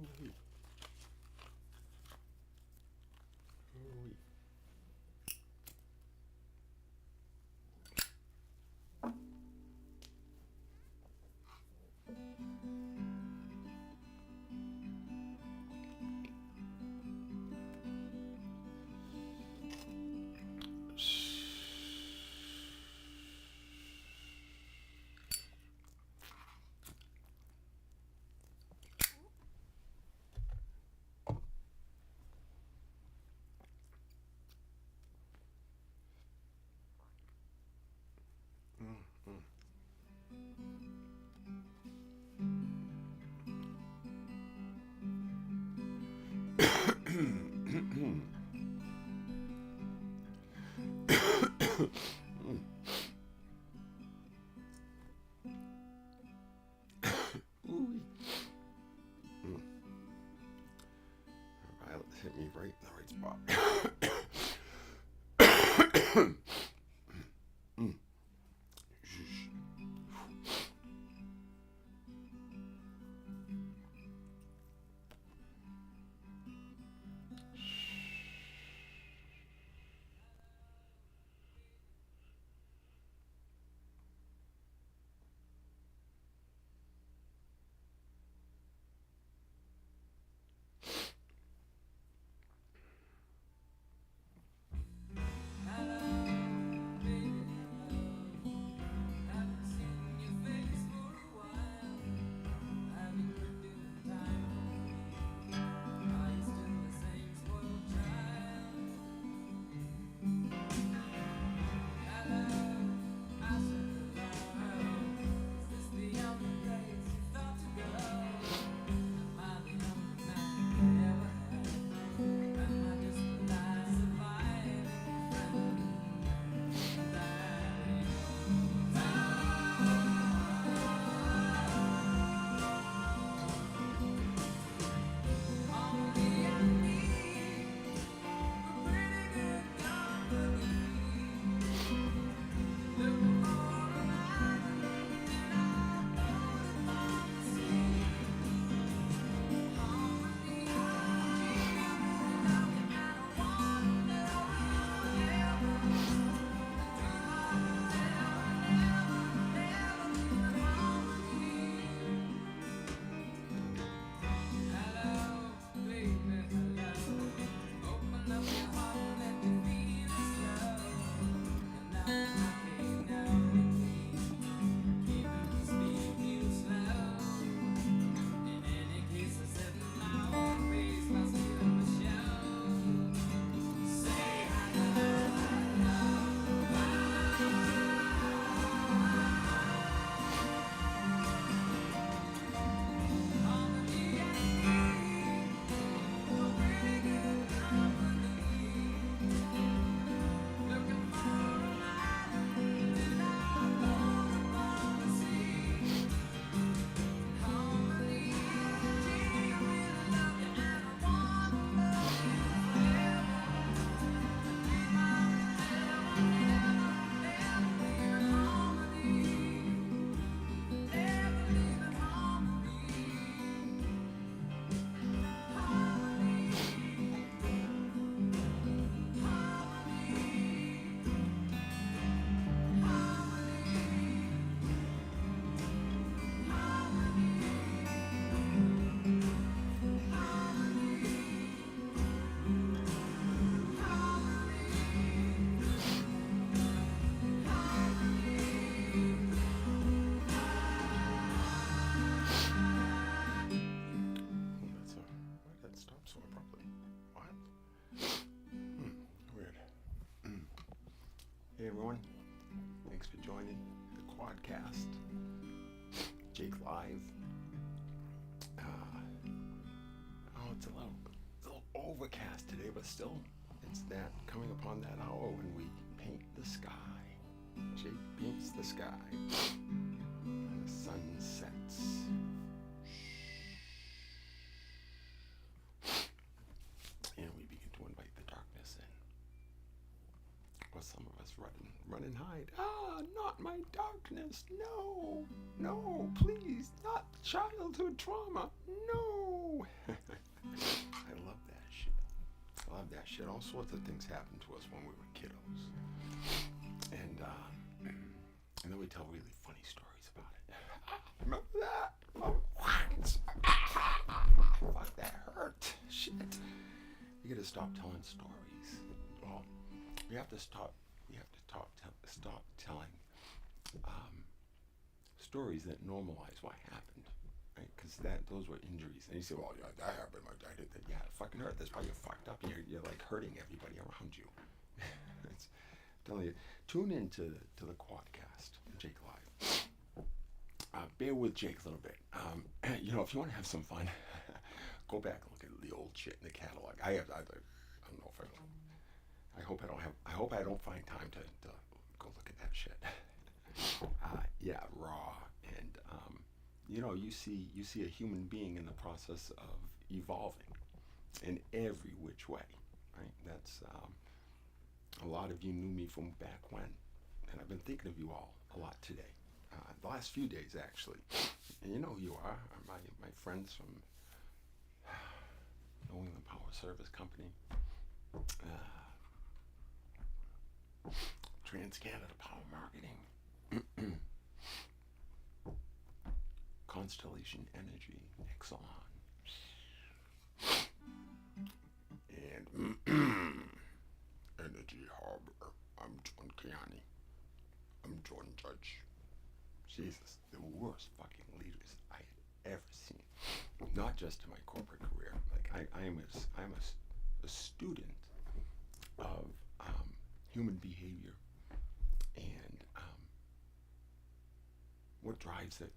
Ooh-wee. Ooh-wee. Violet hit me right in the right spot. Hey everyone, thanks for joining the QuadCast, JakeLive. It's a little overcast today, but still, it's that coming upon that hour when we paint the sky. Jake paints the sky. And the sun sets. And we begin to invite the darkness in. Or some of us run and hide. Ah, not my darkness. No, please, not childhood trauma. No. all sorts of things happened to us when we were kiddos. And then we tell really funny stories about it. Remember that? Fuck, that hurt. Shit. You gotta stop telling stories. Well, we have to stop telling stories that normalize what happened, right? Because those were injuries. And you say, well, yeah, that happened. I did that. Yeah, it fucking hurt. That's why you're fucked up. And you're like hurting everybody around you. It's, I'm telling you, tune into the QuadCast, JakeLive. Bear with Jake a little bit. If you want to have some fun, go back and look at the old shit in the catalog. I don't know if I hope I don't find time to go look at that shit. Raw, and you see a human being in the process of evolving in every which way, right? That's a lot of you knew me from back when, and I've been thinking of you all a lot today. The last few days, actually. And you know who you are, my friends from New England Power Service Company, Trans-Canada Power Marketing, Constellation Energy, Sexelon, and Energy Harbor. I'm John Kiani. I'm John Judge. Jesus, the worst fucking leaders I had ever seen. Not just in my corporate career. Like I'm a student of human behavior and what drives it.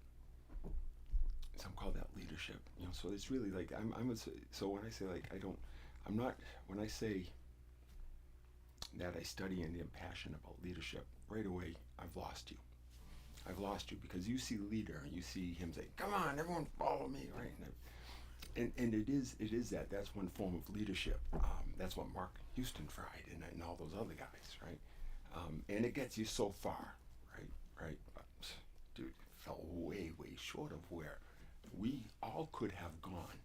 Some call that leadership. So it's really like so when I say like when I say that I study and am passionate about leadership, right away I've lost you. I've lost you because you see leader and you see him say, "Come on, everyone, follow me!" Right? And it is that's one form of leadership. That's what Mark Houston tried and all those other guys, right? And it gets you so far, right? But, dude, it fell way short of where we all could have gone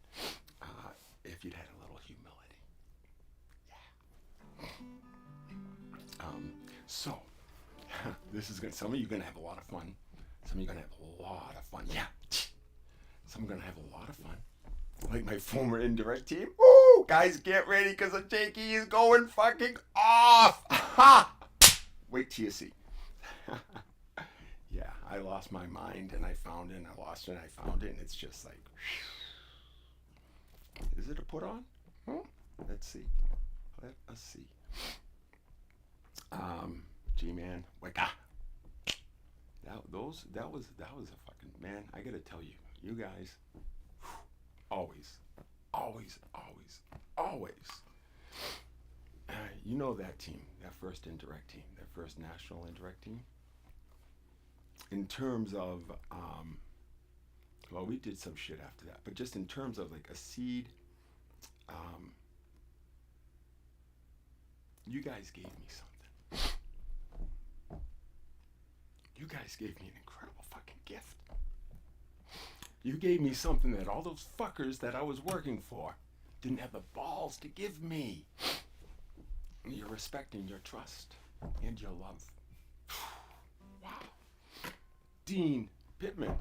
if you'd had a little humility. Yeah. So. This is some of you are gonna have a lot of fun. Some of you are gonna have a lot of fun. Yeah. Some are gonna have a lot of fun. Like my former indirect team. Woo! Guys, get ready because the Jakey is going fucking off. Ha! Wait till you see. Yeah, I lost my mind and I found it and I lost it and I found it and it's just like, is it a put on? Let's see. Let us see. G-Man, wake up. That was a fucking, man, I gotta tell you, you guys, always, you know that team, that first indirect team, that first national indirect team, in terms of, well, we did some shit after that, but just in terms of like a seed, you guys gave me something. You guys gave me an incredible fucking gift. You gave me something that all those fuckers that I was working for didn't have the balls to give me. Your respect and your trust and your love. Wow. Dean Pittman,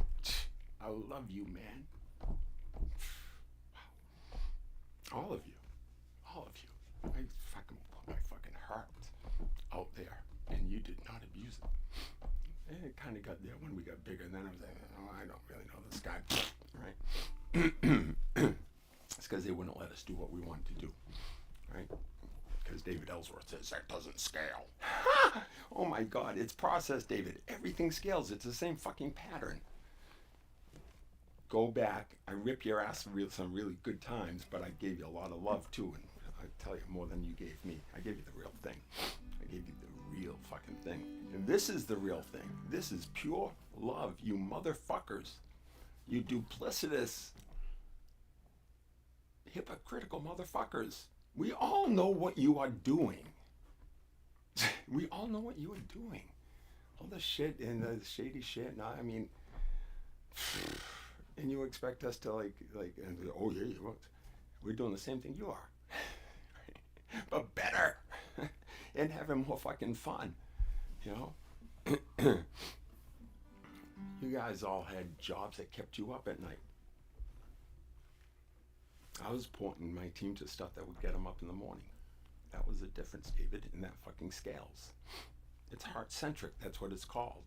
I love you, man. Wow. All of you. I fucking put my fucking heart out there and you did not abuse it. And it kind of got there when we got bigger. And then I was like, oh, I don't really know this guy, right? It's because they wouldn't let us do what we wanted to do, right? Because David Ellsworth says that doesn't scale. Oh my God, it's process, David. Everything scales. It's the same fucking pattern. Go back. I rip your ass for some really good times, but I gave you a lot of love too. And I tell you more than you gave me. I gave you the real thing. I gave you the real fucking thing. And this is the real thing. This is pure love, you motherfuckers. You duplicitous, hypocritical motherfuckers. We all know what you are doing. We all know what you are doing. All the shit and the shady shit. Now, I mean, and you expect us to like, and oh yeah, we're doing the same thing you are. But better. and having more fucking fun, you know? You guys all had jobs that kept you up at night. I was pointing my team to stuff that would get them up in the morning. That was the difference, David, in that fucking scales. It's heart-centric, that's what it's called.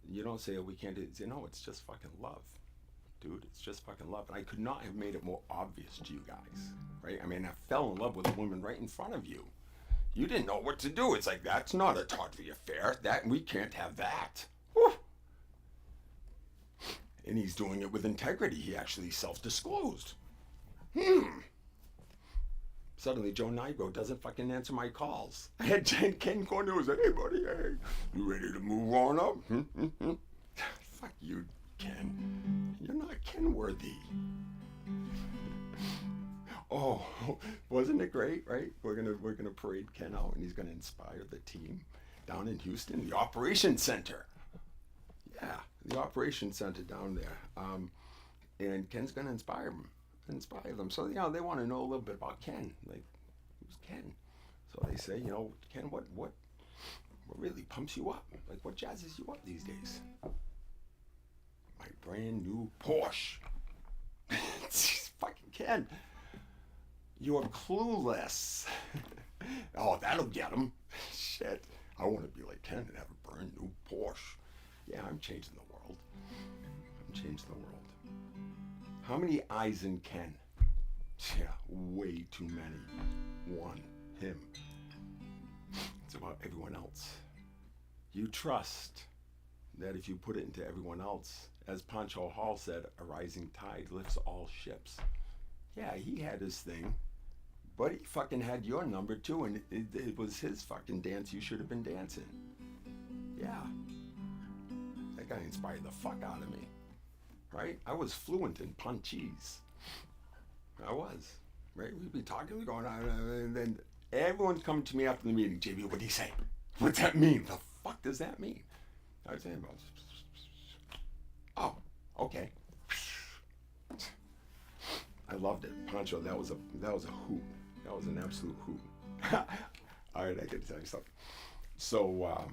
You don't say, oh, we can't do it. You know, it's just fucking love. Dude, it's just fucking love. And I could not have made it more obvious to you guys, right? I mean, I fell in love with a woman right in front of you. You didn't know what to do. It's like, that's not a tawdry affair. That, we can't have that. Whew. And he's doing it with integrity. He actually self-disclosed. Suddenly, Joe Nigro doesn't fucking answer my calls. I had Ken Cornell say, hey, buddy, hey, you ready to move on up? Fuck you, Ken. You're not Ken-worthy. Oh, wasn't it great, right? We're gonna parade Ken out, and he's gonna inspire the team down in Houston, the Operations Center. Yeah, the Operations Center down there. And Ken's gonna inspire them. So, you know, they want to know a little bit about Ken. Like, who's Ken? So they say, you know, Ken, what really pumps you up? Like, what jazzes you up these days? My brand new Porsche. Fucking Ken. You're clueless. Oh, that'll get him. Shit. I want to be like Ken and have a brand new Porsche. Yeah, I'm changing the world. How many eyes in Ken? Yeah, way too many. One, him. It's about everyone else. You trust that if you put it into everyone else, as Pancho Hall said, a rising tide lifts all ships. Yeah, he had his thing, but he fucking had your number too, and it was his fucking dance you should have been dancing. Yeah. That guy inspired the fuck out of me. Right? I was fluent in punchies. I was. Right? We'd be talking, going on, and then everyone's coming to me after the meeting. JB, what did he say? What's that mean? The fuck does that mean? I was saying, oh, okay. I loved it. Pancho, that was a hoot. That was an absolute hoot. All right, I got to tell you something. So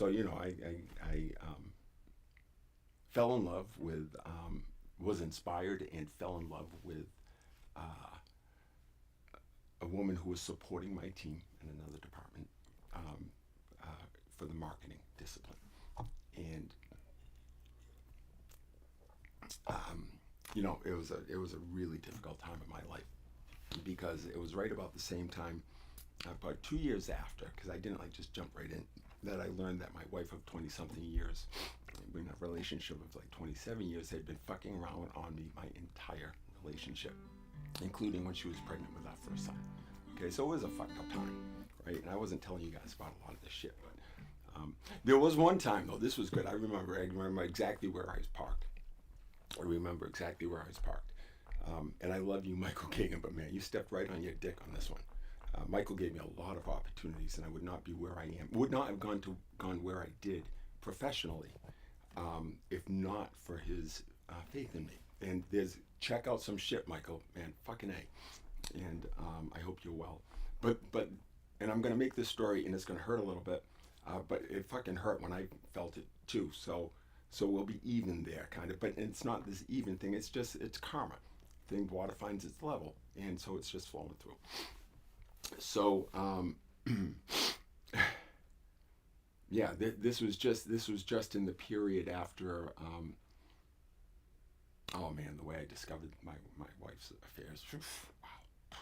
you know, I fell in love with, was inspired and fell in love with a woman who was supporting my team in another department for the marketing discipline. And you know, it was a really difficult time in my life because it was right about the same time, about 2 years after, because I didn't like just jump right in, that I learned that my wife of 20-something years, in a relationship of like 27 years, had been fucking around on me my entire relationship, including when she was pregnant with our first son. Okay, so it was a fucked up time, right? And I wasn't telling you guys about a lot of this shit, but there was one time though, this was good. I remember exactly where I was parked. And I love you, Michael Kagan, but man, you stepped right on your dick on this one. Michael gave me a lot of opportunities, and I would not be where I am. Would not have gone where I did professionally, if not for his faith in me. And check out some shit, Michael. Man, fucking A. And I hope you're well. And I'm gonna make this story, and it's gonna hurt a little bit, but it fucking hurt when I felt it too. So we'll be even there, kind of. But it's not this even thing. It's karma. Water finds its level, and so it's just flowing through. So yeah, this was just in the period after. Oh man, the way I discovered my wife's affairs, wow,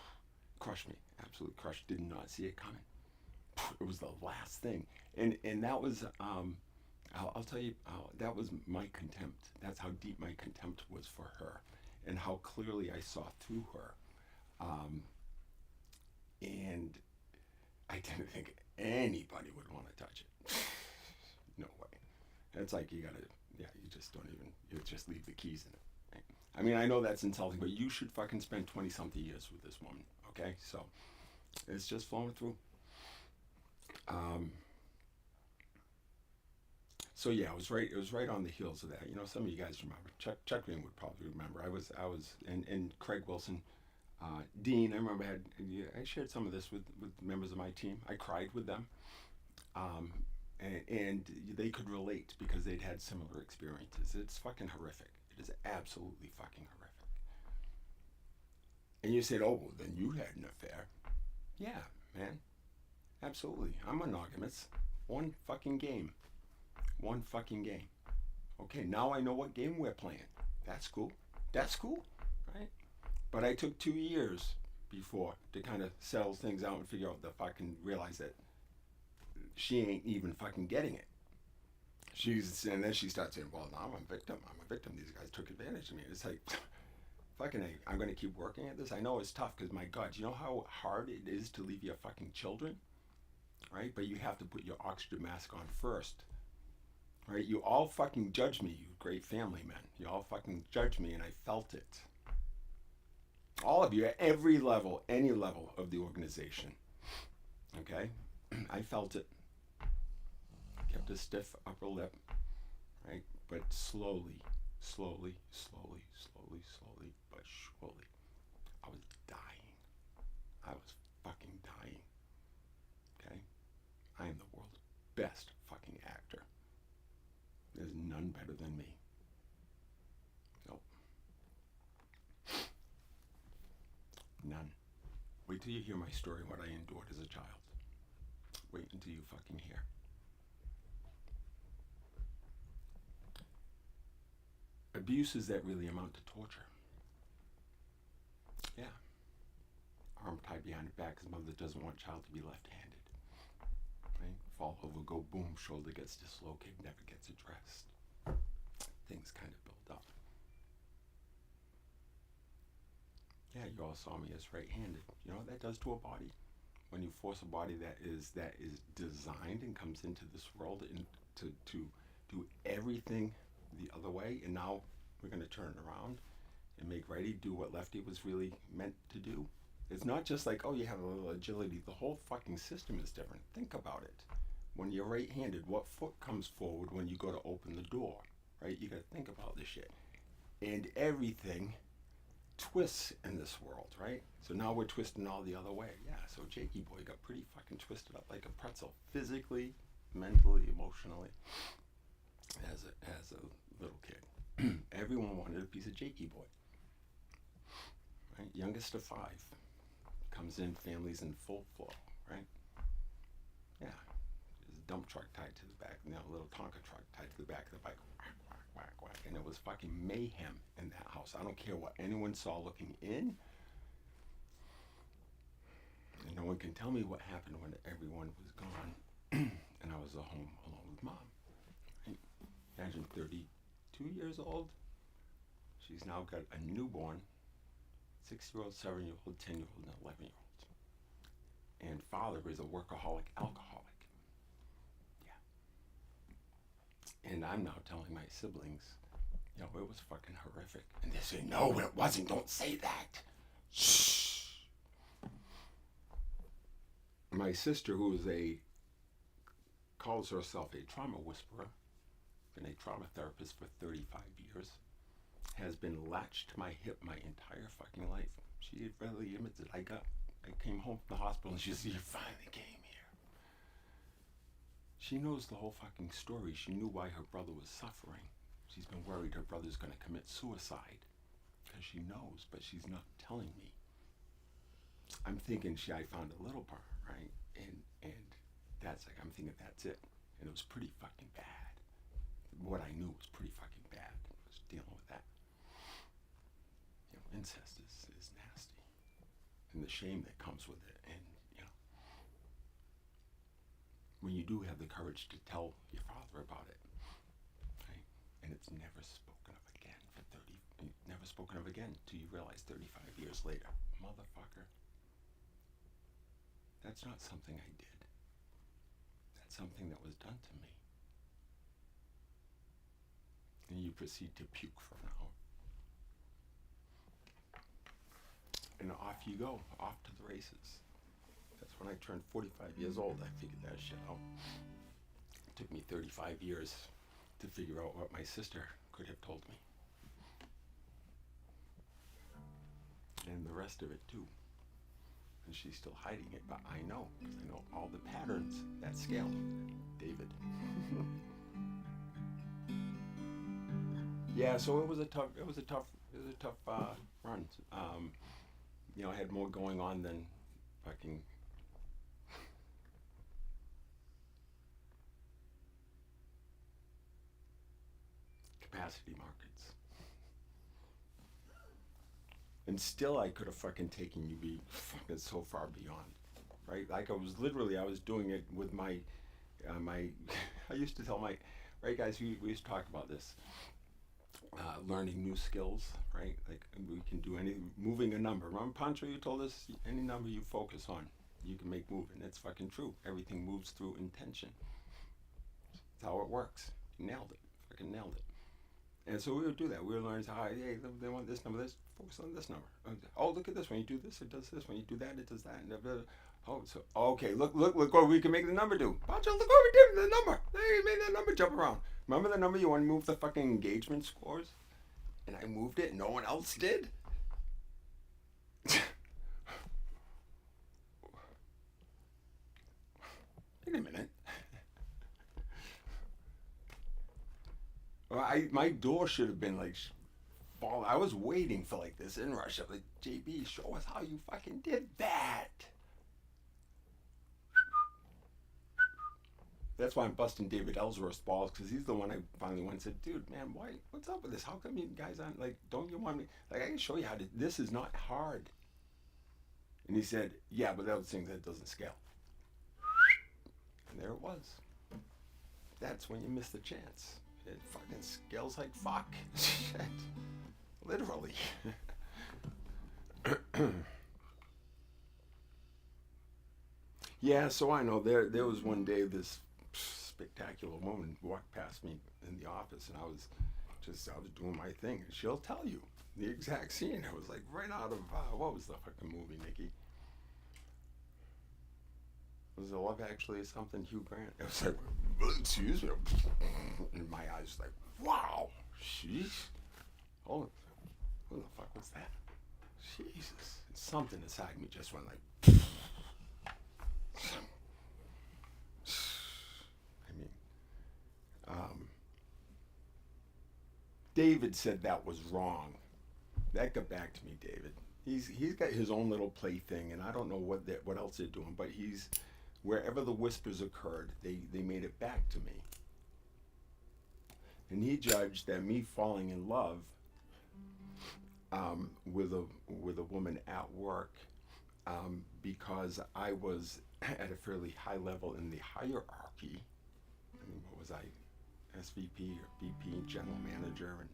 crushed me, absolutely crushed. Did not see it coming. It was the last thing, and that was I'll tell you, that was my contempt. That's how deep my contempt was for her, and how clearly I saw through her. And I didn't think anybody would want to touch it. No way. It's like you just leave the keys in it. Right? I mean, I know that's insulting, but you should fucking spend 20-something years with this woman, okay? So it's just flowing through. So yeah, it was right on the heels of that. You know, some of you guys remember. Chuck Green would probably remember. I was and Craig Wilson, Dean, I remember I shared some of this with members of my team. I cried with them, um, and they could relate because they'd had similar experiences. It's fucking horrific. It is absolutely fucking horrific. And you said, oh, well, then you had an affair. Yeah, man. Absolutely. I'm monogamous. One fucking game. One fucking game. Okay, now I know what game we're playing. That's cool. That's cool, right? But I took 2 years before to kind of settle things out and figure out the fucking realize that she ain't even fucking getting it. And then she starts saying, well, now I'm a victim. I'm a victim. These guys took advantage of me. It's like, fucking A, I'm going to keep working at this. I know it's tough because, my God, you know how hard it is to leave your fucking children? Right? But you have to put your oxygen mask on first. Right? You all fucking judge me, you great family men. You all fucking judge me, and I felt it. All of you, at every level, any level of the organization. Okay? I felt it. Kept a stiff upper lip. Right? But slowly, but surely, I was dying. I was fucking dying. Okay? I am the world's best fucking actor. There's none better than me. Nope. None. Wait till you hear my story, what I endured as a child. Wait until you fucking hear. Abuses that really amount to torture. Yeah. Arm tied behind her back because mother doesn't want child to be left-handed. Right? Fall over, go boom, shoulder gets dislocated, never gets addressed. Things kind of build up. Yeah, you all saw me as right-handed. You know what that does to a body? When you force a body that is designed and comes into this world and to do everything the other way, and now we're going to turn it around and make righty do what lefty was really meant to do. It's not just like, oh, you have a little agility. The whole fucking system is different. Think about it. When you're right-handed, what foot comes forward when you go to open the door, right? You got to think about this shit. And everything twists in this world, right? So now we're twisting all the other way. Yeah, so Jakey boy got pretty fucking twisted up like a pretzel, physically, mentally, emotionally, as a little kid. Everyone wanted a piece of Jakey boy, right? Youngest of 5, comes in, families in full flow, right? Yeah, there's a dump truck tied to the back, a little Tonka truck tied to the back of the bike, whack, whack, whack, whack, and it was fucking mayhem in that house. I don't care what anyone saw looking in, and no one can tell me what happened when everyone was gone, and I was at home alone with mom. Right? Imagine 32 years old. She's now got a newborn, 6-year-old, 7-year-old, 10-year-old, and 11-year-old. And father is a workaholic alcoholic. Yeah. And I'm now telling my siblings, it was fucking horrific. And they say, no, it wasn't. Don't say that. Shh. My sister, who calls herself a trauma whisperer, been a trauma therapist for 35 years, has been latched to my hip my entire fucking life. She readily admits it. I came home from the hospital and she said, you finally came here. She knows the whole fucking story. She knew why her brother was suffering. She's been worried her brother's going to commit suicide because she knows, but she's not telling me. I'm thinking I found a little part, right? And that's like, I'm thinking that's it. And it was pretty fucking bad. What I knew was pretty fucking bad. I was dealing with that. Incest is nasty. And the shame that comes with it. And, when you do have the courage to tell your father about it, right? And it's never spoken of again never spoken of again till you realize 35 years later, motherfucker, that's not something I did. That's something that was done to me. And you proceed to puke for an hour. And off you go, off to the races. That's when I turned 45 years old, I figured that shit out. It took me 35 years to figure out what my sister could have told me. And the rest rest of it too. And she's still hiding it, but I know, because I know all the patterns, that scale. David. Yeah, so it was a tough run. You know, I had more going on than fucking capacity markets. And still I could have fucking taken you fucking so far beyond, right? Like I was doing it with my, I used to tell right guys, we used to talk about this, learning new skills, right? Like we can do moving a number. Remember Pancho, you told us any number you focus on, you can make move, and it's fucking true. Everything moves through intention. That's how it works. Nailed it, fucking nailed it. And so we would do that. We would learn how, hey, they want this number, let's focus on this number. Oh, look at this. When you do this, it does this. When you do that, it does that. Oh, so, okay, look what we can make the number do. Pancho, look what we did, the number. Hey, you made that number jump around. Remember the number you want to move the fucking engagement scores? And I moved it and no one else did? Wait a minute. Well, my door should have been like fall. I was waiting for like this in rush. I'm like, JB, show us how you fucking did that. That's why I'm busting David Ellsworth's balls, because he's the one I finally went and said, dude, man, what's up with this? How come you guys aren't like, don't you want me? Like, I can show you how to, this is not hard. And he said, yeah, but that was things that doesn't scale. And there it was. That's when you miss the chance. It fucking scales like fuck. Shit. Literally. Yeah, so I know there was one day this spectacular woman walked past me in the office, and I was doing my thing, and she'll tell you the exact scene. It was like right out of what was the fucking movie, Nikki? Was it Love Actually or something? Hugh Grant. It was like, excuse me, and my eyes was like, wow, sheesh. Oh, who the fuck was that? Jesus. And something inside me just went like. David said that was wrong. That got back to me, David. He's got his own little plaything, and I don't know what else they're doing, but wherever the whispers occurred, they made it back to me. And he judged that me falling in love with a woman at work, because I was at a fairly high level in the hierarchy. I mean, what was I? SVP or VP, general manager, and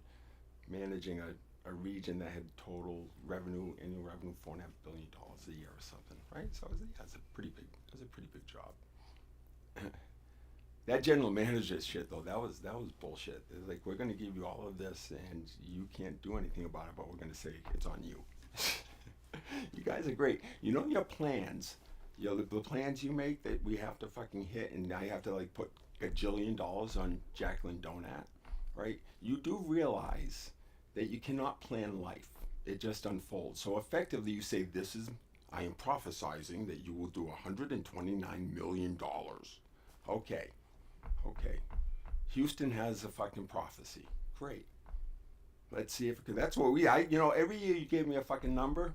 managing a region that had annual revenue, $4.5 billion a year or something, right? So it was a pretty big job. That general manager shit though, that was bullshit. It's like, we're gonna give you all of this and you can't do anything about it, but we're gonna say it's on you. You guys are great. You know your plans, the plans you make that we have to fucking hit, and I have to like put $1 gajillion on Jacqueline Donat, right? You do realize that you cannot plan life. It just unfolds. So effectively you say, I am prophesizing that you will do $129 million. Okay. Houston has a fucking prophecy. Great. Let's see if, because that's what every year you gave me a fucking number,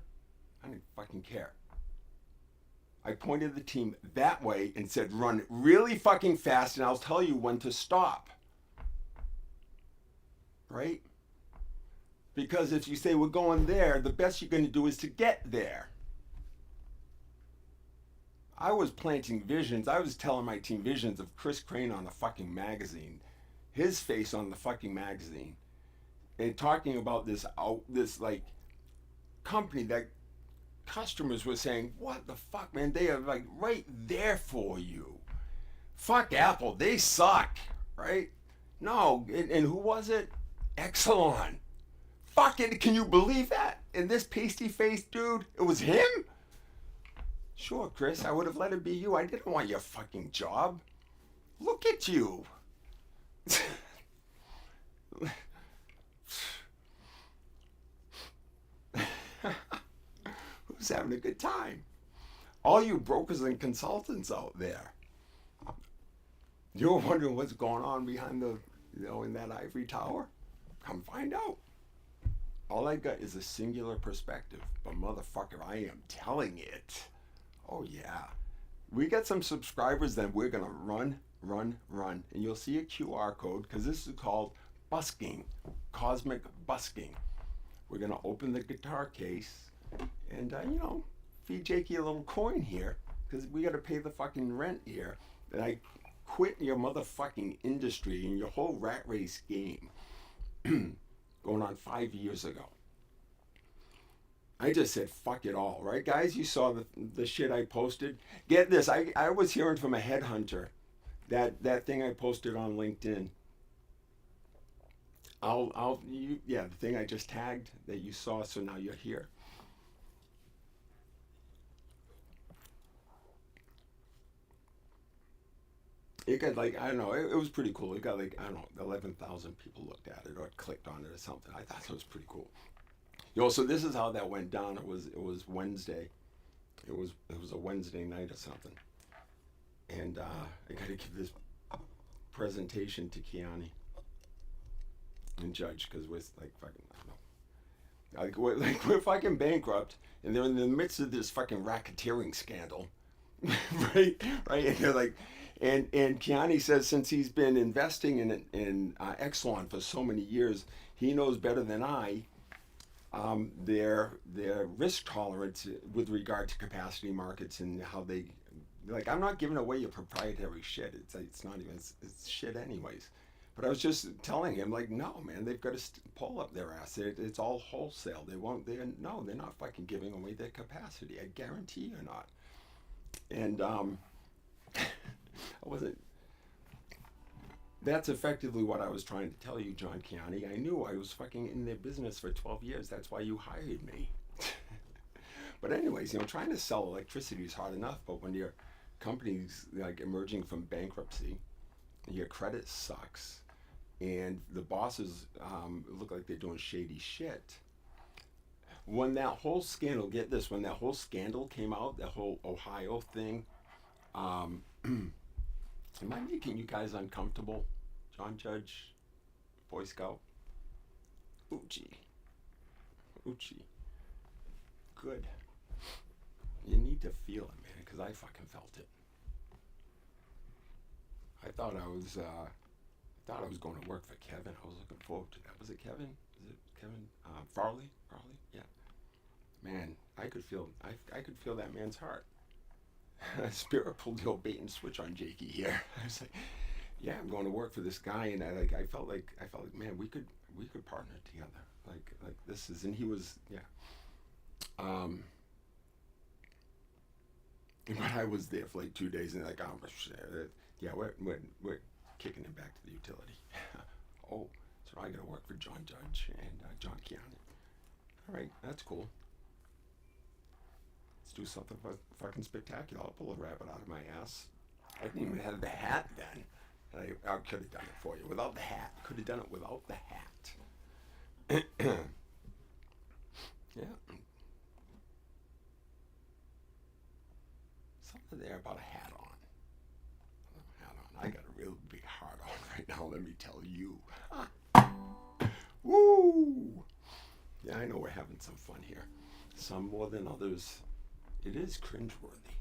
I didn't fucking care. I pointed the team that way and said, run really fucking fast, and I'll tell you when to stop. Right? Because if you say we're going there, the best you're going to do is to get there. I was planting visions. I was telling my team visions of Chris Crane on the fucking magazine, his face on the fucking magazine, and talking about this like company that customers were saying, what the fuck, man? They are like right there for you. Fuck Apple, they suck, right? No, and who was it? Sexelon. Fucking, can you believe that? And this pasty-faced dude, it was him? Sure, Chris, I would have let it be you. I didn't want your fucking job. Look at you. Who's having a good time? All you brokers and consultants out there, you're wondering what's going on behind the, in that ivory tower? Come find out. All I got is a singular perspective, but motherfucker, I am telling it. Oh yeah. We got some subscribers that we're gonna run, and you'll see a QR code, because this is called busking, cosmic busking. We're gonna open the guitar case and, feed Jakey a little coin here, because we gotta pay the fucking rent here. And I quit your motherfucking industry and your whole rat race game going on 5 years ago. I just said, fuck it all, right, guys? You saw the shit I posted. Get this, I was hearing from a headhunter, that thing I posted on LinkedIn. The thing I just tagged that you saw, so now you're here. It got like, I don't know, it was pretty cool. It got like, I don't know, 11,000 people looked at it or clicked on it or something. I thought it was pretty cool. So this is how that went down. It was Wednesday. It was a Wednesday night or something. And I got to give this presentation to Kiani and Judge, because we're like fucking, I don't know. We're fucking bankrupt, and they're in the midst of this fucking racketeering scandal. right? And they're like, and Kiani says since he's been investing in Sexelon for so many years, he knows better than I their risk tolerance with regard to capacity markets and how they, like, I'm not giving away your proprietary shit. It's not even, it's shit anyways. But I was just telling him, like, no, man, they've got to pull up their ass. It's all wholesale. They're not fucking giving away their capacity. I guarantee you're not. And that's effectively what I was trying to tell you, John Kiani. I knew I was fucking in their business for 12 years. That's why you hired me. But anyways, trying to sell electricity is hard enough, but when your company's like emerging from bankruptcy, your credit sucks, and the bosses look like they're doing shady shit. When that whole scandal, get this, when that whole scandal came out, that whole Ohio thing, am I making you guys uncomfortable? John Judge, Boy Scout? Oochie. Good. You need to feel it, man, because I fucking felt it. I thought I was going to work for Kevin. I was looking forward to that. Was it Kevin? Is it Kevin? Farley? Yeah. Man, I could feel that man's heart. Spirit pulled the old bait and switch on Jakey here. I was like, yeah, I'm going to work for this guy, and I felt like, man, we could partner together. Like this is, and he was, yeah. But I was there for like 2 days, and like, yeah, we're kicking him back to the utility. Oh, so I got to work for John Judge and John Kiani. All right, that's cool. Let's do something fucking spectacular. I'll pull a rabbit out of my ass. I didn't even have the hat then. I could have done it for you without the hat. Could have done it without the hat. Yeah. Something there about a hat on. I got a real big heart on right now, let me tell you. Woo! Yeah, I know we're having some fun here. Some more than others. It is cringeworthy.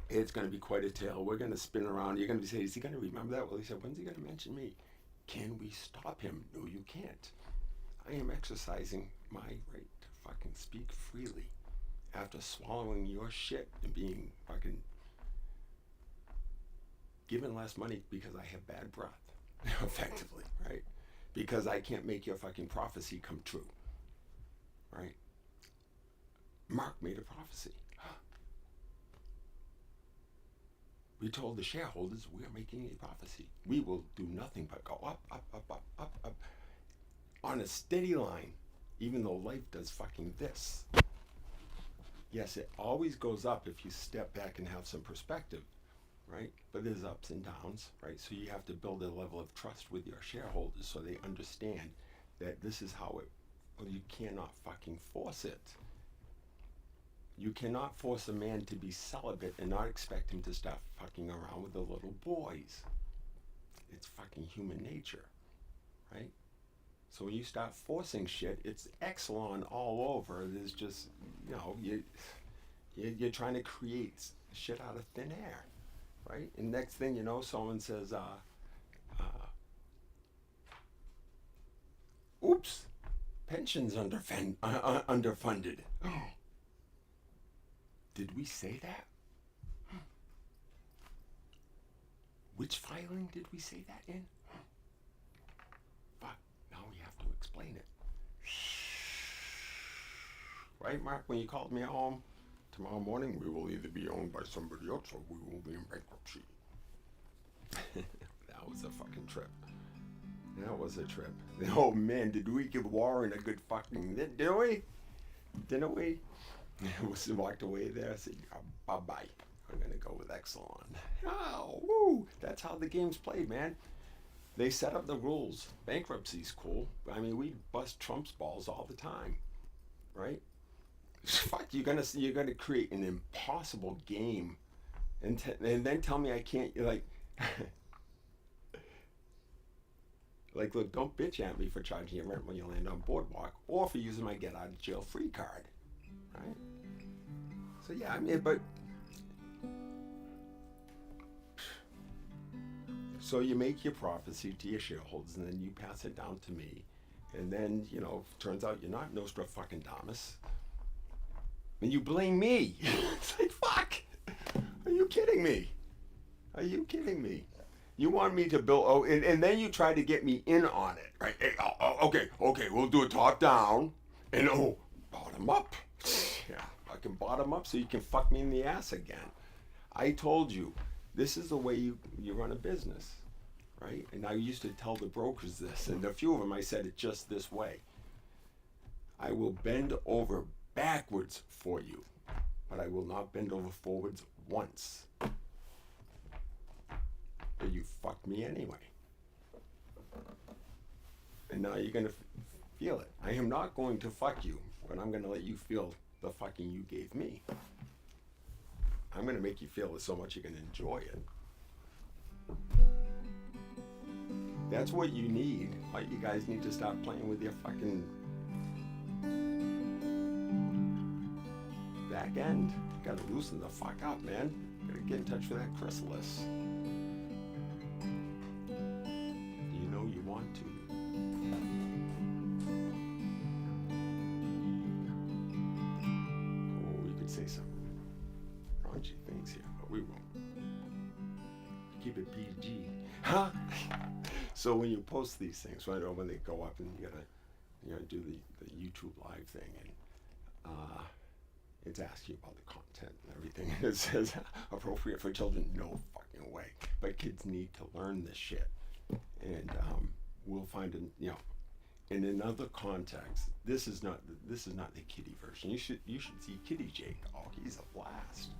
It's going to be quite a tale. We're going to spin around. You're going to say, is he going to remember that? Well, he said, when's he going to mention me? Can we stop him? No, you can't. I am exercising my right to fucking speak freely after swallowing your shit and being fucking given less money because I have bad breath, effectively, right? Because I can't make your fucking prophecy come true, right? Mark made a prophecy. We told the shareholders we are making a prophecy. We will do nothing but go up, up, up, up, up, up, on a steady line, even though life does fucking this. Yes, it always goes up if you step back and have some perspective, right? But there's ups and downs, right? So you have to build a level of trust with your shareholders so they understand that this is how it Well, you cannot fucking force it. You cannot force a man to be celibate and not expect him to start fucking around with the little boys. It's fucking human nature, right? So when you start forcing shit, it's Sexelon all over. There's just, you know, you're trying to create shit out of thin air, right? And next thing you know, someone says, oops, pension's underfunded. Did we say that? Which filing did we say that in? Fuck, now we have to explain it. Right, Mark, when you called me at home? Tomorrow morning we will either be owned by somebody else or we will be in bankruptcy. That was a fucking trip. That was a trip. Oh man, did we give Warren a good fucking... Didn't we? Didn't we? We walked away there. I said, oh, bye-bye. I'm going to go with Sexelon. Oh, woo! That's how the game's played, man. They set up the rules. Bankruptcy's cool. I mean, we bust Trump's balls all the time, right? Fuck, you're gonna create an impossible game, and then tell me I can't. Like, like, look, don't bitch at me for charging you rent when you land on Boardwalk, or for using my get out of jail free card, right? So yeah, I mean, but so you make your prophecy to your shareholders, and then you pass it down to me, and then, you know, turns out you're not Nostra fucking Damus, and you blame me. It's like, fuck. Are you kidding me? Are you kidding me? You want me to build, and then you try to get me in on it, right? Hey, okay, we'll do it top down, and bottom up. Yeah, I can bottom up so you can fuck me in the ass again. I told you, this is the way you run a business, right? And I used to tell the brokers this, and a few of them I said it just this way. I will bend over backwards for you, but I will not bend over forwards once. But you fucked me anyway. And now you're gonna feel it. I am not going to fuck you, but I'm gonna let you feel the fucking you gave me. I'm gonna make you feel it so much you're gonna enjoy it. That's what you need. Like, you guys need to stop playing with your fucking back end. You gotta loosen the fuck up, man. You gotta get in touch with that chrysalis. You know you want to. Oh, we could say some raunchy things here, but we won't. Keep it PG. Huh? So when you post these things, right, or when they go up and you gotta do the YouTube live thing, and it's asking you about the content and everything. It says appropriate for children. No fucking way. But kids need to learn this shit, and we'll find in another context. This is not the kiddie version. You should see Kitty Jake. Oh, he's a blast.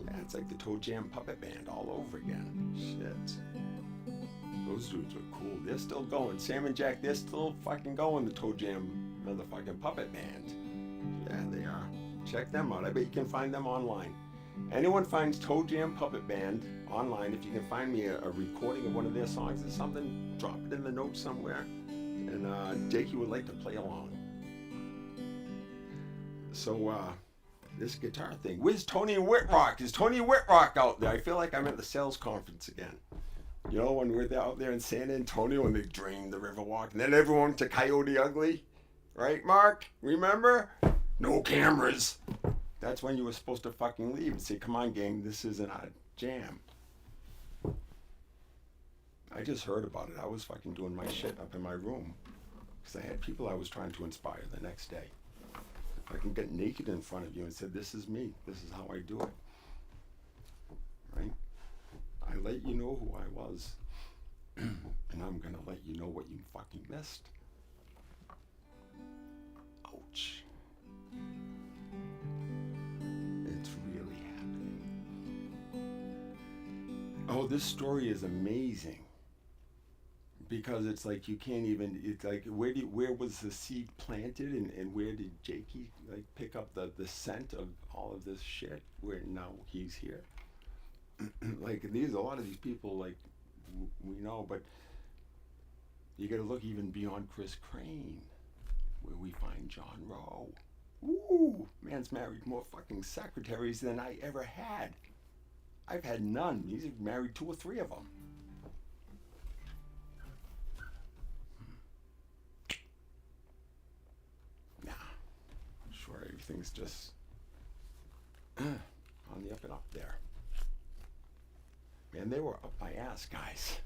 Yeah, it's like the Toe Jam puppet band all over again. Shit. Those dudes are cool. They're still going. Sam and Jack, they're still fucking going, the Toe Jam motherfucking puppet band. Yeah, they are. Check them out. I bet you can find them online. Anyone finds Toe Jam Puppet Band online, if you can find me a recording of one of their songs or something, drop it in the notes somewhere. And Jakey would like to play along. So, this guitar thing. Where's Tony Whitrock? Is Tony Whitrock out there? I feel like I'm at the sales conference again. You know, when we're out there in San Antonio and they drained the Riverwalk, and then everyone went to Coyote Ugly. Right, Mark? Remember? No cameras. That's when you were supposed to fucking leave and say, come on, gang, this isn't our jam. I just heard about it. I was fucking doing my shit up in my room. Because I had people I was trying to inspire the next day. I can get naked in front of you and say, this is me. This is how I do it. Right? I let you know who I was. And I'm going to let you know what you fucking missed. Ouch. It's really happening. Oh, this story is amazing. because it's like you can't even, it's like where was the seed planted, and where did Jakey like pick up the scent of all of this shit where now he's here. Like a lot of these people, like we know, but you gotta look even beyond Chris Crane, where we find John Rowe. Ooh, man's married more fucking secretaries than I ever had. I've had none. He's married 2 or 3 of them. Nah, I'm sure everything's just on the up and up there. Man, they were up my ass, guys.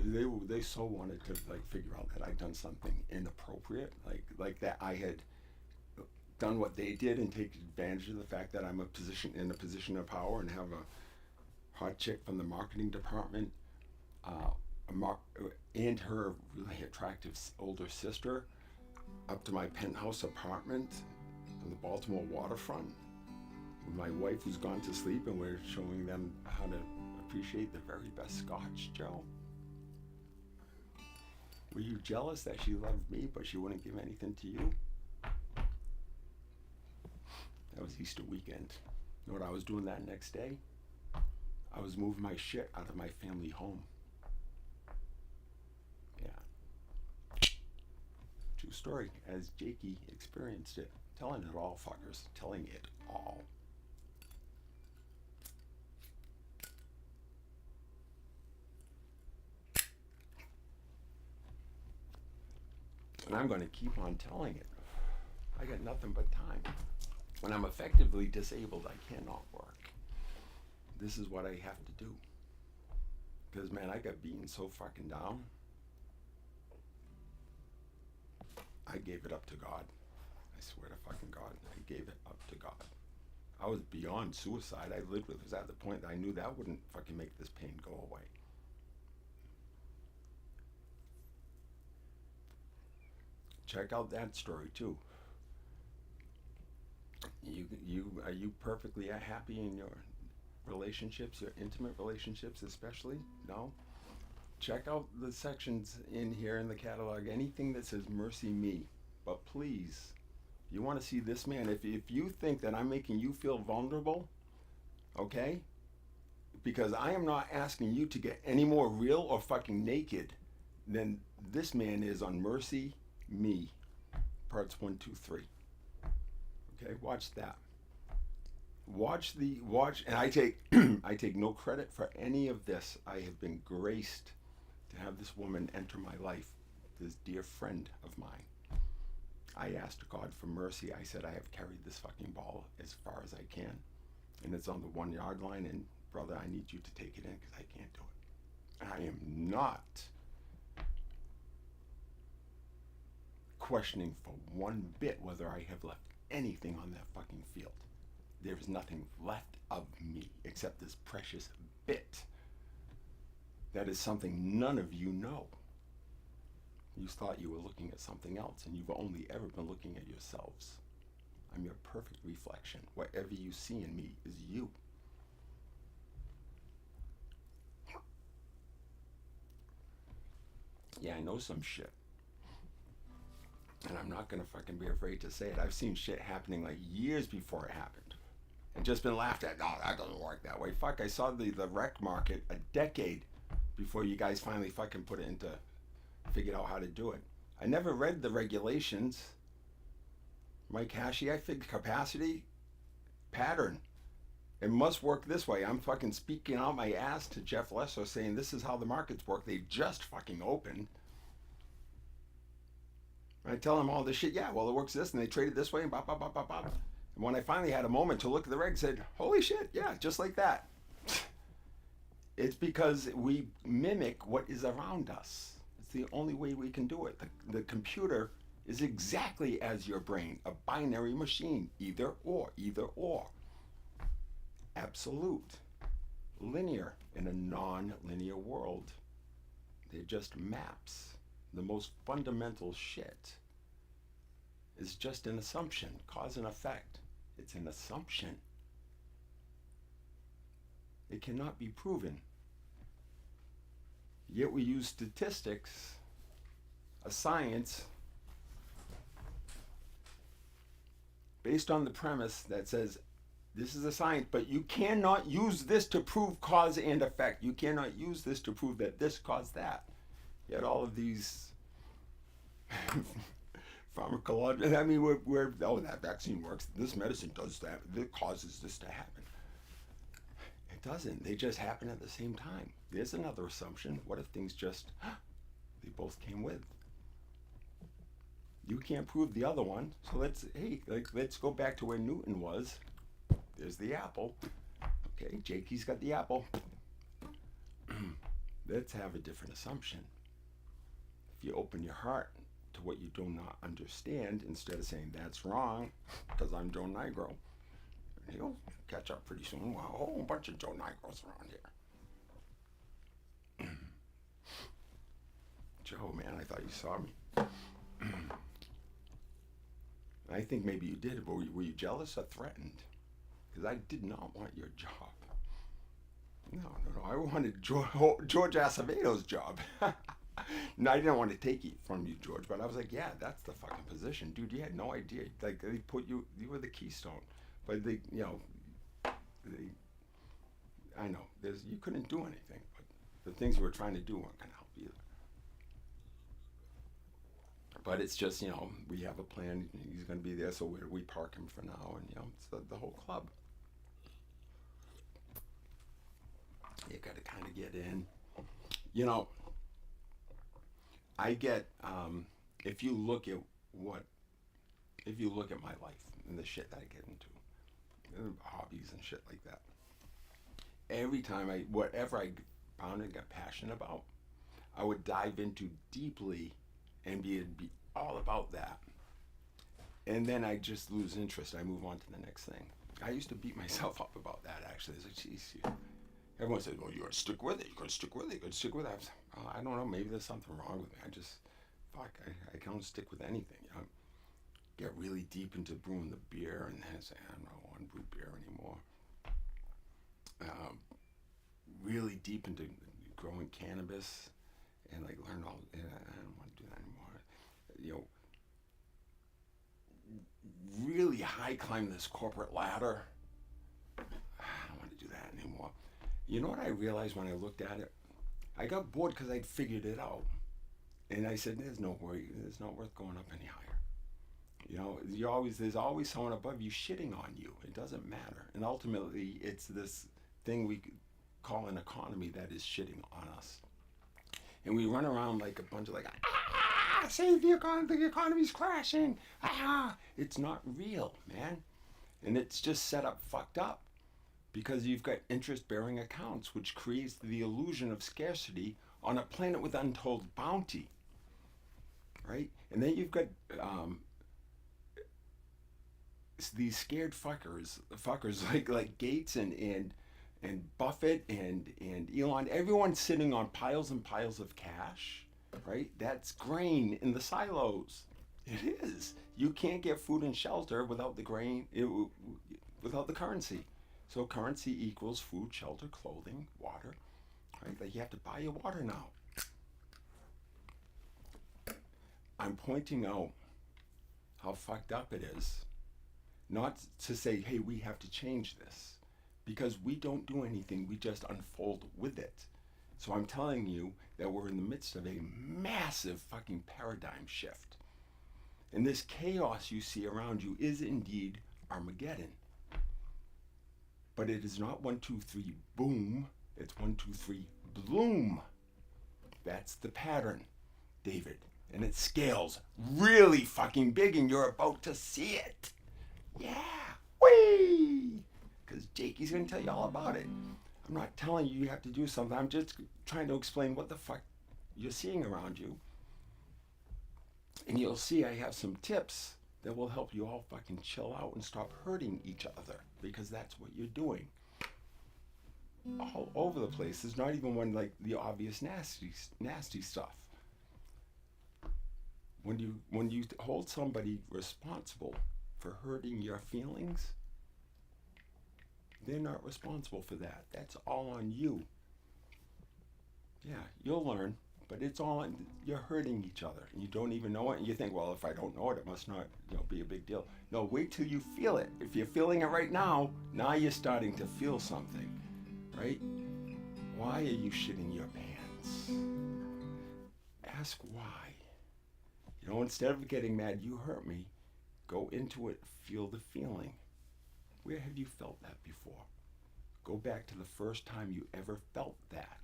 They so wanted to like figure out that I'd done something inappropriate, like that I had done what they did and take advantage of the fact that I'm in a position of power and have a hot chick from the marketing department, and her really attractive older sister up to my penthouse apartment on the Baltimore waterfront with my wife who's gone to sleep, and we're showing them how to appreciate the very best scotch, Joe. Were you jealous that she loved me but she wouldn't give anything to you? That was Easter weekend. You know what I was doing that next day? I was moving my shit out of my family home. Yeah. True story, as Jakey experienced it. Telling it all, fuckers. Telling it all. And I'm going to keep on telling it. I got nothing but time. When I'm effectively disabled, I cannot work. This is what I have to do. Because, man, I got beaten so fucking down. I gave it up to God. I swear to fucking God, I gave it up to God. I was beyond suicide. I literally was at the point that I knew that wouldn't fucking make this pain go away. Check out that story too. Are you perfectly happy in your relationships, your intimate relationships especially? No? Check out the sections in here in the catalog, anything that says mercy me. But please, you want to see this man, if you think that I'm making you feel vulnerable, okay? Because I am not asking you to get any more real or fucking naked than this man is on Mercy Me, parts 1, 2, 3. Okay, watch that. Watch, and I take I take no credit for any of this. I have been graced to have this woman enter my life, this dear friend of mine. I asked God for mercy. I said, I have carried this fucking ball as far as I can, and it's on the 1 yard line, and brother, I need you to take it in because I can't do it. I am not questioning for one bit whether I have left anything on that fucking field. There is nothing left of me except this precious bit. That is something none of you know. You thought you were looking at something else, and you've only ever been looking at yourselves. I'm your perfect reflection. Whatever you see in me is you. Yeah, I know some shit. And I'm not gonna fucking be afraid to say it. I've seen shit happening like years before it happened. And just been laughed at. No, that doesn't work that way. Fuck, I saw the rec market a decade before you guys finally fucking put it into, figured out how to do it. I never read the regulations. Mike Hashi, I figured capacity, pattern. It must work this way. I'm fucking speaking out my ass to Jeff Lesso saying this is how the markets work. They just fucking opened. I tell him all this shit. Yeah, well, it works this, and they trade it this way, and bop, bop, bop, bop, bop. And when I finally had a moment to look at the reg, said, holy shit, yeah, just like that. It's because we mimic what is around us. It's the only way we can do it. The computer is exactly as your brain, a binary machine, either or, either or. Absolute. Linear in a non-linear world. They're just maps. The most fundamental shit is just an assumption, cause and effect. It's an assumption. It cannot be proven. Yet we use statistics, a science, based on the premise that says this is a science, but you cannot use this to prove cause and effect. You cannot use this to prove that this caused that. Yet all of these pharmacological, I mean, we're, oh, that vaccine works, this medicine does that, that causes this to happen. It doesn't. They just happen at the same time. There's another assumption. What if things just, they both came with? You can't prove the other one, so let's go back to where Newton was. There's the apple. Okay, Jakey's got the apple. Let's have a different assumption. If you open your heart to what you do not understand, instead of saying that's wrong, because I'm Joe Nigro, you'll catch up pretty soon. Wow, a whole bunch of Joe Nigros around here. Joe, man, I thought you saw me. I think maybe you did, but were you jealous or threatened? Because I did not want your job. No. I wanted George Acevedo's job. No, I didn't want to take it from you, George, but I was like, yeah, that's the fucking position. Dude, you had no idea. Like, they put you were the keystone. But I know, you couldn't do anything, but the things you were trying to do weren't going to help either. But it's just, we have a plan. He's going to be there, so we park him for now, and, it's the whole club. You got to kind of get in. I get, if you look at my life and the shit that I get into, hobbies and shit like that, every time whatever I found and got passionate about, I would dive into deeply and be all about that. And then I just lose interest. I move on to the next thing. I used to beat myself up about that, actually. It's like, geez, everyone said, well, you got to stick with it. You got to stick with it. You got to stick with it. I was, I don't know. Maybe there's something wrong with me. I can't stick with anything. Get really deep into brewing the beer, and then say, I don't want to brew beer anymore. Really deep into growing cannabis, and learn all. I don't want to do that anymore. Really high climb this corporate ladder. I don't want to do that anymore. You know what I realized when I looked at it? I got bored because I'd figured it out. And I said, there's no worry. It's not worth going up any higher. There's always someone above you shitting on you. It doesn't matter. And ultimately, it's this thing we call an economy that is shitting on us. And we run around like a bunch of save the economy's crashing. It's not real, man. And it's just set up fucked up. Because you've got interest-bearing accounts, which creates the illusion of scarcity on a planet with untold bounty, right? And then you've got these scared fuckers like Gates and Buffett and Elon. Everyone's sitting on piles and piles of cash, right? That's grain in the silos. It is. You can't get food and shelter without the grain, without the currency. So currency equals food, shelter, clothing, water, right? You have to buy your water now. I'm pointing out how fucked up it is. Not to say, hey, we have to change this. Because we don't do anything, we just unfold with it. So I'm telling you that we're in the midst of a massive fucking paradigm shift. And this chaos you see around you is indeed Armageddon. But it is not 1, 2, 3, boom. It's 1, 2, 3, bloom. That's the pattern, David. And it scales really fucking big, and you're about to see it. Yeah, whee! Because Jakey's going to tell you all about it. I'm not telling you have to do something. I'm just trying to explain what the fuck you're seeing around you. And you'll see I have some tips that will help you all fucking chill out and stop hurting each other, because that's what you're doing. All over the place. There's not even one the obvious nasty stuff. When you hold somebody responsible for hurting your feelings, they're not responsible for that. That's all on you. Yeah, you'll learn, but it's all you're hurting each other, and you don't even know it. And you think, well, if I don't know it, it must not, be a big deal. No, wait till you feel it. If you're feeling it right now, now you're starting to feel something, right? Why are you shitting your pants? Ask why. Instead of getting mad, you hurt me, go into it, feel the feeling. Where have you felt that before? Go back to the first time you ever felt that.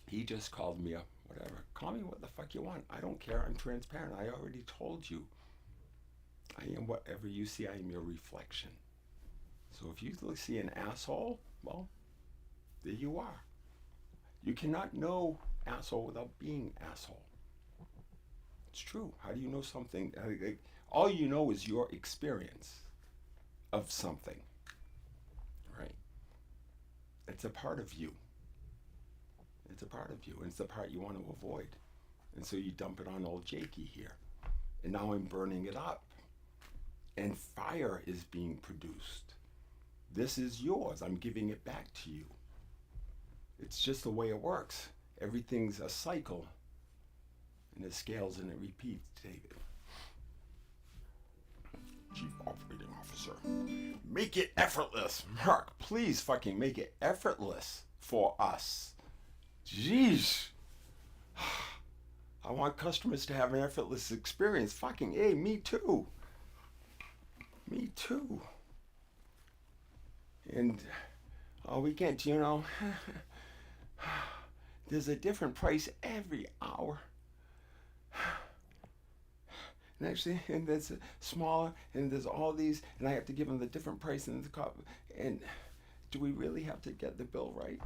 He just called me a whatever. Call me what the fuck you want. I don't care. I'm transparent. I already told you. I am whatever you see. I am your reflection. So if you see an asshole, well, there you are. You cannot know asshole without being asshole. It's true. How do you know something? All you know is your experience of something, right? It's a part of you. It's a part of you, and it's the part you want to avoid. And so you dump it on old Jakey here. And now I'm burning it up. And fire is being produced. This is yours. I'm giving it back to you. It's just the way it works. Everything's a cycle. And it scales and it repeats, David. Chief Operating Officer. Make it effortless. Mark, please fucking make it effortless for us. Jeez. I want customers to have an effortless experience. Fucking A, me too. Me too. And we can't, there's a different price every hour. And actually, and there's smaller, and there's all these, and I have to give them the different price and the cop. And do we really have to get the bill right?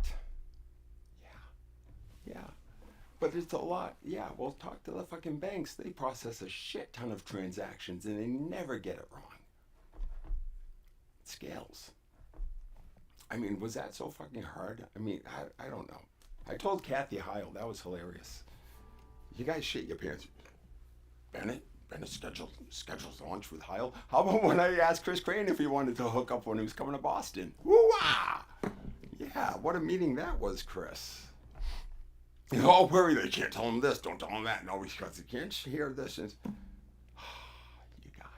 Yeah. But it's a lot. Yeah, well, talk to the fucking banks. They process a shit ton of transactions, and they never get it wrong. It scales. I mean, was that so fucking hard? I mean, I don't know. I told Kathy Heil, that was hilarious. You guys shit your pants. Bennett schedules lunch with Heil. How about when I asked Chris Crane if he wanted to hook up when he was coming to Boston? Woo-ah! Yeah, what a meeting that was, Chris. Oh, worry, they can't tell him this, don't tell him that. No, because they can't hear this. And you guys.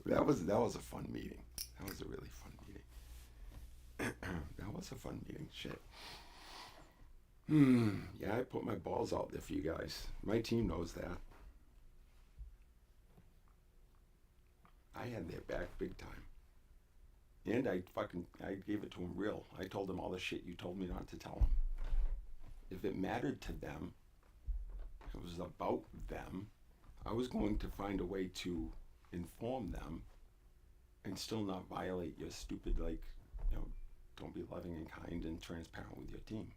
That was a fun meeting. That was a really fun meeting. That was a fun meeting. Shit. Yeah, I put my balls out there for you guys. My team knows that. I had their back big time. And I gave it to them real. I told them all the shit you told me not to tell them. If it mattered to them, it was about them, I was going to find a way to inform them and still not violate your stupid, don't be loving and kind and transparent with your team.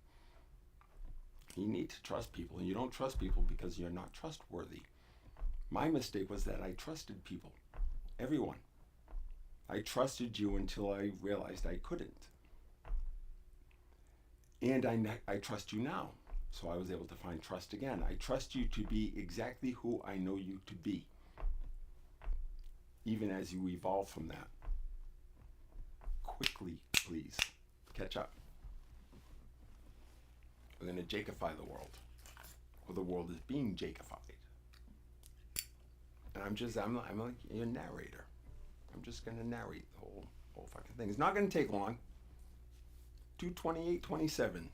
You need to trust people, and you don't trust people because you're not trustworthy. My mistake was that I trusted people. Everyone. I trusted you until I realized I couldn't. And I trust you now. So I was able to find trust again. I trust you to be exactly who I know you to be. Even as you evolve from that. Quickly, please. Catch up. We're going to Jakeify the world. Or the world is being Jakeified. And I'm like your narrator. I'm just going to narrate the whole fucking thing. It's not going to take long. 2:28:27.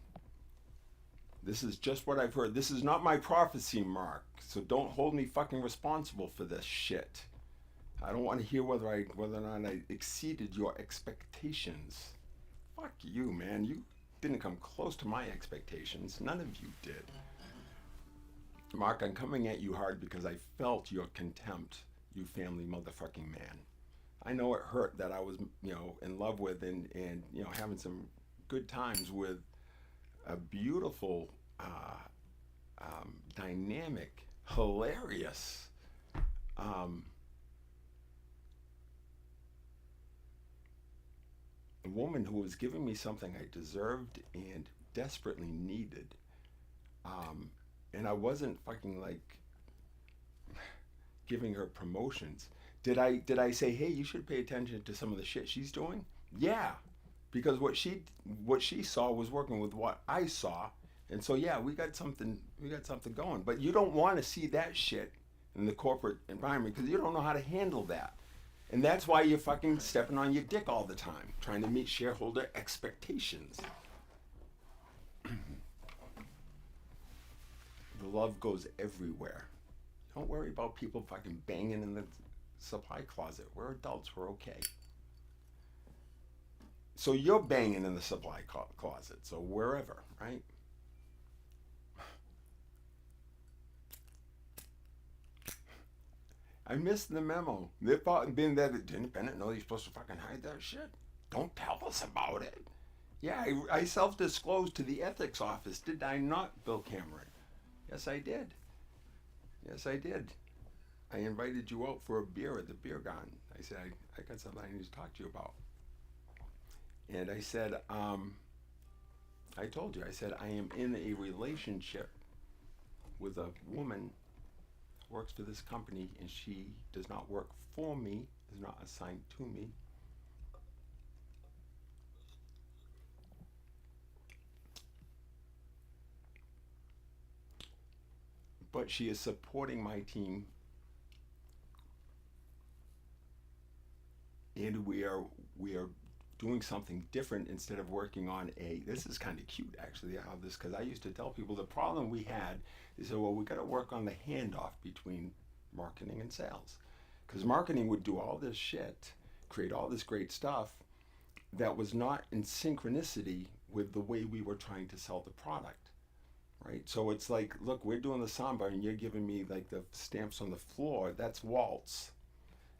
This is just what I've heard. This is not my prophecy, Mark. So don't hold me fucking responsible for this shit. I don't want to hear whether or not I exceeded your expectations. Fuck you, man. You didn't come close to my expectations. None of you did. Mark, I'm coming at you hard because I felt your contempt, you family motherfucking man. I know it hurt that I was, in love with and having some good times with a beautiful, dynamic, hilarious, a woman who was giving me something I deserved and desperately needed. And I wasn't fucking giving her promotions. Did I say, hey, you should pay attention to some of the shit she's doing? Yeah. because what she saw was working with what I saw, and so yeah, we got something going. But you don't want to see that shit in the corporate environment because you don't know how to handle that, and that's why you're fucking stepping on your dick all the time, trying to meet shareholder expectations. The love goes everywhere. Don't worry about people fucking banging in the supply closet. We're adults. We're okay. So you're banging in the supply closet. So wherever, right? I missed the memo. They thought being that didn't Bennett know you're supposed to fucking hide that shit? Don't tell us about it. Yeah, I self-disclosed to the ethics office, did I not, Bill Cameron? Yes, I did. Yes, I did. I invited you out for a beer at the beer garden. I said, I got something I need to talk to you about. And I said, I told you, I said, I am in a relationship with a woman who works for this company, and she does not work for me, is not assigned to me. But she is supporting my team, and we are doing something different instead of working on this is kind of cute actually how this, because I used to tell people the problem we had is that, well, we got to work on the handoff between marketing and sales, because marketing would do all this shit, create all this great stuff that was not in synchronicity with the way we were trying to sell the product, right? So it's like, look, we're doing the samba and you're giving me like the stamps on the floor, that's waltz.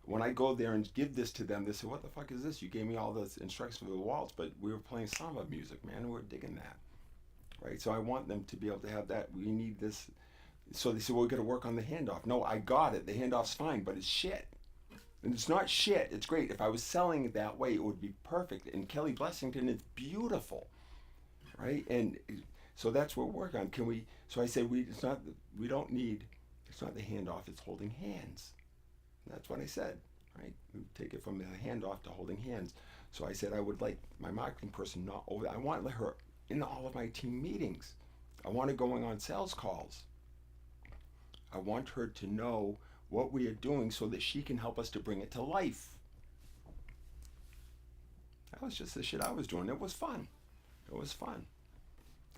When I go there and give this to them, they say, what the fuck is this? You gave me all this instructions for the waltz, but we were playing samba music, man, and we're digging that, right? So I want them to be able to have that. We need this. So they say, well, we got to work on the handoff. No, I got it. The handoff's fine, but it's shit. And it's not shit. It's great. If I was selling it that way, it would be perfect. And Kelly Blessington is beautiful, right? And so that's what we're working on. Can we? So I said, it's not the handoff. It's holding hands. That's what I said, right? We take it from the handoff to holding hands. So I said I would like my marketing person not over. I want her in all of my team meetings. I want her going on sales calls. I want her to know what we are doing so that she can help us to bring it to life. That was just the shit I was doing. It was fun. It was fun.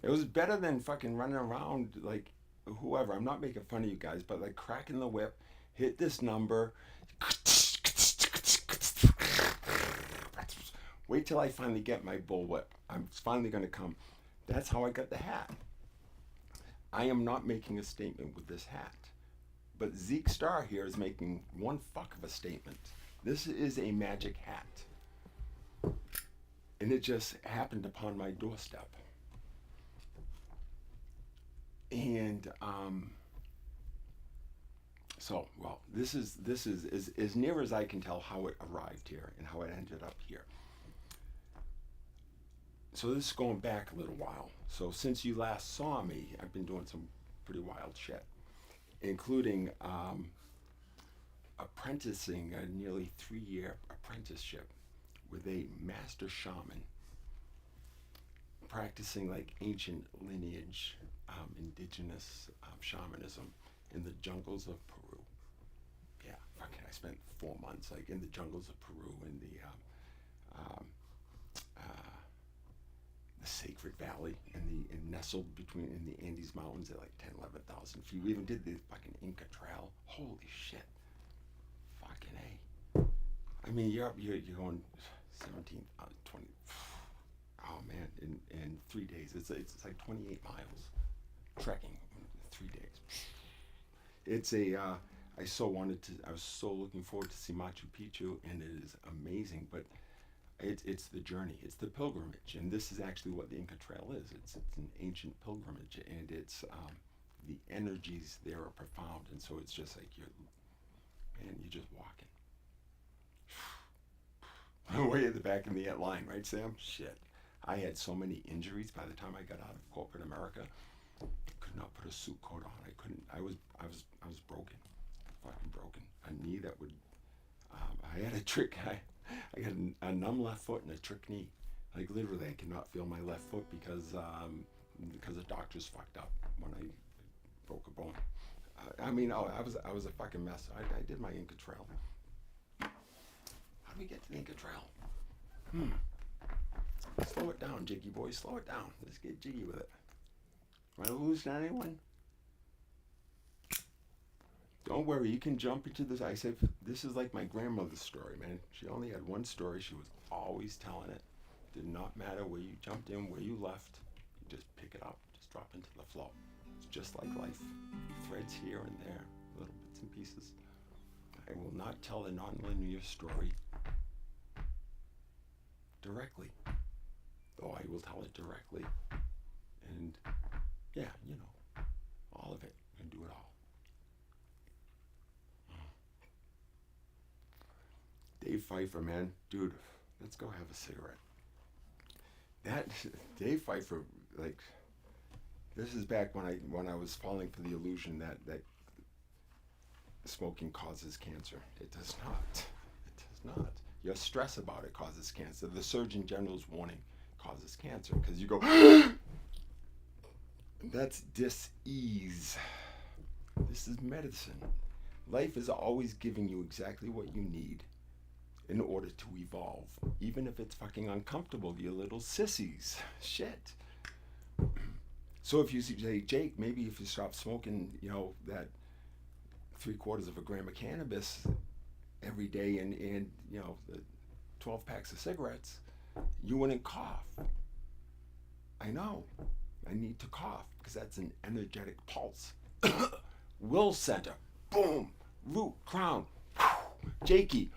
It was better than fucking running around like whoever. I'm not making fun of you guys, but like cracking the whip. Hit this number. Wait till I finally get my bullwhip. It's finally going to come. That's how I got the hat. I am not making a statement with this hat. But Zeke Starr here is making one fuck of a statement. This is a magic hat. And it just happened upon my doorstep. And, so, well, this is as near as I can tell how it arrived here and how it ended up here. So this is going back a little while. So since you last saw me, I've been doing some pretty wild shit, including apprenticing a nearly 3-year apprenticeship with a master shaman, practicing like ancient lineage, indigenous shamanism in the jungles of Peru. Yeah, fucking, I spent 4 months like in the jungles of Peru in the Sacred Valley and nestled between in the Andes Mountains at like 10,000-11,000 feet. We even did the fucking Inca Trail. Holy shit. Fucking A. I mean, you're going 17, 20. Oh man, in 3 days. It's like 28 miles trekking in 3 days. It's I was so looking forward to see Machu Picchu, and it is amazing, but it's the journey, it's the pilgrimage, and this is actually what the Inca Trail is. It's an ancient pilgrimage, and it's the energies there are profound, and so it's just like you're just walking. Way at the back of the line, right, Sam? Shit. I had so many injuries by the time I got out of corporate America. I could not put a suit coat on. I couldn't. I was broken, fucking broken. A knee that would. I had a trick. I got a numb left foot and a trick knee. Like literally, I cannot feel my left foot because the doctors fucked up when I broke a bone. I mean, oh, I was a fucking mess. I did my Inca Trail. How do we get to the Inca Trail? Slow it down, Jiggy boy. Slow it down. Let's get jiggy with it. Am I losing anyone? Don't worry, you can jump into this. I said, this is like my grandmother's story, man. She only had one story. She was always telling it. Did not matter where you jumped in, where you left. You just pick it up, just drop into the flow. It's just like life. Threads here and there, little bits and pieces. I will not tell the non-linear story directly, though I will tell it directly. And yeah, you know, all of it, and do it all. Dave Pfeiffer, man, dude, let's go have a cigarette. That Dave Pfeiffer, like, this is back when I was falling for the illusion that smoking causes cancer. It does not. It does not. Your stress about it causes cancer. The Surgeon General's warning causes cancer because you go. That's dis-ease. This is medicine. Life is always giving you exactly what you need in order to evolve, even if it's fucking uncomfortable, you little sissies. Shit. So if you say, Jake, maybe if you stop smoking, you know, that 3/4 of a gram of cannabis every day and you know, the 12 packs of cigarettes, you wouldn't cough. I know. I need to cough because that's an energetic pulse. Will center. Boom. Root, crown. Jakey.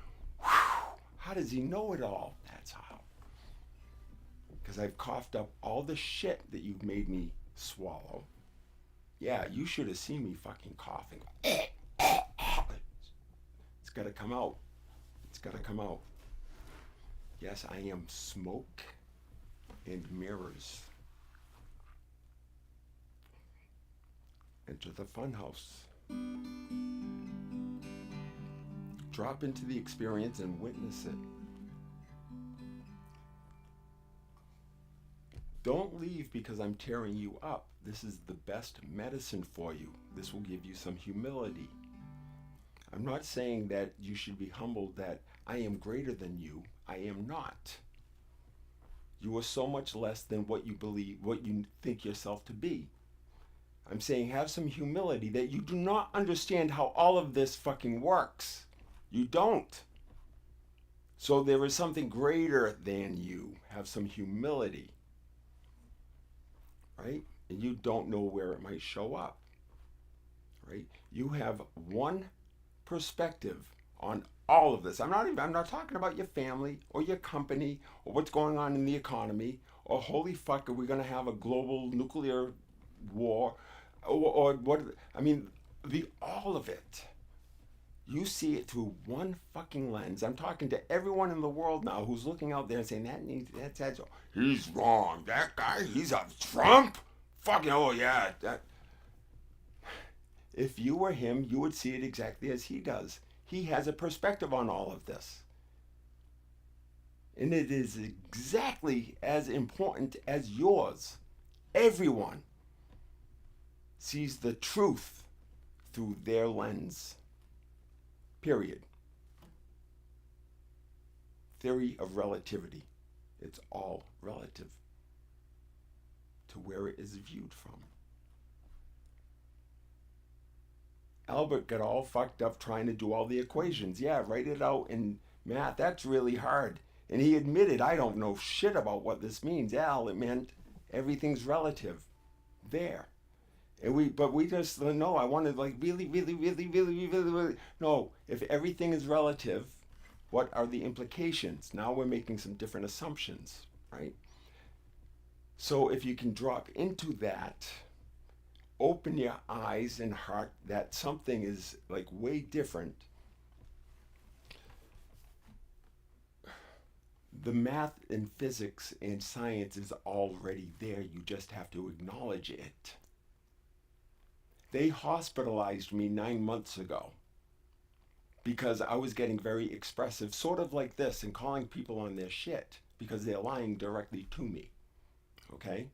How does he know it all? That's how. Because I've coughed up all the shit that you've made me swallow. Yeah, you should have seen me fucking coughing. It's got to come out. It's got to come out. Yes, I am smoke and mirrors. Enter the funhouse. Drop into the experience and witness it. Don't leave because I'm tearing you up. This is the best medicine for you. This will give you some humility. I'm not saying that you should be humbled that I am greater than you. I am not. You are so much less than what you believe, what you think yourself to be. I'm saying have some humility that you do not understand how all of this fucking works. You don't. So there is something greater than you. Have some humility. Right? And you don't know where it might show up. Right? You have one perspective on all of this. I'm not talking about your family or your company or what's going on in the economy or holy fuck, are we going to have a global nuclear war or what? I mean, all of it. You see it through one fucking lens. I'm talking to everyone in the world now who's looking out there and saying that's he's wrong. That guy, he's a Trump. Fucking oh yeah. That. If you were him, you would see it exactly as he does. He has a perspective on all of this. And it is exactly as important as yours. Everyone sees the truth through their lens. Period. Theory of relativity. It's all relative to where it is viewed from. Albert got all fucked up trying to do all the equations. Yeah, write it out in math. That's really hard. And he admitted, I don't know shit about what this means. Al, it meant everything's relative. There. And we just, no, I wanted like really. No, if everything is relative, what are the implications? Now we're making some different assumptions, right? So if you can drop into that, open your eyes and heart that something is like way different. The math and physics and science is already there. You just have to acknowledge it. They hospitalized me 9 months ago because I was getting very expressive, sort of like this, and calling people on their shit because they're lying directly to me, okay?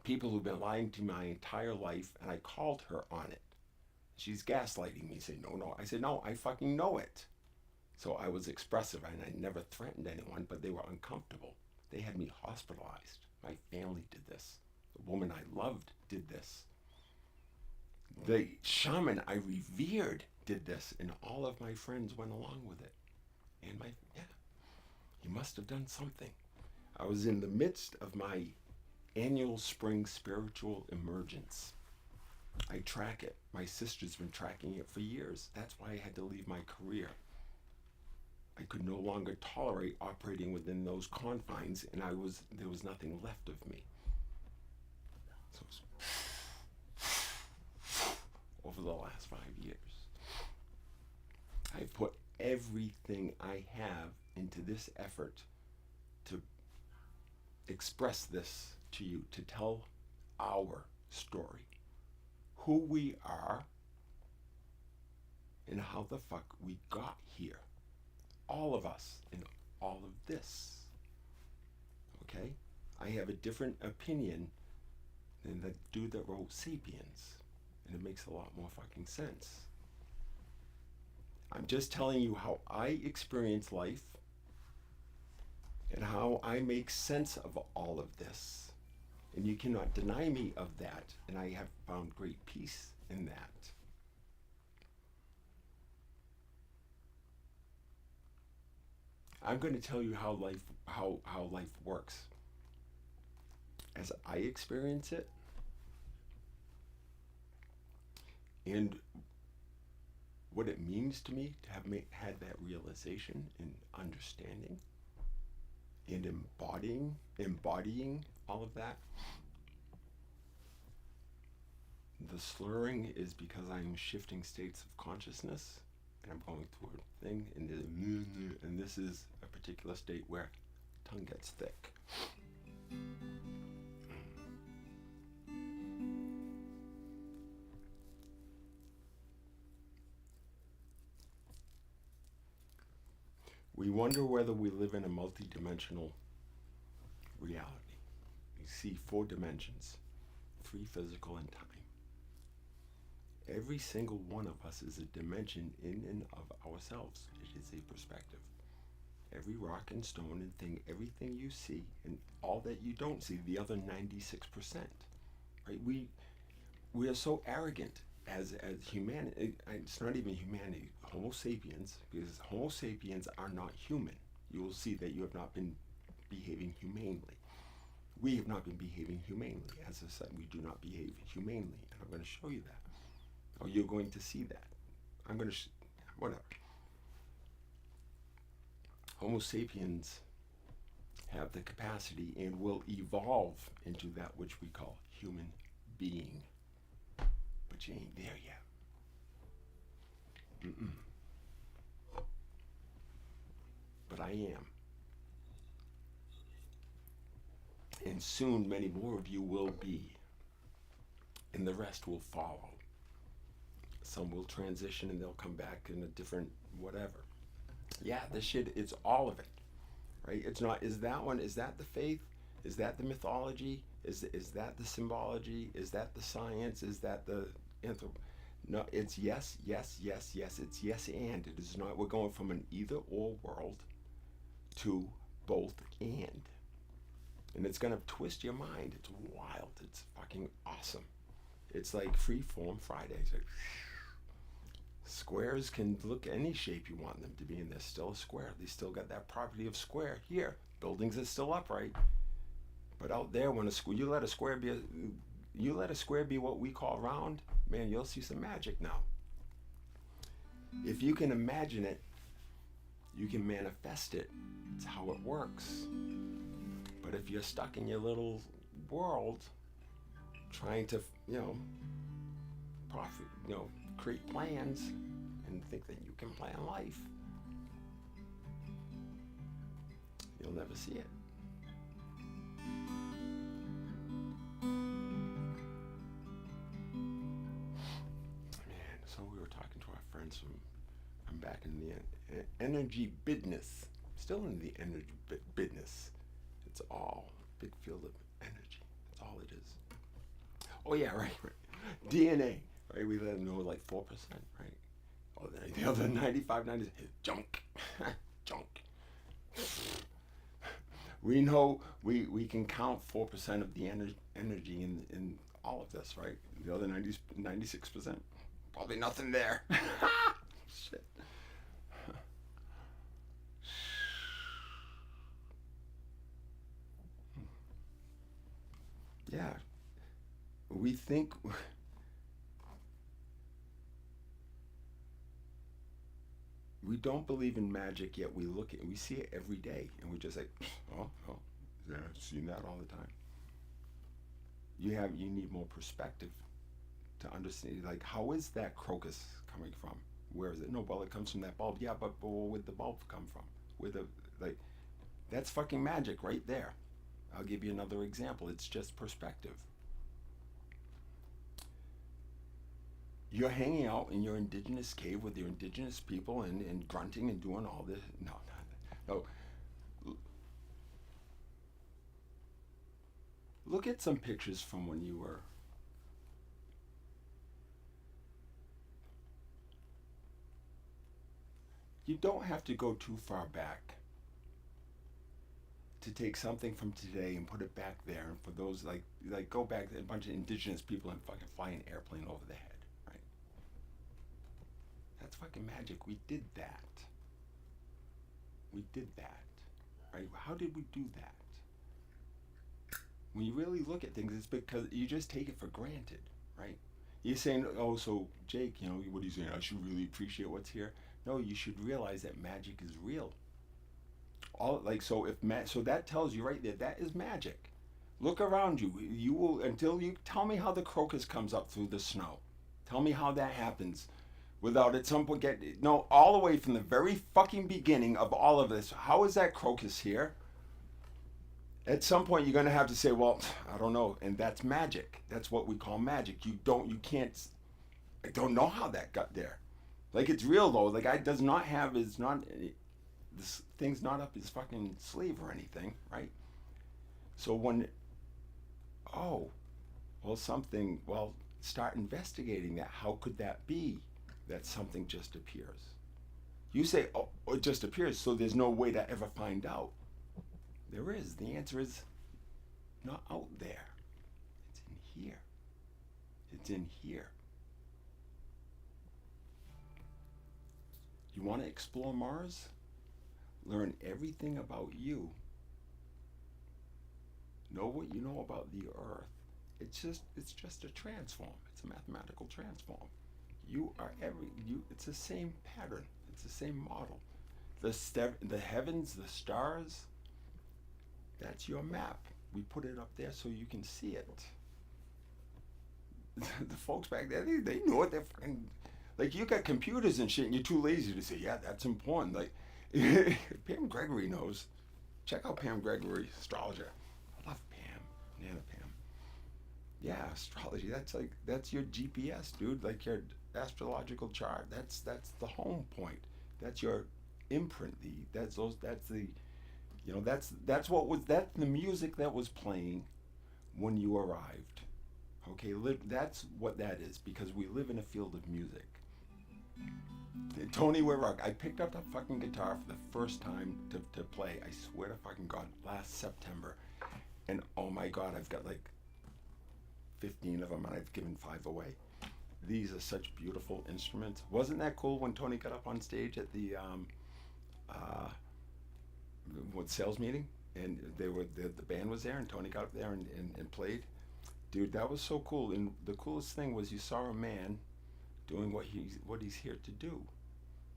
People who've been lying to me my entire life, and I called her on it. She's gaslighting me, saying, no. I said, no, I fucking know it. So I was expressive, and I never threatened anyone, but they were uncomfortable. They had me hospitalized. My family did this. The woman I loved did this. The shaman I revered did this, and all of my friends went along with it. And he must have done something. I was in the midst of my annual spring spiritual emergence. I track it. My sister's been tracking it for years. That's why I had to leave my career. I could no longer tolerate operating within those confines, and there was nothing left of me. So it was over the last 5 years. I put everything I have into this effort to express this to you, to tell our story, who we are, and how the fuck we got here. All of us in all of this. Okay? I have a different opinion than the dude that wrote Sapiens, and it makes a lot more fucking sense. I'm just telling you how I experience life and how I make sense of all of this. And you cannot deny me of that, and I have found great peace in that. I'm going to tell you how life works as I experience it, and what it means to me to have had that realization and understanding and embodying all of that. The slurring is because I'm shifting states of consciousness, and I'm going through a thing, and this is a particular state where tongue gets thick. We wonder whether we live in a multi-dimensional reality. You see 4 dimensions, 3 physical and time. Every single one of us is a dimension in and of ourselves. It is a perspective. Every rock and stone and thing, everything you see, and all that you don't see, the other 96%. Right? We are so arrogant as humanity. It's not even humanity. Homo sapiens, because Homo sapiens are not human. You will see that you have not been behaving humanely. We have not been behaving humanely. As I said, we do not behave humanely, and I'm going to show you that. Oh, you're going to see that. I'm going to, whatever. Homo sapiens have the capacity and will evolve into that which we call human being. But you ain't there yet. But I am. And soon many more of you will be. And the rest will follow. Some will transition and they'll come back in a different whatever. Yeah, this shit, it's all of it. Right? It's not, is that the faith? Is that the mythology? Is that the symbology? Is that the science? Is that the No, it's yes. It's yes and. It is not, we're going from an either or world to both and. And it's gonna twist your mind. It's wild. It's fucking awesome. It's like Freeform Fridays. Like, squares can look any shape you want them to be, and they're still a square. They still got that property of square. Here, buildings are still upright. But out there, when you let a square be what we call round, man, you'll see some magic now. If you can imagine it, you can manifest it. It's how it works. But if you're stuck in your little world, trying to, create plans and think that you can plan life, you'll never see it. Man, so we were talking to our friends I'm back in the energy business. Still in the energy business. It's all big field of energy. That's all it is. Oh yeah, right. DNA, right? We let them know like 4%, right? Oh, the other 95, 90 is junk, junk. We know we can count 4% of the energy in all of this, right? The other 96%, probably nothing there. Shit. Yeah, we think we don't believe in magic, yet we see it every day, and we just like, oh, yeah, I've seen that all the time. You need more perspective to understand. Like, how is that crocus coming from? Where is it? No, well, it comes from that bulb. Yeah, but where would the bulb come from? Where the like, that's fucking magic right there. I'll give you another example. It's just perspective. You're hanging out in your indigenous cave with your indigenous people and grunting and doing all this. No. Look at some pictures from when you were. You don't have to go too far back to take something from today and put it back there. And for those like go back to a bunch of indigenous people and fucking fly an airplane over the head. That's fucking magic. We did that. Right? How did we do that? When you really look at things, it's because you just take it for granted, right? You're saying, oh, so Jake, what are you saying? I should really appreciate what's here. No, you should realize that magic is real. So that tells you right there, that is magic. Look around you. You will until you tell me how the crocus comes up through the snow. Tell me how that happens. Without at some point all the way from the very fucking beginning of all of this. How is that crocus here? At some point you're gonna have to say, well, I don't know, and that's magic. That's what we call magic. I don't know how that got there. Like, it's real though. Like, this thing's not up his fucking sleeve or anything, right? So start investigating that. How could that be? That something just appears. You say, oh, it just appears, so there's no way to ever find out. There is. The answer is not out there. It's in here. It's in here. You want to explore Mars? Learn everything about you. Know what you know about the Earth. It's just a transform. It's a mathematical transform. It's the same pattern. It's the same model. The heavens, the stars, that's your map. We put it up there so you can see it. The folks back there, they know it. They're fucking, like, you got computers and shit and you're too lazy to say, yeah, that's important. Like, Pam Gregory knows. Check out Pam Gregory, astrologer. I love Pam, Nana Pam. Yeah, astrology, that's your GPS, dude. Like, your astrological chart. That's the home point. That's your imprint. That's the music that was playing when you arrived. Okay, that's what that is, because we live in a field of music. Tony Whitrock, I picked up that fucking guitar for the first time to play, I swear to fucking God, last September. And oh my God, I've got like 15 of them and I've given 5 away. These are such beautiful instruments. Wasn't that cool when Tony got up on stage at the sales meeting, and the band was there and Tony got up there and played? Dude, that was so cool. And the coolest thing was you saw a man doing what he's here to do,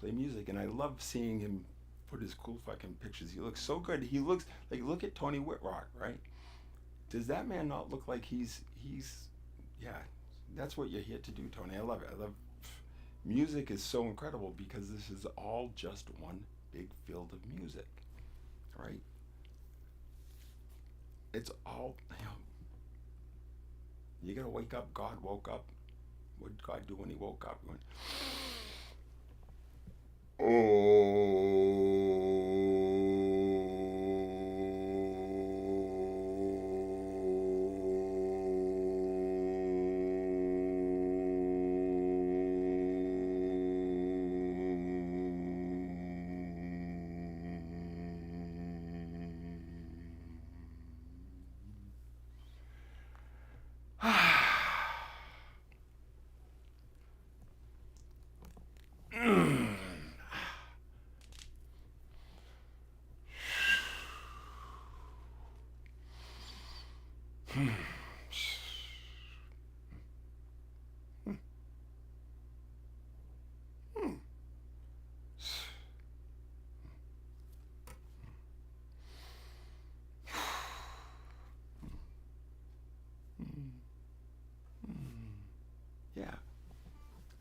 play music. And I love seeing him put his cool fucking pictures. He looks so good. He looks like, look at Tony Whitrock, right? Does that man not look like he's yeah, that's what you're here to do, Tony. I love it. Music is so incredible because this is all just one big field of music, right? It's all, you gotta wake up. God woke up. What did God do when he woke up? He went, oh.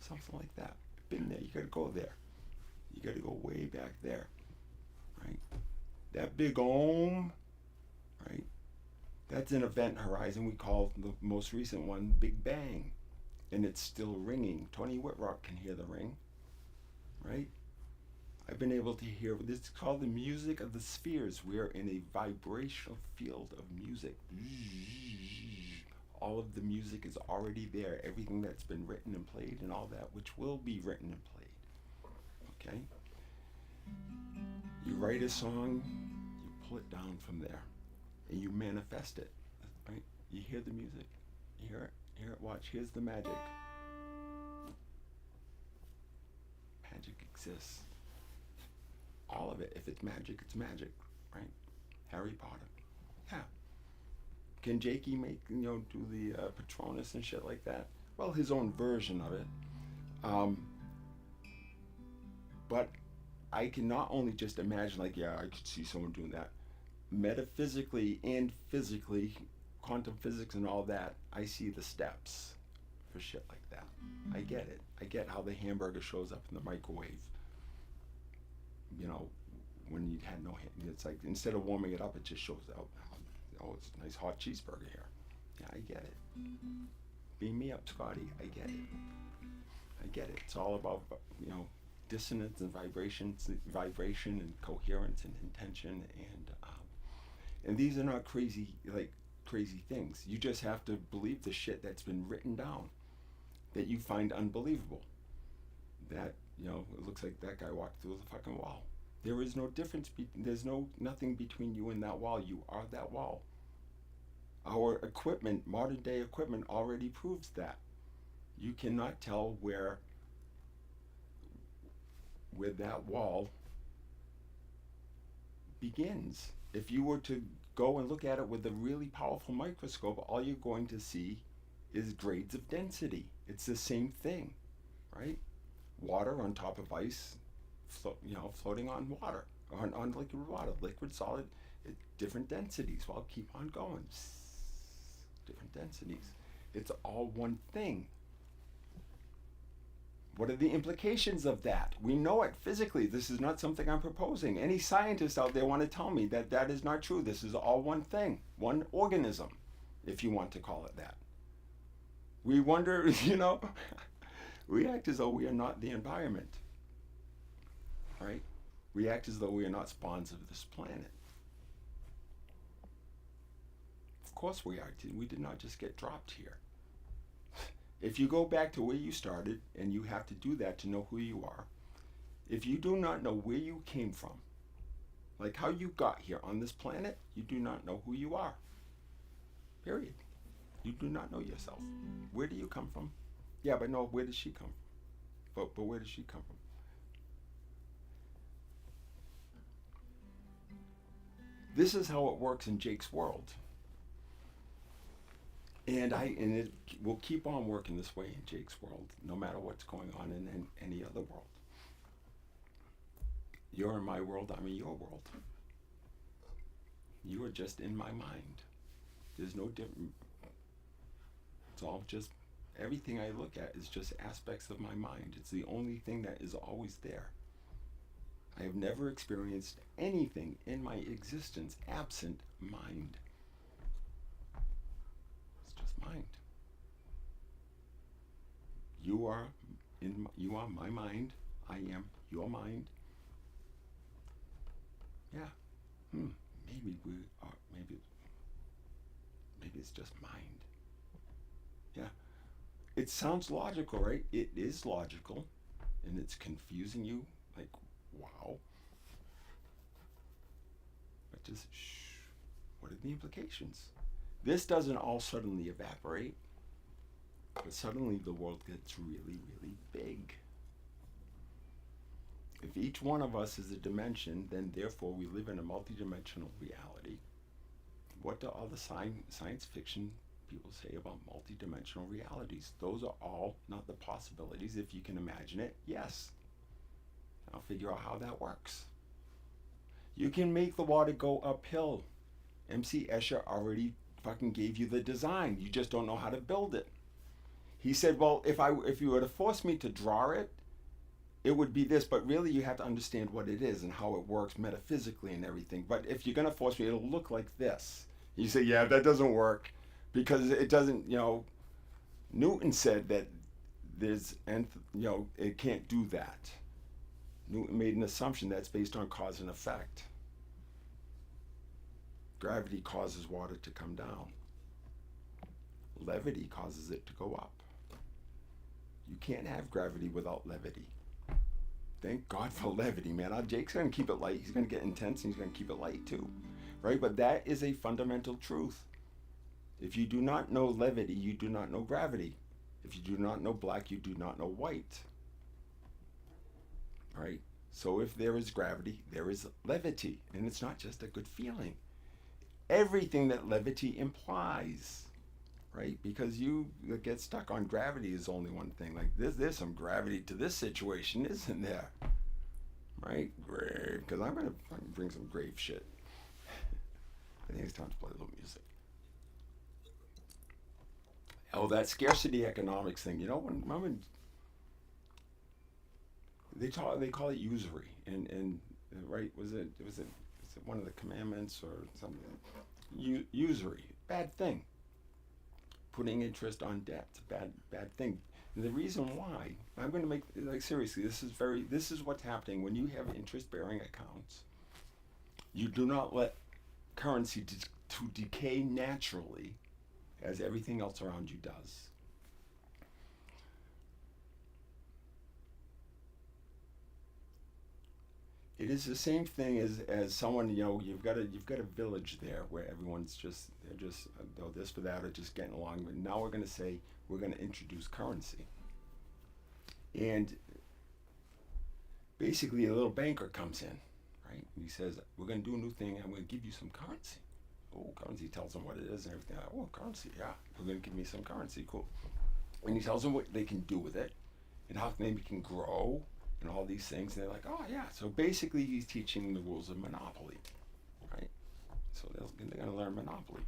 Something like that. Been there. You got to go there. You got to go way back there, right? That big ohm, right? That's an event horizon we call the most recent one Big Bang, and it's still ringing. Tony Whitrock can hear the ring, right? I've been able to hear, this is called the music of the spheres. We are in a vibrational field of music. All of the music is already there. Everything that's been written and played and all that, which will be written and played. Okay? You write a song, you pull it down from there, and you manifest it. Right? You hear the music. You hear it, watch. Here's the magic. Magic exists. All of it. If it's magic, it's magic, right? Harry Potter. Yeah. Can Jakey make, do the Patronus and shit like that? Well, his own version of it. But I can not only just imagine, I could see someone doing that. Metaphysically and physically, quantum physics and all that, I see the steps for shit like that. I get it. I get how the hamburger shows up in the microwave. When you had no hand, it's like instead of warming it up, it just shows out. Oh, it's a nice hot cheeseburger here. Yeah, I get it. Beam me up, Scotty. I get it. I get it. It's all about, dissonance and vibration and coherence and intention, and these are not crazy things. You just have to believe the shit that's been written down that you find unbelievable. That, it looks like that guy walked through the fucking wall. There is no difference. There's nothing between you and that wall. You are that wall. Our equipment, modern day equipment, already proves that. You cannot tell where that wall begins. If you were to go and look at it with a really powerful microscope, all you're going to see is grades of density. It's the same thing, right? Water on top of ice, floating on water, on liquid water, liquid, solid, different densities. Well, keep on going. Different densities. It's all one thing. What are the implications of that? We know it physically. This is not something I'm proposing. Any scientists out there want to tell me that that is not true. This is all one thing, one organism, if you want to call it that. We wonder, we act as though we are not the environment, right? We act as though we are not spawns of this planet. Of course we are. We did not just get dropped here. If you go back to where you started, and you have to do that to know who you are, if you do not know where you came from, like how you got here on this planet, you do not know who you are. Period. You do not know yourself. Where do you come from? Yeah, but no, where does she come from? But where does she come from? This is how it works in Jake's world. And it will keep on working this way in Jake's world, no matter what's going on in any other world. You're in my world, I'm in your world. You are just in my mind. There's no different. It's all just, everything I look at is just aspects of my mind. It's the only thing that is always there. I have never experienced anything in my existence absent mind. Mind. You are my mind. I am your mind. Yeah. Maybe we are. Maybe it's just mind. Yeah. It sounds logical, right? It is logical, and it's confusing you. Like, wow. But just what are the implications? This doesn't all suddenly evaporate, but suddenly the world gets really, really big. If each one of us is a dimension, then therefore we live in a multidimensional reality. What do all the science fiction people say about multidimensional realities? Those are all not the possibilities. If you can imagine it, yes. I'll figure out how that works. You can make the water go uphill. MC Escher already fucking gave you the design. You just don't know how to build it. He said, well, if you were to force me to draw it, it would be this, but really you have to understand what it is and how it works metaphysically and everything. But if you're going to force me, it'll look like this. You say, yeah, that doesn't work because it doesn't, Newton said that it can't do that. Newton made an assumption that's based on cause and effect. Gravity causes water to come down. Levity causes it to go up. You can't have gravity without levity. Thank God for levity, man. Jake's going to keep it light. He's going to get intense and he's going to keep it light too. Right? But that is a fundamental truth. If you do not know levity, you do not know gravity. If you do not know black, you do not know white. Right? So if there is gravity, there is levity. And it's not just a good feeling. Everything that levity implies. Right? Because you get stuck on gravity is only one thing. Like there's some gravity to this situation, isn't there? Right? Grave. Because I'm going to bring some grave shit. I think it's time to play a little music. Oh, that scarcity economics thing. When they call it usury, and right? Was it one of the commandments or something? Usury, bad thing. Putting interest on debt, bad thing. And the reason why I'm going to make seriously, this is what's happening when you have interest-bearing accounts. You do not let currency to decay naturally, as everything else around you does. It is the same thing as someone, you've got a village there where everyone's they're this for that or just getting along. But now we're going to say we're going to introduce currency. And basically a little banker comes in, right? And he says, we're going to do a new thing. I'm going to give you some currency. Oh, currency tells them what it is and everything. Oh, currency, yeah. We're going to give me some currency, cool. And he tells them what they can do with it and how maybe it can grow and all these things. And they're like, oh, yeah. So basically he's teaching the rules of monopoly, right? So they're going to learn monopoly.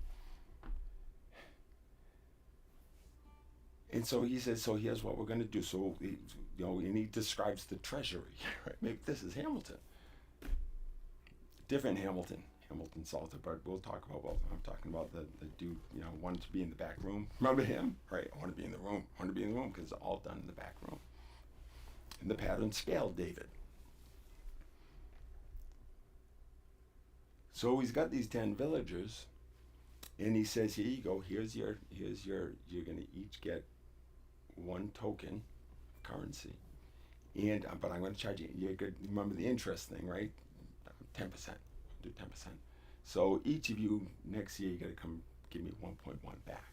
And so he says, so here's what we're going to do. So, and he describes the treasury, right? Maybe this is Hamilton. Different Hamilton Salter, but we'll talk about, I'm talking about the dude, wanted to be in the back room. Remember him? Right, I want to be in the room. Because it's all done in the back room. And the pattern scale, David. So he's got these 10 villagers, and he says, here you go, you're going to each get one token currency. And, but I'm going to charge you, remember the interest thing, right? 10%. Do 10%. So each of you next year, you got to come give me 1.1 back.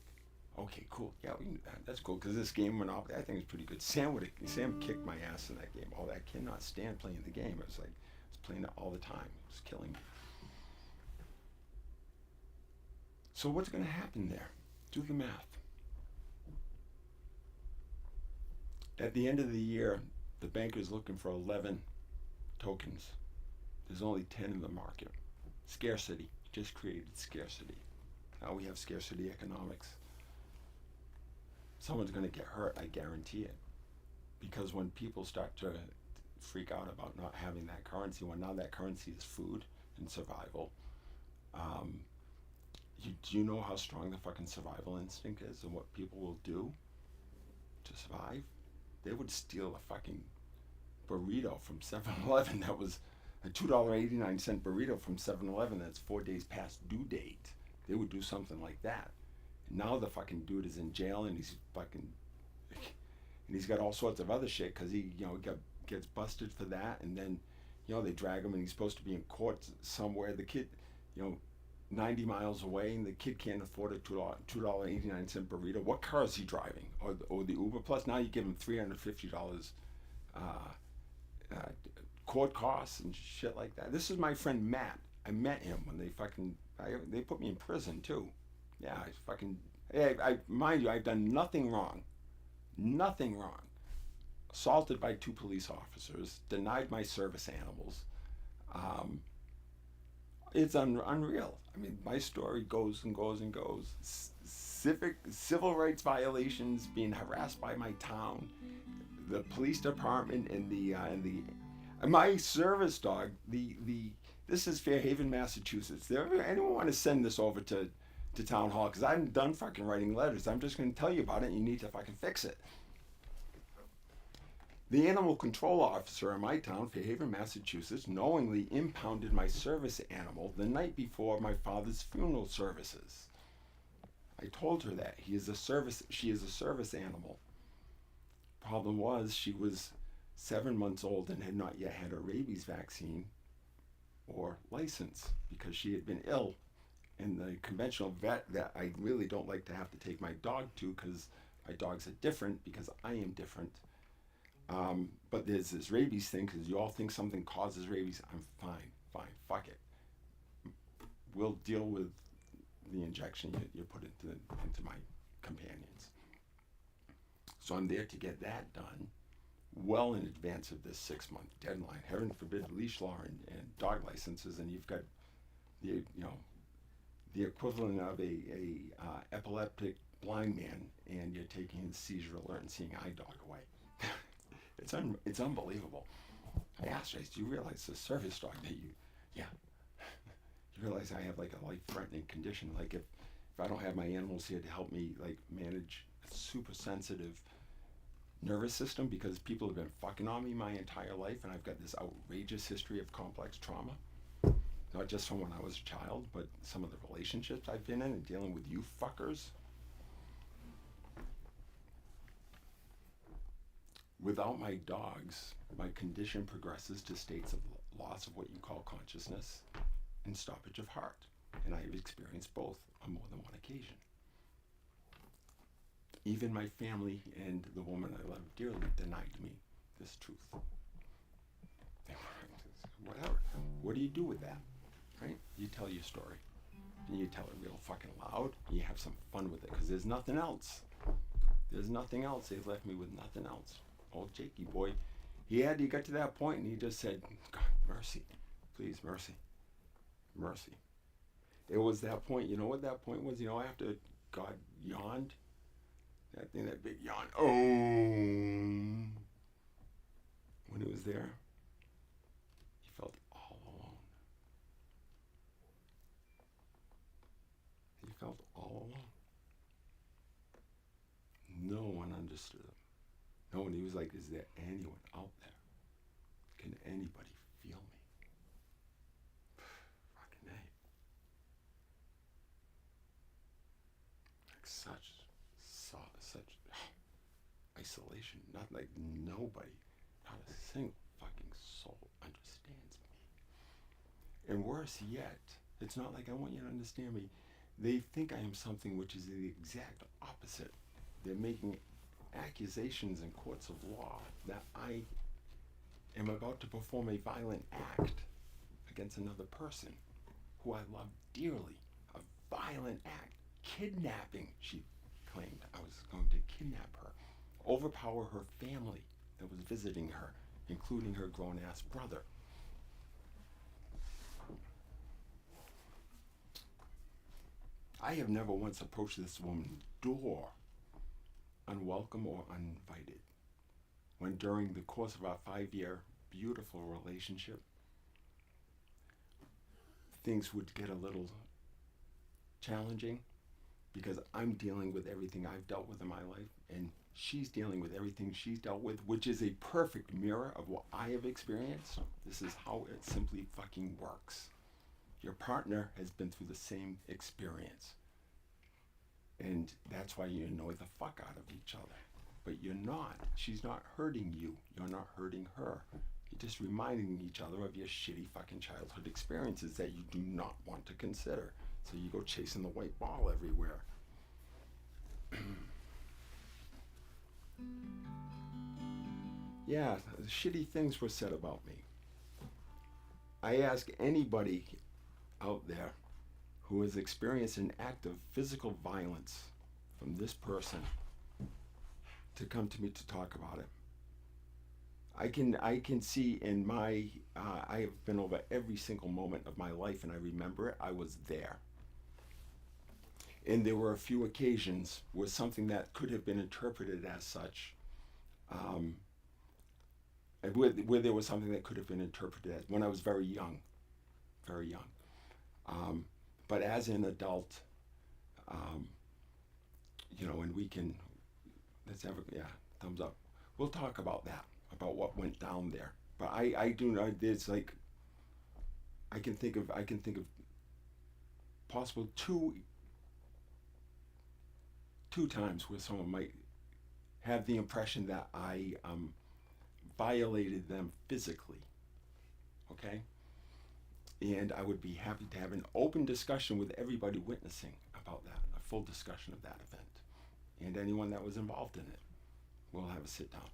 Okay, cool. Yeah, we can do that. That's cool because this game Monopoly, I think is pretty good. Sam kicked my ass in that game. Oh, I cannot stand playing the game. I was playing it all the time. It was killing me. So what's going to happen there? Do the math. At the end of the year, the banker's looking for 11 tokens. There's only 10 in the market. Scarcity, just created scarcity. Now we have scarcity economics. Someone's going to get hurt, I guarantee it. Because when people start to freak out about not having that currency, when now that currency is food and survival, do you know how strong the fucking survival instinct is and what people will do to survive? They would steal a fucking burrito from 7-Eleven that was a $2.89 burrito from 7-Eleven that's 4 days past due date. They would do something like that. And now the fucking dude is in jail and he's got all sorts of other shit because he gets busted for that, and then they drag him and he's supposed to be in court somewhere. The kid 90 miles away, and the kid can't afford a $2.89 burrito. What car is he driving? Or the Uber Plus? Now you give him $350 court costs and shit like that. This is my friend Matt. I met him when they put me in prison too. Yeah, mind you, I've done nothing wrong. Nothing wrong. Assaulted by 2 police officers, denied my service animals. unreal. I mean, my story goes and goes and goes. Civil rights violations, being harassed by my town, the police department, and my service dog. This is Fairhaven, Massachusetts. Anyone want to send this over to town hall? Because I'm done fucking writing letters. I'm just going to tell you about it, and you need to fucking fix it. The animal control officer in my town, Fairhaven, Massachusetts, knowingly impounded my service animal the night before my father's funeral services. I told her that she is a service animal. Problem was, she was 7 months old and had not yet had her rabies vaccine or license because she had been ill. And the conventional vet that I really don't like to have to take my dog to, because my dogs are different because I am different. But there's this rabies thing, because you all think something causes rabies. I'm fine, fuck it. We'll deal with the injection you put into my companions. So I'm there to get that done well in advance of this 6-month deadline. Heaven forbid leash law and dog licenses, and you've got the equivalent of a epileptic blind man, and you're taking his seizure alert and seeing eye dog away. It's unbelievable. I asked her, do you realize the service dog that you realize I have like a life-threatening condition? Like if I don't have my animals here to help me like manage a super sensitive nervous system, because people have been fucking on me my entire life, and I've got this outrageous history of complex trauma, not just from when I was a child, but some of the relationships I've been in and dealing with you fuckers. Without my dogs, my condition progresses to states of loss of what you call consciousness and stoppage of heart. And I have experienced both on more than one occasion. Even my family and the woman I love dearly denied me this truth. Whatever. What do you do with that? Right? You tell your story. And you tell it real fucking loud. And you have some fun with it, because there's nothing else. There's nothing else. They've left me with nothing else. Old Jakey boy, he got to that point and he just said, God, mercy, please, mercy, mercy. It was that point, you know what that point was? After God yawned, that big yawn, when he was there, he felt all alone. He felt all alone. No one understood him. No one. He was like, is there anyone out there? Can anybody feel me? Fucking A. Like such isolation. Not like nobody, not a single fucking soul understands me. And worse yet, it's not like I want you to understand me. They think I am something which is the exact opposite. They're making accusations in courts of law that I am about to perform a violent act against another person who I love dearly. A violent act. Kidnapping, she claimed. I was going to kidnap her, overpower her family that was visiting her, including her grown-ass brother. I have never once approached this woman's door unwelcome or uninvited, when during the course of our 5-year beautiful relationship, things would get a little challenging, because I'm dealing with everything I've dealt with in my life, and she's dealing with everything she's dealt with, which is a perfect mirror of what I have experienced. This is how it simply fucking works. Your partner has been through the same experience. And that's why you annoy the fuck out of each other. But you're not. She's not hurting you. You're not hurting her. You're just reminding each other of your shitty fucking childhood experiences that you do not want to consider. So you go chasing the white ball everywhere. Yeah, shitty things were said about me. I ask anybody out there who has experienced an act of physical violence from this person to come to me to talk about it. I can see in my I have been over every single moment of my life, and I remember it. I was there, and there were a few occasions where something that could have been interpreted as such, um, where there was something that could have been interpreted as, when I was very young, very young. Um, but as an adult, um, and we can, let's have a, yeah, thumbs up. We'll talk about that, about what went down there. But I do know there's like, I can think of possible two times where someone might have the impression that I violated them physically. Okay? And I would be happy to have an open discussion with everybody witnessing about that, a full discussion of that event. And anyone that was involved in it. We'll have a sit down.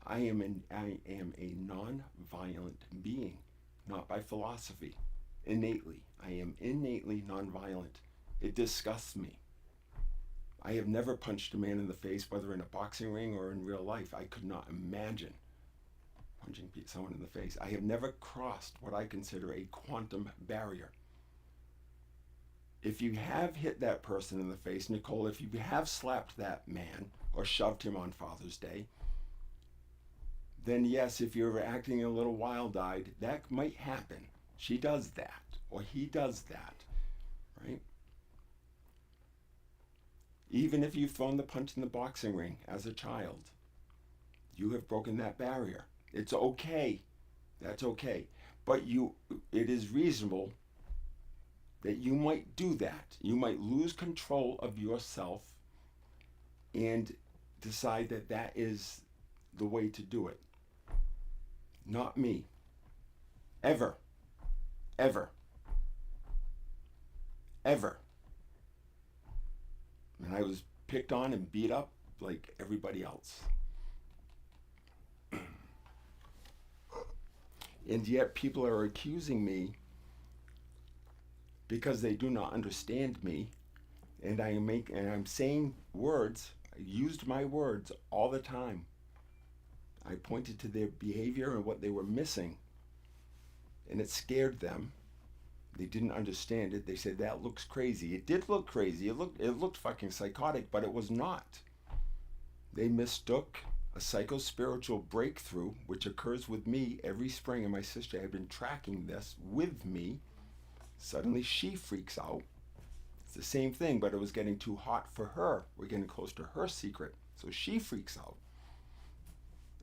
I am a non-violent being, not by philosophy, innately. I am innately non-violent. It disgusts me. I have never punched a man in the face, whether in a boxing ring or in real life. I could not imagine punching someone in the face. I have never crossed what I consider a quantum barrier. If you have hit that person in the face, Nicole, if you have slapped that man or shoved him on Father's Day, then yes, if you're acting a little wild-eyed, that might happen. She does that, or he does that, right? Even if you've thrown the punch in the boxing ring as a child, you have broken that barrier. It's okay. That's okay. But it is reasonable that you might do that. You might lose control of yourself and decide that that is the way to do it. Not me. Ever. Ever. Ever. And I was picked on and beat up like everybody else. And yet people are accusing me because they do not understand me, and I'm saying words. I used my words all the time. I pointed to their behavior and what they were missing, and it scared them. They didn't understand it. They said, that looks crazy. It did look crazy. It looked fucking psychotic, but it was not. They mistook a psycho-spiritual breakthrough, which occurs with me every spring, and my sister had been tracking this with me. Suddenly she freaks out. It's the same thing, but it was getting too hot for her. We're getting close to her secret. So she freaks out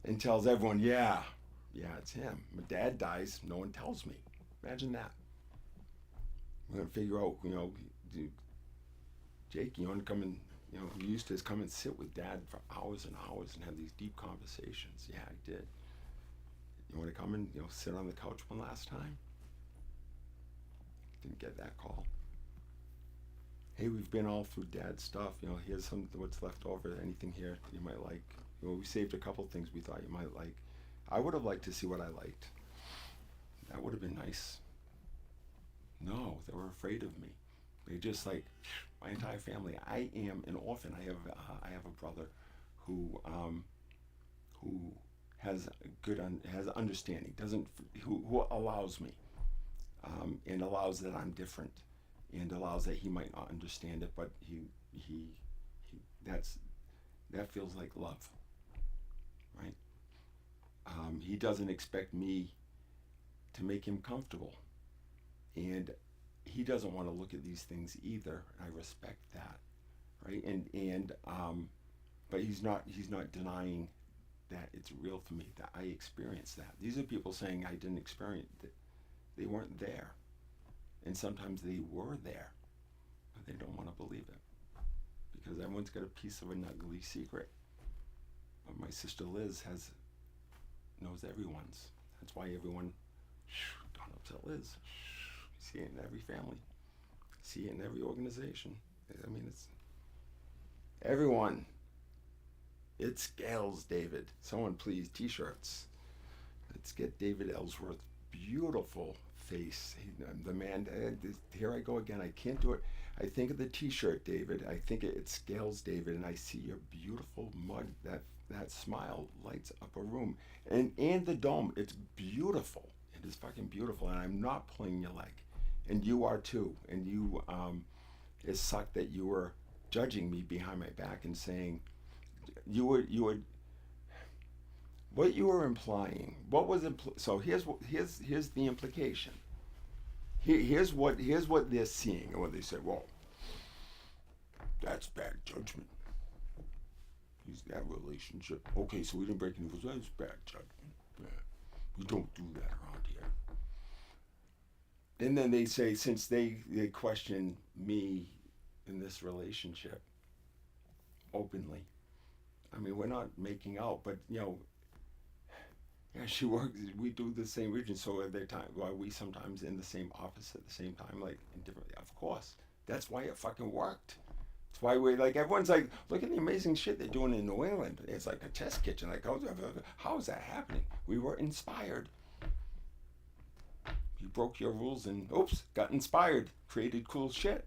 and tells everyone, yeah, it's him. My dad dies, no one tells me. Imagine that. We're going to figure out, Jake, you want to come and, you used to come and sit with Dad for hours and hours and have these deep conversations. Yeah, I did. You want to come and, sit on the couch one last time? Didn't get that call. Hey, we've been all through Dad's stuff. Here's what's left over. Anything here you might like? We saved a couple things we thought you might like. I would have liked to see what I liked. That would have been nice. No, they were afraid of me. They just my entire family. I am an orphan. I have a brother who has has understanding. Who allows me, and allows that I'm different, and allows that he might not understand it, but he that feels like love, right? He doesn't expect me to make him comfortable, and he doesn't want to look at these things either. I respect that, right? And but he's not denying that it's real for me, that I experienced that. These are people saying I didn't experience it. They weren't there, and sometimes they were there, but they don't want to believe it because everyone's got a piece of an ugly secret. But my sister Liz knows everyone's. That's why everyone, don't upset Liz. See it in every family. See it in every organization. I mean, it's everyone. It scales, David. Someone please, t-shirts. Let's get David Ellsworth. Beautiful face. The man, here I go again. I can't do it. I think of the t-shirt, David. I think it scales, David, and I see your beautiful mud, that That smile lights up a room. And the dome, it's beautiful. It is fucking beautiful. And I'm not pulling your leg. And you are too. And you, it sucked that you were judging me behind my back and saying, you would, what you were implying, what was so here's the implication. Here's what they're seeing, and what they say. Well, that's bad judgment. He's that relationship. Okay, so we didn't break any rules. That's bad judgment. Yeah. We don't do that around here. And then they say, since they question me in this relationship openly. I mean, we're not making out, but yeah, she works. We do the same region, so at their time, are we sometimes in the same office at the same time, like in different? Of course, that's why it fucking worked. That's why we like everyone's like, look at the amazing shit they're doing in New England. It's like a test kitchen. Like, how is that happening? We were inspired. You broke your rules and oops, got inspired, created cool shit.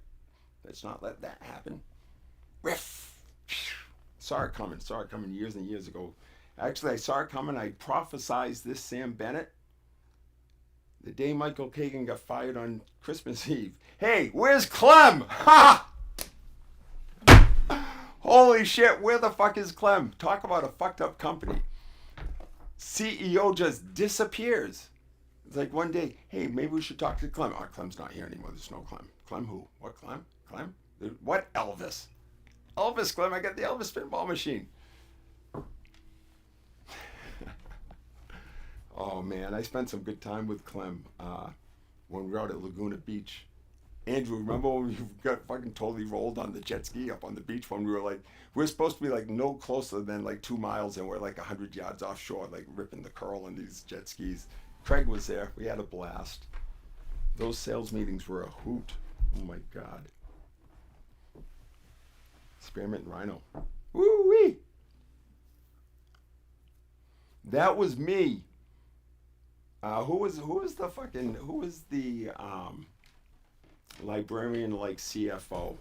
Let's not let that happen. Riff. Saw it coming years and years ago. Actually, I saw it coming. I prophesized this Sam Bennett the day Michael Kagan got fired on Christmas Eve. Hey, where's Clem? Ha! Holy shit, where the fuck is Clem? Talk about a fucked up company. CEO just disappears. It's like one day, hey, maybe we should talk to Clem. Oh, Clem's not here anymore. There's no Clem. Clem who? What Clem? Clem? What Elvis? Elvis, Clem. I got the Elvis pinball machine. Oh man, I spent some good time with Clem when we were out at Laguna Beach. Andrew, remember when we got fucking totally rolled on the jet ski up on the beach when we were supposed to be like no closer than like 2 miles and we're like 100 yards offshore, like ripping the curl on these jet skis. Craig was there. We had a blast. Those sales meetings were a hoot. Oh my God. Spearmint and Rhino. Woo-wee! That was me. Who was the librarian like CFO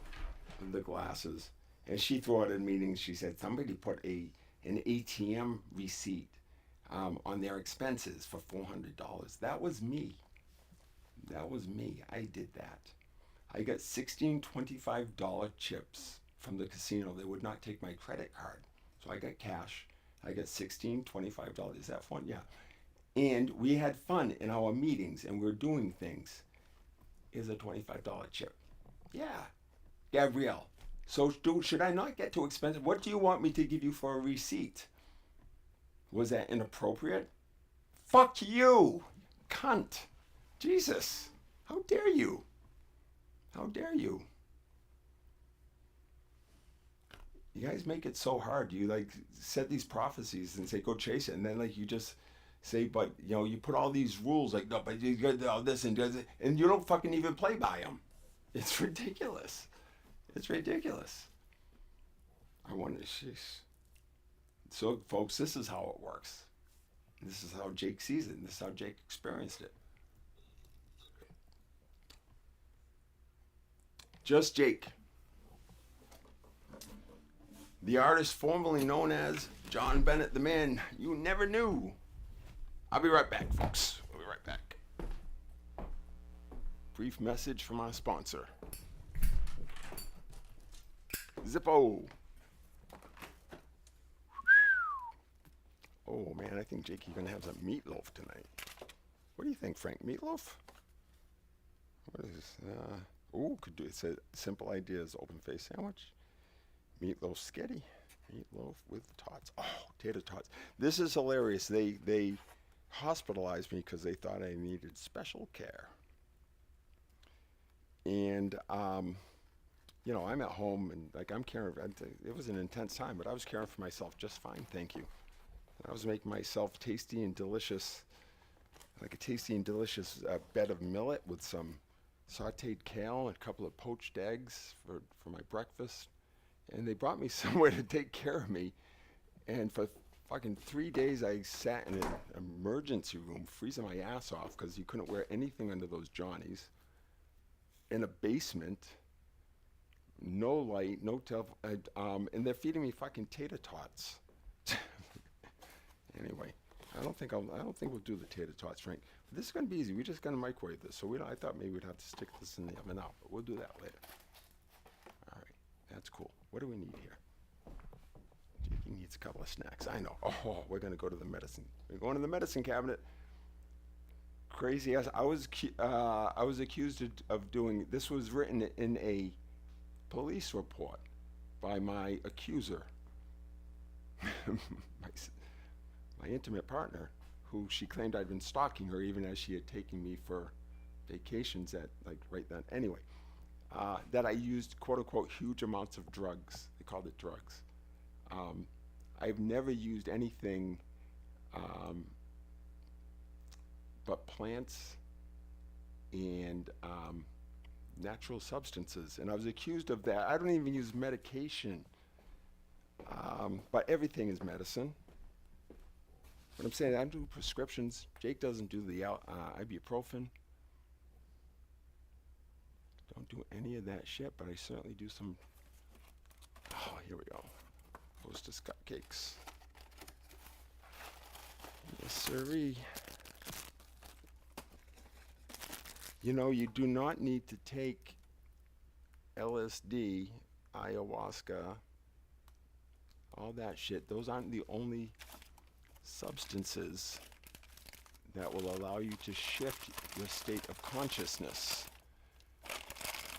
with the glasses? And she threw out in meetings, she said somebody put an ATM receipt on their expenses for $400. That was me. I did that. I got 16 $25 chips from the casino. They would not take my credit card. So I got cash. I got 16 $25. Is that fun? Yeah. And we had fun in our meetings and we were doing things. Here's a $25 chip. Yeah. Gabrielle. So should I not get too expensive? What do you want me to give you for a receipt? Was that inappropriate? Fuck you, cunt. Jesus. How dare you? How dare you? You guys make it so hard. You like set these prophecies and say, go chase it. And then like you just say, but you know, you put all these rules like, no, but you got all this and you don't fucking even play by them. It's ridiculous. It's ridiculous. I wonder, sheesh. So folks, this is how it works. This is how Jake sees it. And this is how Jake experienced it. Just Jake. The artist formerly known as John Bennett, the man you never knew. I'll be right back, folks. I'll be right back. Brief message from our sponsor. Zippo. Oh man, I think Jake, you're gonna have some meatloaf tonight. What do you think, Frank? Meatloaf? What is this? Could do it. Said simple ideas, open face sandwich. Meatloaf sketty. Meatloaf with tots. Oh, tater tots. This is hilarious. They hospitalized me because they thought I needed special care. And you know, I'm at home and like I'm caring. It was an intense time, but I was caring for myself just fine. Thank you. I was making myself tasty and delicious, like a tasty and delicious bed of millet with some sauteed kale and a couple of poached eggs for my breakfast. And they brought me somewhere to take care of me. And for fucking 3 days, I sat in an emergency room, freezing my ass off because you couldn't wear anything under those Johnnies. In a basement, no light, no and they're feeding me fucking tater tots. Anyway, I don't think we'll do the tater tots, Frank. But this is gonna be easy. We're just gonna microwave this. So I thought maybe we'd have to stick this in the oven now, but we'll do that later. All right, that's cool. What do we need here? Jakey needs a couple of snacks. I know. Oh, we're gonna go to the medicine. We're going to the medicine cabinet. Crazy ass. I was accused of doing. This was written in a police report by my accuser, my intimate partner, who she claimed I'd been stalking her even as she had taken me for vacations at like right then. Anyway, that I used quote unquote huge amounts of drugs. They called it drugs. I've never used anything but plants and natural substances, and I was accused of that. I don't even use medication, but everything is medicine. What I'm saying, I do prescriptions. Jake doesn't do the ibuprofen. Don't do any of that shit, but I certainly do some. Oh, here we go. Hostess cupcakes. Yes, sirree. You know, you do not need to take LSD, ayahuasca, all that shit. Those aren't the only substances that will allow you to shift your state of consciousness.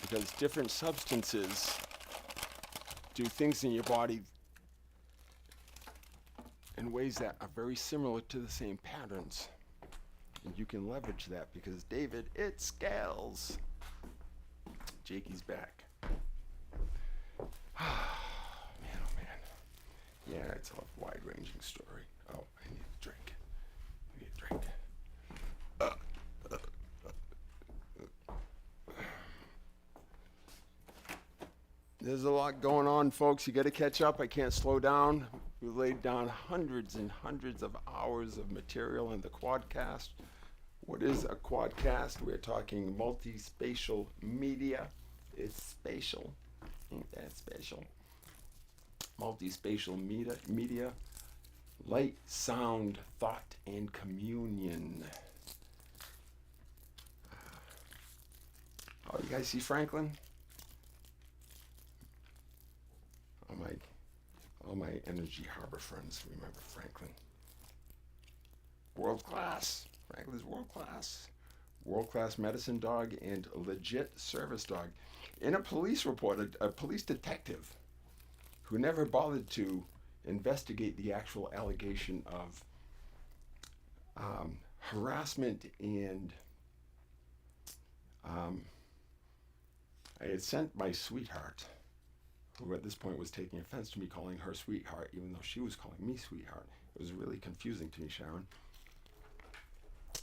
Because different substances do things in your body in ways that are very similar to the same patterns. And you can leverage that because, David, it scales. Jakey's back. Man, oh man. Yeah, it's a wide-ranging story. Oh, I need a drink. I need a drink. There's a lot going on, folks. You got to catch up. I can't slow down. We laid down hundreds and hundreds of hours of material in the QuadCast. What is a QuadCast? We're talking multi-spatial media. It's spatial. Ain't that spatial? Multi-spatial media. Light, sound, thought, and communion. Oh, you guys see Franklin? All my Energy Harbor friends remember Franklin. World class. Franklin's world class. World class medicine dog and legit service dog. In a police report, a police detective who never bothered to investigate the actual allegation of harassment and I had sent my sweetheart, who at this point was taking offense to me calling her sweetheart, even though she was calling me sweetheart. It was really confusing to me, Sharon.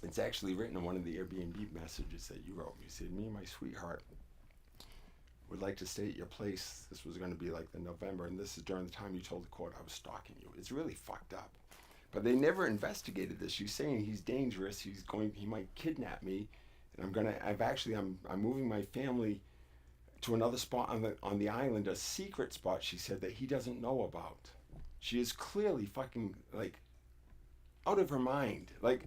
It's actually written in one of the Airbnb messages that you wrote. You said, me and my sweetheart would like to stay at your place. This was going to be like the November, and this is during the time you told the court I was stalking you. It's really fucked up. But they never investigated this. She's saying he's dangerous. He might kidnap me, and I'm moving my family to another spot on the island, a secret spot, she said, that he doesn't know about. She is clearly fucking, like, out of her mind. Like,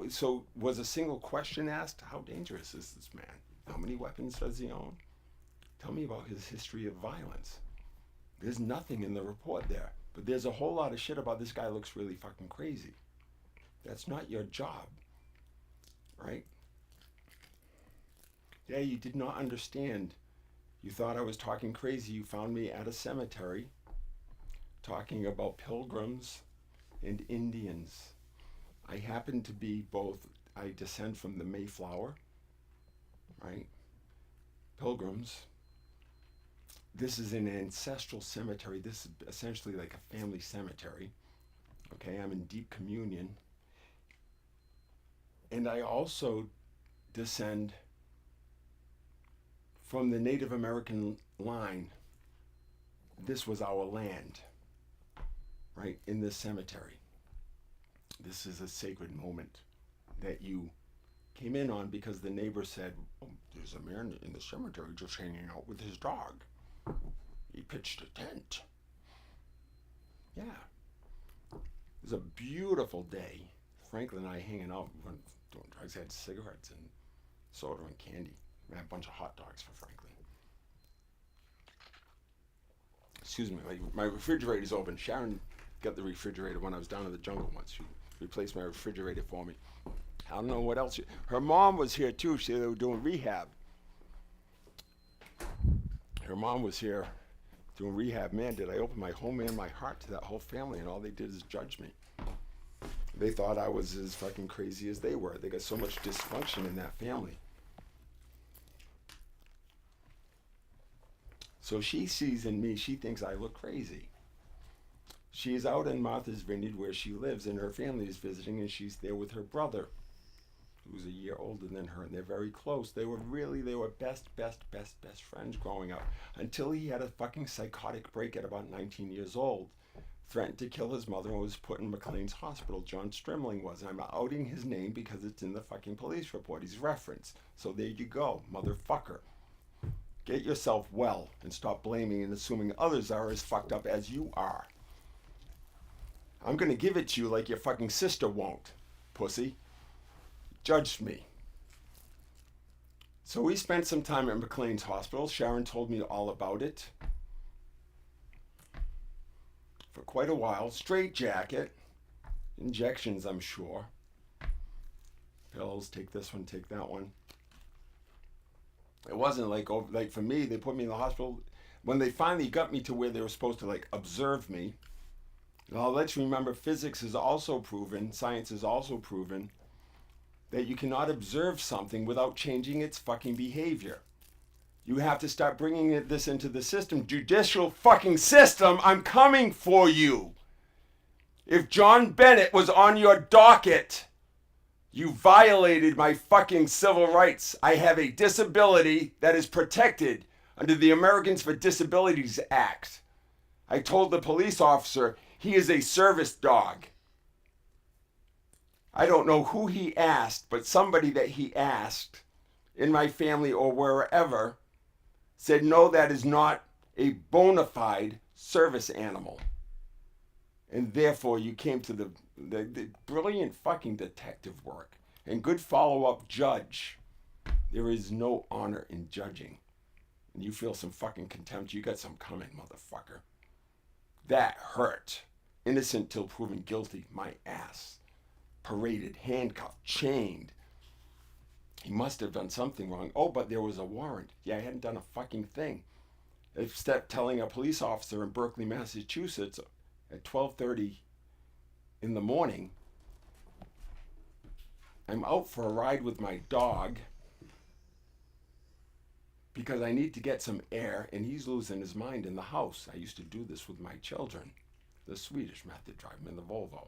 so was a single question asked? How dangerous is this man? How many weapons does he own? Tell me about his history of violence. There's nothing in the report there. But there's a whole lot of shit about this guy looks really fucking crazy. That's not your job, right? Yeah, you did not understand. You thought I was talking crazy. You found me at a cemetery talking about pilgrims and Indians. I happen to be both. I descend from the Mayflower, right? Pilgrims. This is an ancestral cemetery. This is essentially like a family cemetery. Okay, I'm in deep communion. And I also descend from the Native American line. This was our land, right, in this cemetery. This is a sacred moment that you came in on because the neighbor said, oh, there's a man in the cemetery just hanging out with his dog. He pitched a tent. Yeah. was a beautiful day. Franklin and I hanging out, we went doing drugs, had cigarettes and soda and candy. We had a bunch of hot dogs for Franklin. Excuse me, my refrigerator's open. Sharon got the refrigerator when I was down in the jungle once. She replaced my refrigerator for me. I don't know what else. Her mom was here too. They were doing rehab. Her mom was here doing rehab. Man, did I open my home and my heart to that whole family, and all they did is judge me. They thought I was as fucking crazy as they were. They got so much dysfunction in that family. So she sees in me, she thinks I look crazy. She is out in Martha's Vineyard where she lives, and her family is visiting, and she's there with her brother, who's a year older than her, and they're very close. They were best friends growing up, until he had a fucking psychotic break at about 19 years old. Threatened to kill his mother and was put in McLean's hospital. John Strimling was. I'm outing his name because it's in the fucking police report. He's referenced. So there you go, motherfucker. Get yourself well and stop blaming and assuming others are as fucked up as you are. I'm gonna give it to you like your fucking sister won't, pussy. Judged me. So we spent some time at McLean's hospital. Sharon told me all about it. For quite a while. Straight jacket. Injections, I'm sure. Pills, take this one, take that one. It wasn't like for me, they put me in the hospital. When they finally got me to where they were supposed to like observe me. Now let's remember, physics is also proven, science is also proven, that you cannot observe something without changing its fucking behavior. You have to start bringing this into the system. Judicial fucking system, I'm coming for you. If John Bennett was on your docket, you violated my fucking civil rights. I have a disability that is protected under the Americans with Disabilities Act. I told the police officer he is a service dog. I don't know who he asked, but somebody that he asked in my family or wherever said, no, that is not a bona fide service animal. And therefore you came to the brilliant fucking detective work and good follow-up judge. There is no honor in judging. And you feel some fucking contempt, you got some coming, motherfucker. That hurt. Innocent till proven guilty, my ass. Paraded, handcuffed, chained. He must have done something wrong. Oh, but there was a warrant. Yeah, I hadn't done a fucking thing. Except telling a police officer in Berkley, Massachusetts at 12:30 in the morning, I'm out for a ride with my dog because I need to get some air, and he's losing his mind in the house. I used to do this with my children. The Swedish method, driving in the Volvo.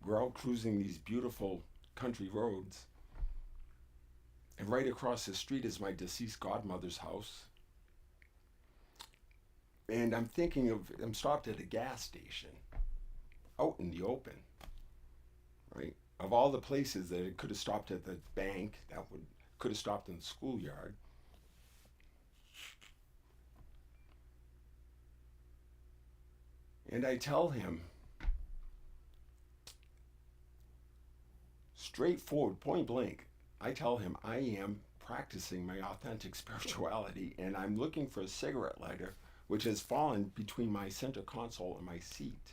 We're out cruising these beautiful country roads, and right across the street is my deceased godmother's house. And I'm stopped at a gas station out in the open, right? Of all the places that it could have stopped at the bank, could have stopped in the schoolyard. And I tell him, straightforward, point blank, I tell him I am practicing my authentic spirituality, and I'm looking for a cigarette lighter which has fallen between my center console and my seat.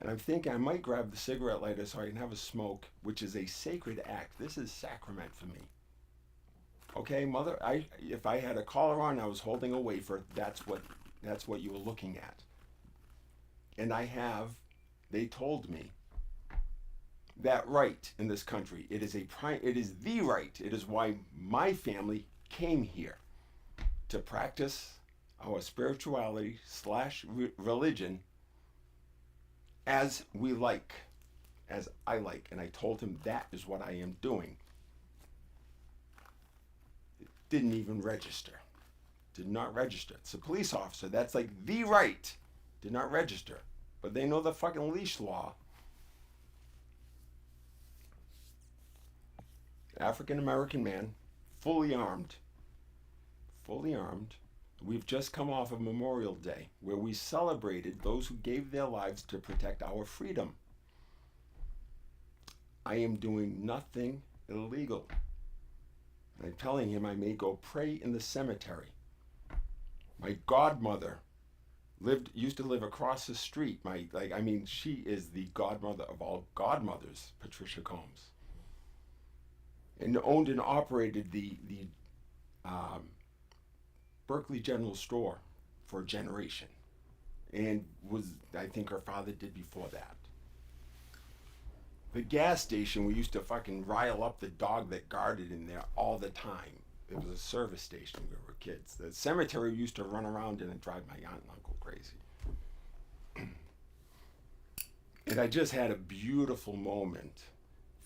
And I'm thinking I might grab the cigarette lighter so I can have a smoke, which is a sacred act. This is sacrament for me. Okay, mother, if I had a collar on, I was holding a wafer, that's what you were looking at. And they told me, that right in this country. It is the right. It is why my family came here, to practice our spirituality / religion as we like, as I like. And I told him that is what I am doing. It didn't even register. Did not register. It's a police officer. That's like the right. Did not register. But they know the fucking leash law. African American man, fully armed, We've just come off of Memorial Day, where we celebrated those who gave their lives to protect our freedom. I am doing nothing illegal. I'm telling him I may go pray in the cemetery. My godmother used to live across the street. She is the godmother of all godmothers, Patricia Combs, and owned and operated the Berkley General Store for a generation, and I think her father did before that. The gas station, we used to fucking rile up the dog that guarded in there all the time. It was a service station when we were kids. The cemetery used to run around in and drive my aunt and uncle crazy. And I just had a beautiful moment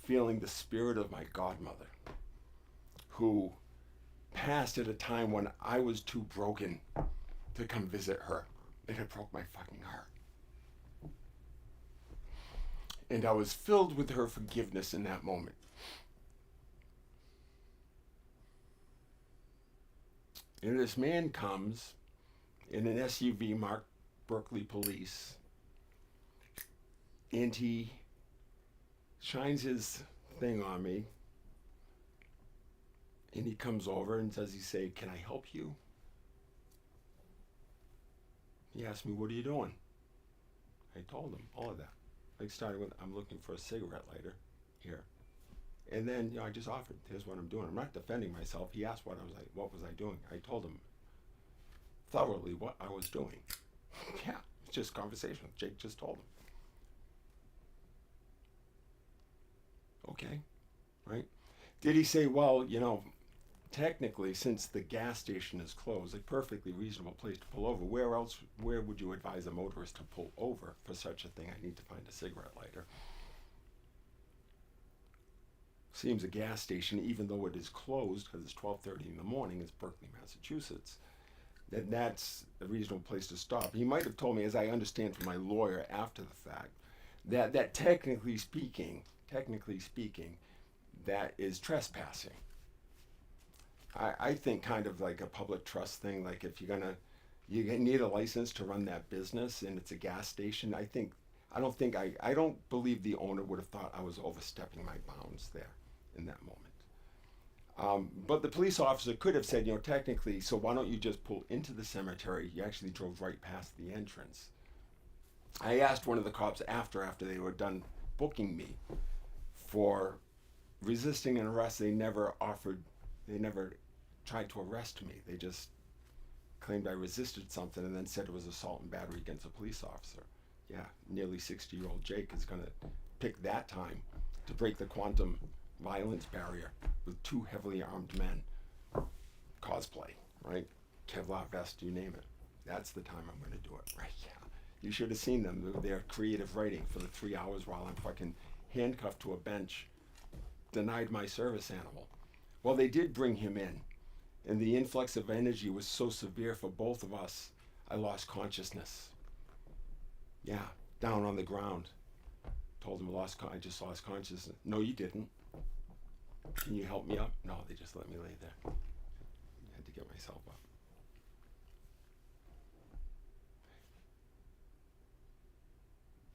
feeling the spirit of my godmother, who passed at a time when I was too broken to come visit her. It had broke my fucking heart. And I was filled with her forgiveness in that moment. And this man comes in an SUV marked Berkley Police, and he shines his thing on me, and he comes over and does he say, "Can I help you?" He asked me, "What are you doing?" I told him all of that. I started with, "I'm looking for a cigarette lighter here." And then, I just offered, "Here's what I'm doing." I'm not defending myself. He asked what was I doing? I told him thoroughly what I was doing. Yeah, it's just conversation. Jake just told him. Okay, right? Did he say, "Well, technically, since the gas station is closed, a perfectly reasonable place to pull over. Where would you advise a motorist to pull over for such a thing? I need to find a cigarette lighter." Seems a gas station, even though it is closed because it's 12:30 in the morning, is Berkley, Massachusetts. That's a reasonable place to stop. He might have told me, as I understand from my lawyer after the fact, that technically speaking, that is trespassing. I think kind of like a public trust thing, like if you need a license to run that business and it's a gas station, I don't believe the owner would have thought I was overstepping my bounds there in that moment. But the police officer could have said, technically, so why don't you just pull into the cemetery? You actually drove right past the entrance. I asked one of the cops after they were done booking me for resisting an arrest. They never tried to arrest me. They just claimed I resisted something and then said it was assault and battery against a police officer. Yeah, nearly 60-year-old Jake is going to pick that time to break the quantum violence barrier with two heavily armed men. Cosplay, right? Kevlar vest, you name it. That's the time I'm going to do it, right? Yeah. You should have seen them. Their creative writing for the 3 hours while I'm fucking handcuffed to a bench, denied my service animal. Well, they did bring him in, and the influx of energy was so severe for both of us, I lost consciousness. Yeah, down on the ground. Told him I just lost consciousness. "No, you didn't. Can you help me up?" No, they just let me lay there. I had to get myself up.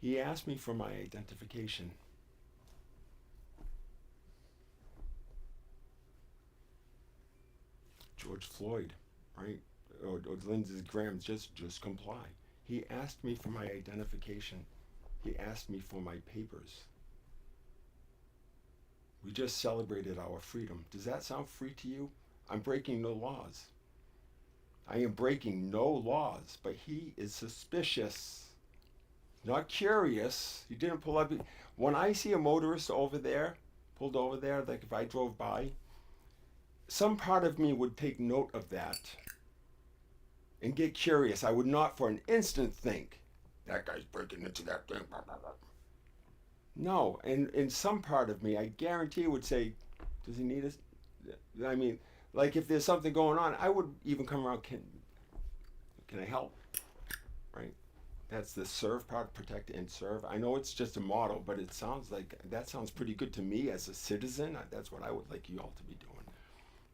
He asked me for my identification. George Floyd, right? Or Lindsey Graham, just comply. He asked me for my identification. He asked me for my papers. We just celebrated our freedom. Does that sound free to you? I'm breaking no laws. I am breaking no laws, but he is suspicious. Not curious. He didn't pull up. When I see a motorist pulled over there, like if I drove by, some part of me would take note of that and get curious. I would not for an instant think, that guy's breaking into that thing. No, and in some part of me, I guarantee would say, does he need us? I mean, like if there's something going on, I would even come around, can I help? Right? That's the serve part, protect and serve. I know it's just a motto, but it sounds like, that sounds pretty good to me as a citizen. That's what I would like you all to be doing.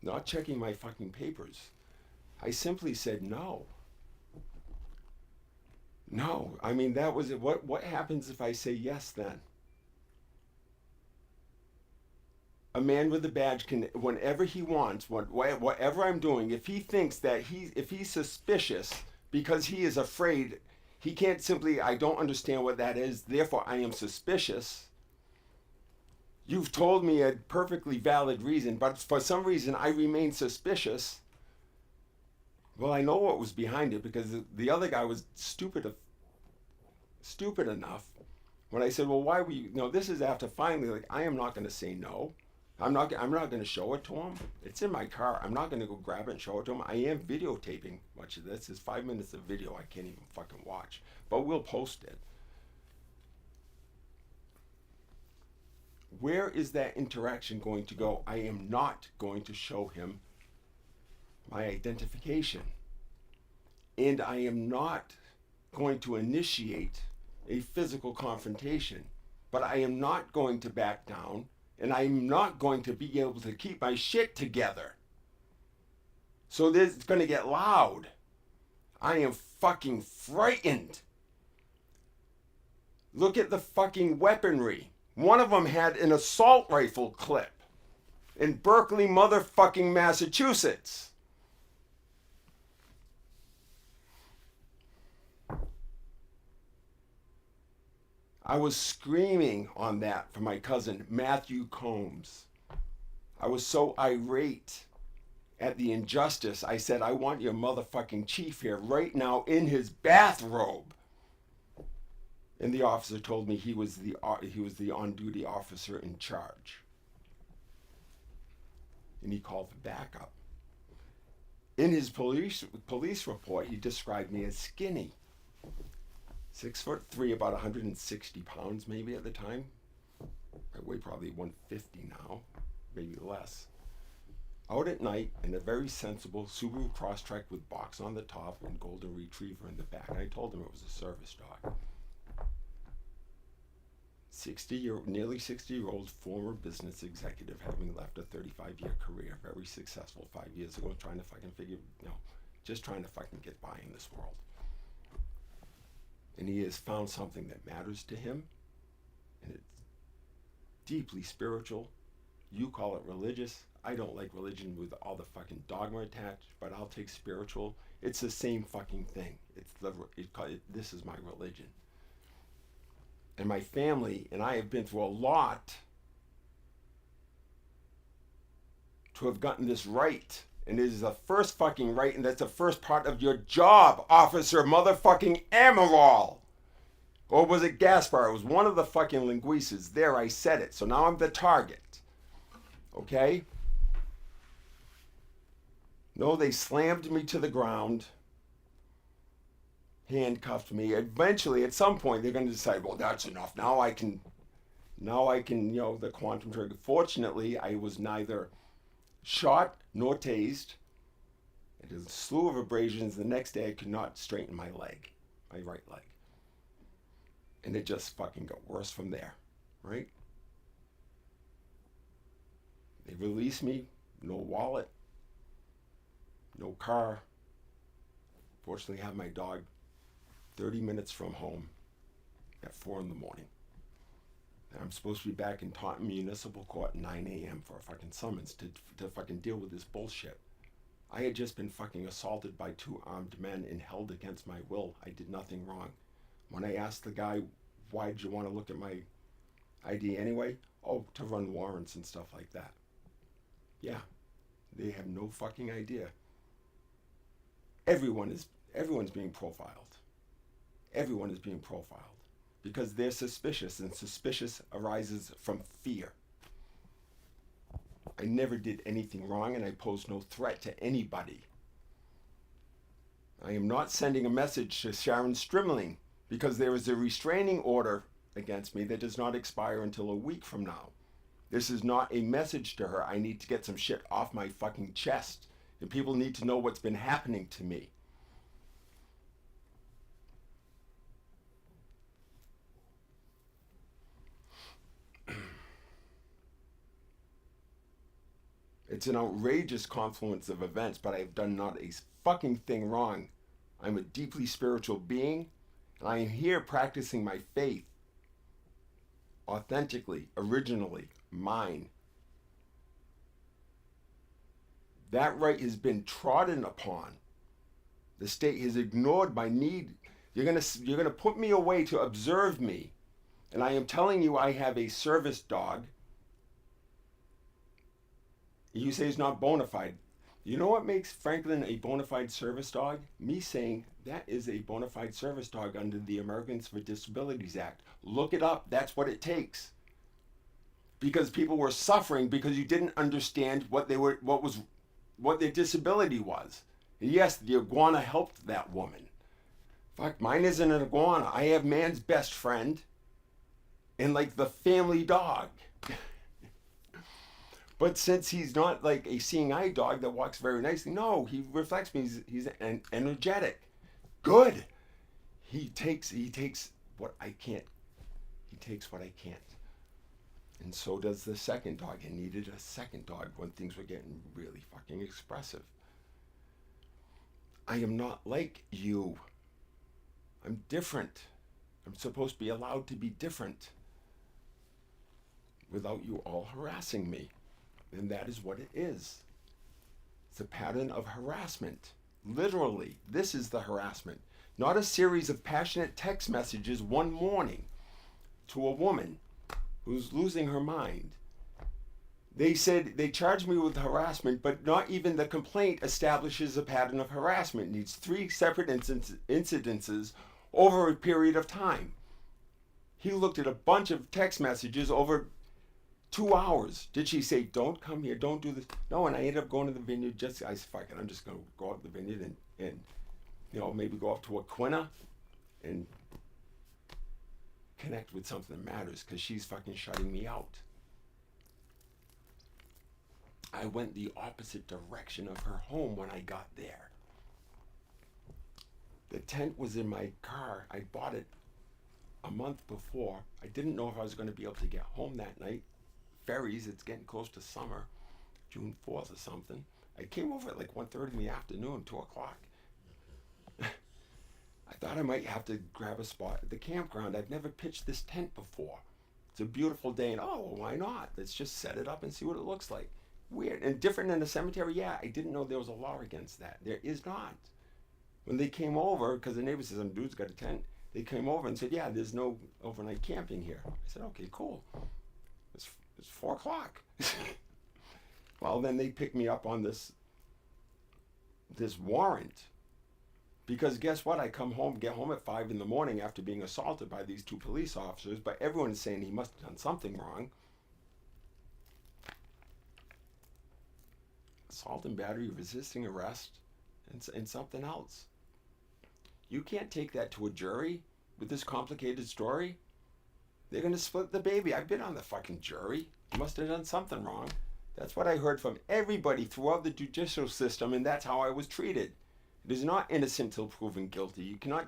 Not checking my fucking papers. I simply said no. No. I mean, that was it. What happens if I say yes then? A man with a badge can, whenever he wants, whatever I'm doing, if he thinks that if he's suspicious because he is afraid, he can't simply, I don't understand what that is, therefore I am suspicious. You've told me a perfectly valid reason, but for some reason I remain suspicious. Well, I know what was behind it because the other guy was stupid enough. When I said, well, why were you, this is after finally, like, I am not going to say no. I'm not going to show it to him. It's in my car. I'm not going to go grab it and show it to him. I am videotaping much of this. It's 5 minutes of video I can't even fucking watch. But we'll post it. Where is that interaction going to go? I am not going to show him my identification. And I am not going to initiate a physical confrontation. But I am not going to back down. And I'm not going to be able to keep my shit together. So this is going to get loud. I am fucking frightened. Look at the fucking weaponry. One of them had an assault rifle clip in Berkley, motherfucking Massachusetts. I was screaming on that for my cousin, Matthew Combs. I was so irate at the injustice. I said, I want your motherfucking chief here right now in his bathrobe. And the officer told me he was the on-duty officer in charge. And he called for backup. In his police report, he described me as skinny. 6'3", about 160 pounds maybe at the time. I weigh probably 150 now, maybe less. Out at night in a very sensible Subaru Crosstrek with box on the top and golden retriever in the back. And I told him it was a service dog. Nearly 60-year-old former business executive, having left a 35-year career, very successful 5 years ago, trying to fucking just trying to fucking get by in this world. And he has found something that matters to him, and it's deeply spiritual. You call it religious. I don't like religion with all the fucking dogma attached, but I'll take spiritual. It's the same fucking thing. This is my religion. And my family and I have been through a lot to have gotten this right. And it is the first fucking right, and that's the first part of your job, Officer motherfucking Amaral. Or was it Gaspar? It was one of the fucking linguices. There, I said it. So now I'm the target. Okay? No, they slammed me to the ground, handcuffed me. Eventually, at some point, they're going to decide, well, that's enough. Now I can, the quantum trigger. Fortunately, I was neither shot nor tased. It is a slew of abrasions. The next day I could not straighten my leg, my right leg. And it just fucking got worse from there, right? They released me, no wallet, no car. Fortunately, I have my dog 30 minutes from home at 4 in the morning. And I'm supposed to be back in Taunton Municipal Court at 9 a.m. for a fucking summons to fucking deal with this bullshit. I had just been fucking assaulted by 2 armed men and held against my will. I did nothing wrong. When I asked the guy, why did you want to look at my ID anyway? Oh, to run warrants and stuff like that. Yeah, they have no fucking idea. Everyone's being profiled. Everyone is being profiled because they're suspicious, and suspicious arises from fear. I never did anything wrong, and I posed no threat to anybody. I am not sending a message to Sharon Strimling because there is a restraining order against me that does not expire until a week from now. This is not a message to her. I need to get some shit off my fucking chest, and people need to know what's been happening to me. It's an outrageous confluence of events, but I've done not a fucking thing wrong. I'm a deeply spiritual being, and I am here practicing my faith. Authentically, originally, mine. That right has been trodden upon. The state has ignored my need. You're gonna put me away to observe me. And I am telling you I have a service dog. You say it's not bona fide. You know what makes Franklin a bona fide service dog? Me saying that is a bona fide service dog under the Americans with Disabilities Act. Look it up. That's what it takes. Because people were suffering because you didn't understand what their disability was. And yes, the iguana helped that woman. Fuck, mine isn't an iguana. I have man's best friend and like the family dog. But since he's not like a seeing eye dog that walks very nicely, no, he reflects me. He's energetic. Good. He takes what I can't. He takes what I can't. And so does the second dog. I needed a second dog when things were getting really fucking expressive. I am not like you. I'm different. I'm supposed to be allowed to be different without you all harassing me. And that is what it is. It's a pattern of harassment. Literally, this is the harassment. Not a series of passionate text messages one morning to a woman who's losing her mind. They said they charged me with harassment, but not even the complaint establishes a pattern of harassment. It needs 3 separate incidences over a period of time. He looked at a bunch of text messages over 2 hours. Did she say, don't come here, don't do this? No, and I ended up going to the Vineyard. I said, fuck it, I'm just going to go up to the Vineyard and maybe go up to Aquina and connect with something that matters, because she's fucking shutting me out. I went the opposite direction of her home when I got there. The tent was in my car. I bought it a month before. I didn't know if I was going to be able to get home that night. Ferries, it's getting close to summer, June 4th or something. I came over at like 1:30 in the afternoon, 2 o'clock. I thought I might have to grab a spot at the campground. I've never pitched this tent before. It's a beautiful day, and why not? Let's just set it up and see what it looks like. Weird and different than a cemetery. Yeah, I didn't know there was a law against that. There is not. When they came over, because the neighbor says, some dude's got a tent, they came over and said, yeah, there's no overnight camping here. I said, okay, cool. It's 4 o'clock. Well, then they picked me up on this warrant. Because guess what? I get home at 5 in the morning after being assaulted by these 2 police officers, but everyone is saying he must have done something wrong. Assault and battery, resisting arrest, and something else. You can't take that to a jury with this complicated story. They're going to split the baby. I've been on the fucking jury. You must have done something wrong. That's what I heard from everybody throughout the judicial system, and that's how I was treated. It is not innocent till proven guilty. You cannot.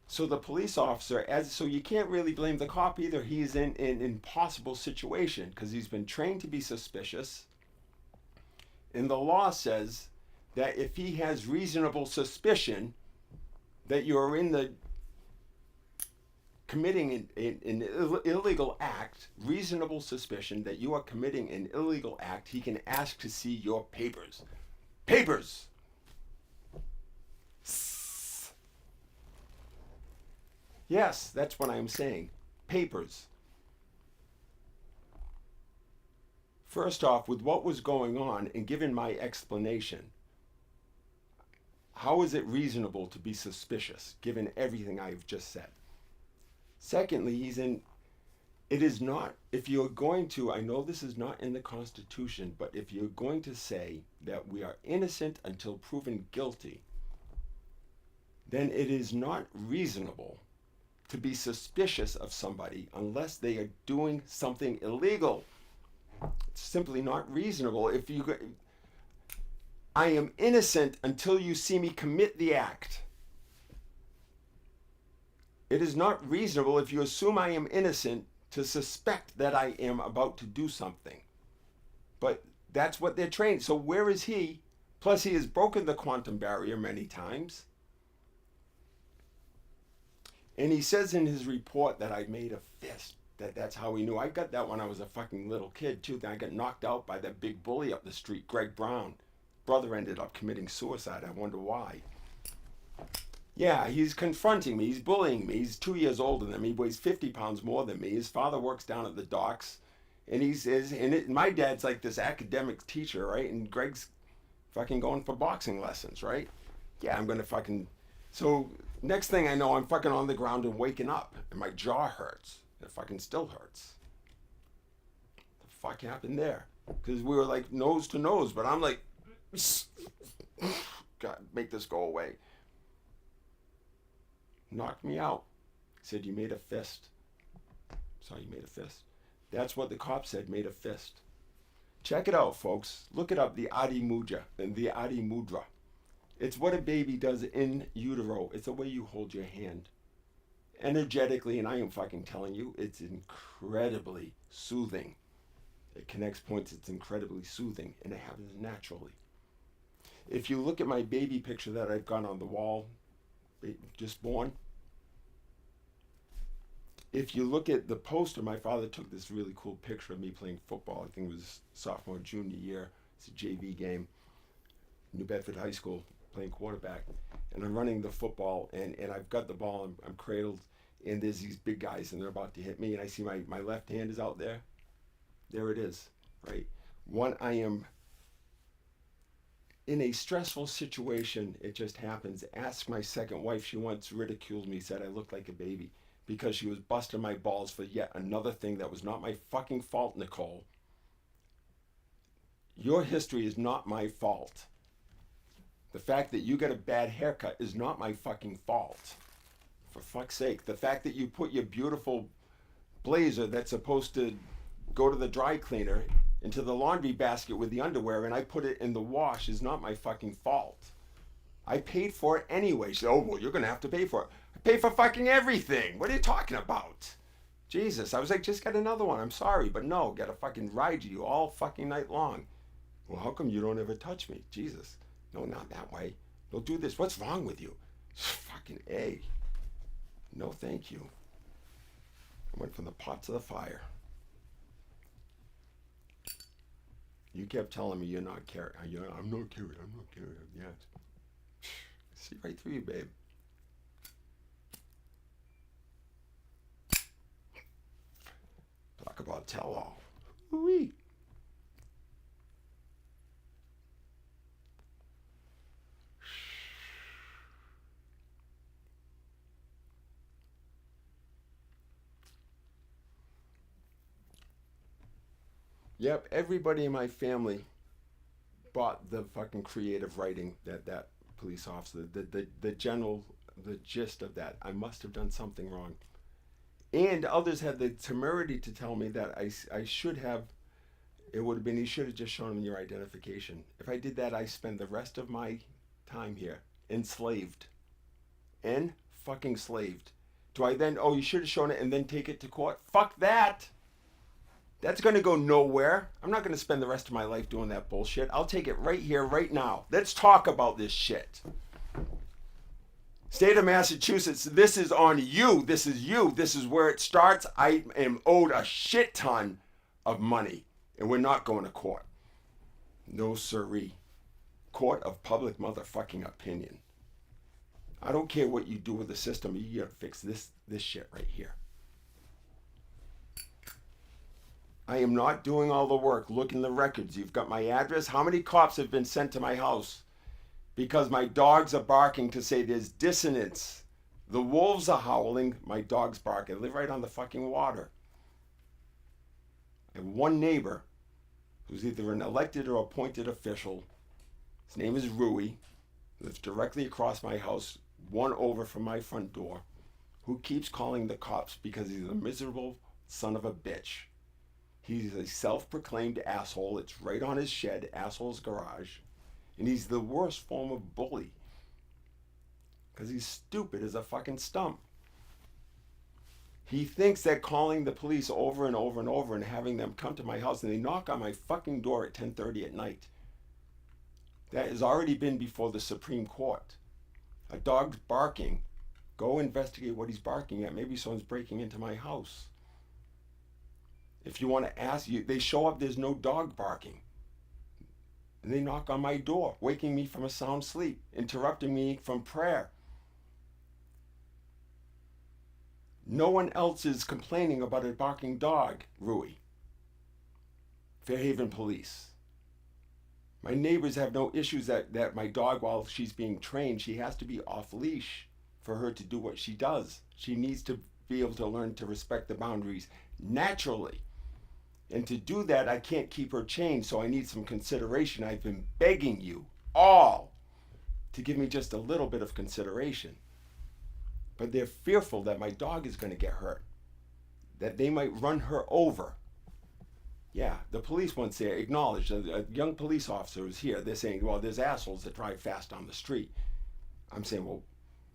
So the police officer, so you can't really blame the cop either. He's in an impossible situation because he's been trained to be suspicious. And the law says that if he has reasonable suspicion that you're committing an illegal act, reasonable suspicion that you are committing an illegal act, he can ask to see your papers. Papers! Yes, that's what I'm saying. Papers. First off, with what was going on, and given my explanation, how is it reasonable to be suspicious, given everything I've just said? Secondly, it is not, if you're going to, I know this is not in the Constitution, but if you're going to say that we are innocent until proven guilty, then it is not reasonable to be suspicious of somebody unless they are doing something illegal. It's simply not reasonable. I am innocent until you see me commit the act. It is not reasonable if you assume I am innocent to suspect that I am about to do something. But that's what they're trained. So where is he Plus, he has broken the quantum barrier many times. And he says in his report that I made a fist. That's how he knew. I got that when I was a fucking little kid, too. Then I got knocked out by that big bully up the street, Greg Brown. Brother ended up committing suicide. I wonder why. Yeah, he's confronting me. He's bullying me. He's 2 years older than me. He weighs 50 pounds more than me. His father works down at the docks. And he says, my dad's like this academic teacher, right? And Greg's fucking going for boxing lessons, right? Yeah, I'm going to fucking... So next thing I know, I'm fucking on the ground and waking up. And my jaw hurts. It fucking still hurts. What the fuck happened there? Because we were like nose to nose. But I'm like... God, make this go away. Knocked me out. Said, you made a fist. So you made a fist. That's what the cop said, made a fist. Check it out, folks. Look it up, the Adi Mudra. It's what a baby does in utero. It's the way you hold your hand. Energetically, and I am fucking telling you, it's incredibly soothing. It connects points, it's incredibly soothing, and it happens naturally. If you look at my baby picture that I've got on the wall, just born, if you look at the poster, my father took this really cool picture of me playing football. I think it was sophomore, junior year. It's a JV game, New Bedford High School, playing quarterback. And I'm running the football, and I've got the ball, I'm cradled, and there's these big guys, and they're about to hit me, and I see my left hand is out there. There it is, right? I am in a stressful situation. It just happens. Ask my second wife. She once ridiculed me, said I looked like a baby, because she was busting my balls for yet another thing that was not my fucking fault, Nicole. Your history is not my fault. The fact that you got a bad haircut is not my fucking fault. For fuck's sake. The fact that you put your beautiful blazer that's supposed to go to the dry cleaner into the laundry basket with the underwear and I put it in the wash is not my fucking fault. I paid for it anyway. She said, oh, well, you're going to have to pay for it. I pay for fucking everything. What are you talking about? Jesus. I was like, just get another one. I'm sorry, but no, got to fucking ride you all fucking night long. Well, how come you don't ever touch me? Jesus. No, not that way. Don't do this. What's wrong with you? Fucking A. No, thank you. I went from the pot to the fire. You kept telling me you're not Carrie. I'm not Carrie. I'm not Carrie. Yes. See right through you, babe. Talk about tell-all. Ooh-wee. Yep, everybody in my family bought the fucking creative writing that police officer, the general, the gist of that. I must have done something wrong. And others had the temerity to tell me that I should have, it would have been, you should have just shown them your identification. If I did that, I spend the rest of my time here enslaved. Fucking slaved. Do I then, oh, you should have shown it and then take it to court? Fuck that! That's going to go nowhere. I'm not going to spend the rest of my life doing that bullshit. I'll take it right here, right now. Let's talk about this shit. State of Massachusetts, this is on you. This is you. This is where it starts. I am owed a shit ton of money, and we're not going to court. No siree. Court of public motherfucking opinion. I don't care what you do with the system. You gotta fix this shit right here. I am not doing all the work. Look in the records. You've got my address. How many cops have been sent to my house? Because my dogs are barking to say there's dissonance. The wolves are howling. My dogs bark. I live right on the fucking water. I have one neighbor who's either an elected or appointed official. His name is Rui. Lives directly across my house, one over from my front door, who keeps calling the cops because he's a miserable son of a bitch. He's a self-proclaimed asshole. It's right on his shed, asshole's garage. And he's the worst form of bully. Because he's stupid as a fucking stump. He thinks that calling the police over and over and over and having them come to my house, and they knock on my fucking door at 10:30 at night. That has already been before the Supreme Court. A dog's barking. Go investigate what he's barking at. Maybe someone's breaking into my house. If you want to ask, they show up, there's no dog barking. And they knock on my door, waking me from a sound sleep, interrupting me from prayer. No one else is complaining about a barking dog, Rui. Fairhaven police. My neighbors have no issues that my dog, while she's being trained, she has to be off leash for her to do what she does. She needs to be able to learn to respect the boundaries naturally. And to do that, I can't keep her chained, so I need some consideration. I've been begging you all to give me just a little bit of consideration. But they're fearful that my dog is going to get hurt, that they might run her over. Yeah, the police once there acknowledged, a young police officer was here. They're saying, well, there's assholes that drive fast down the street. I'm saying, well,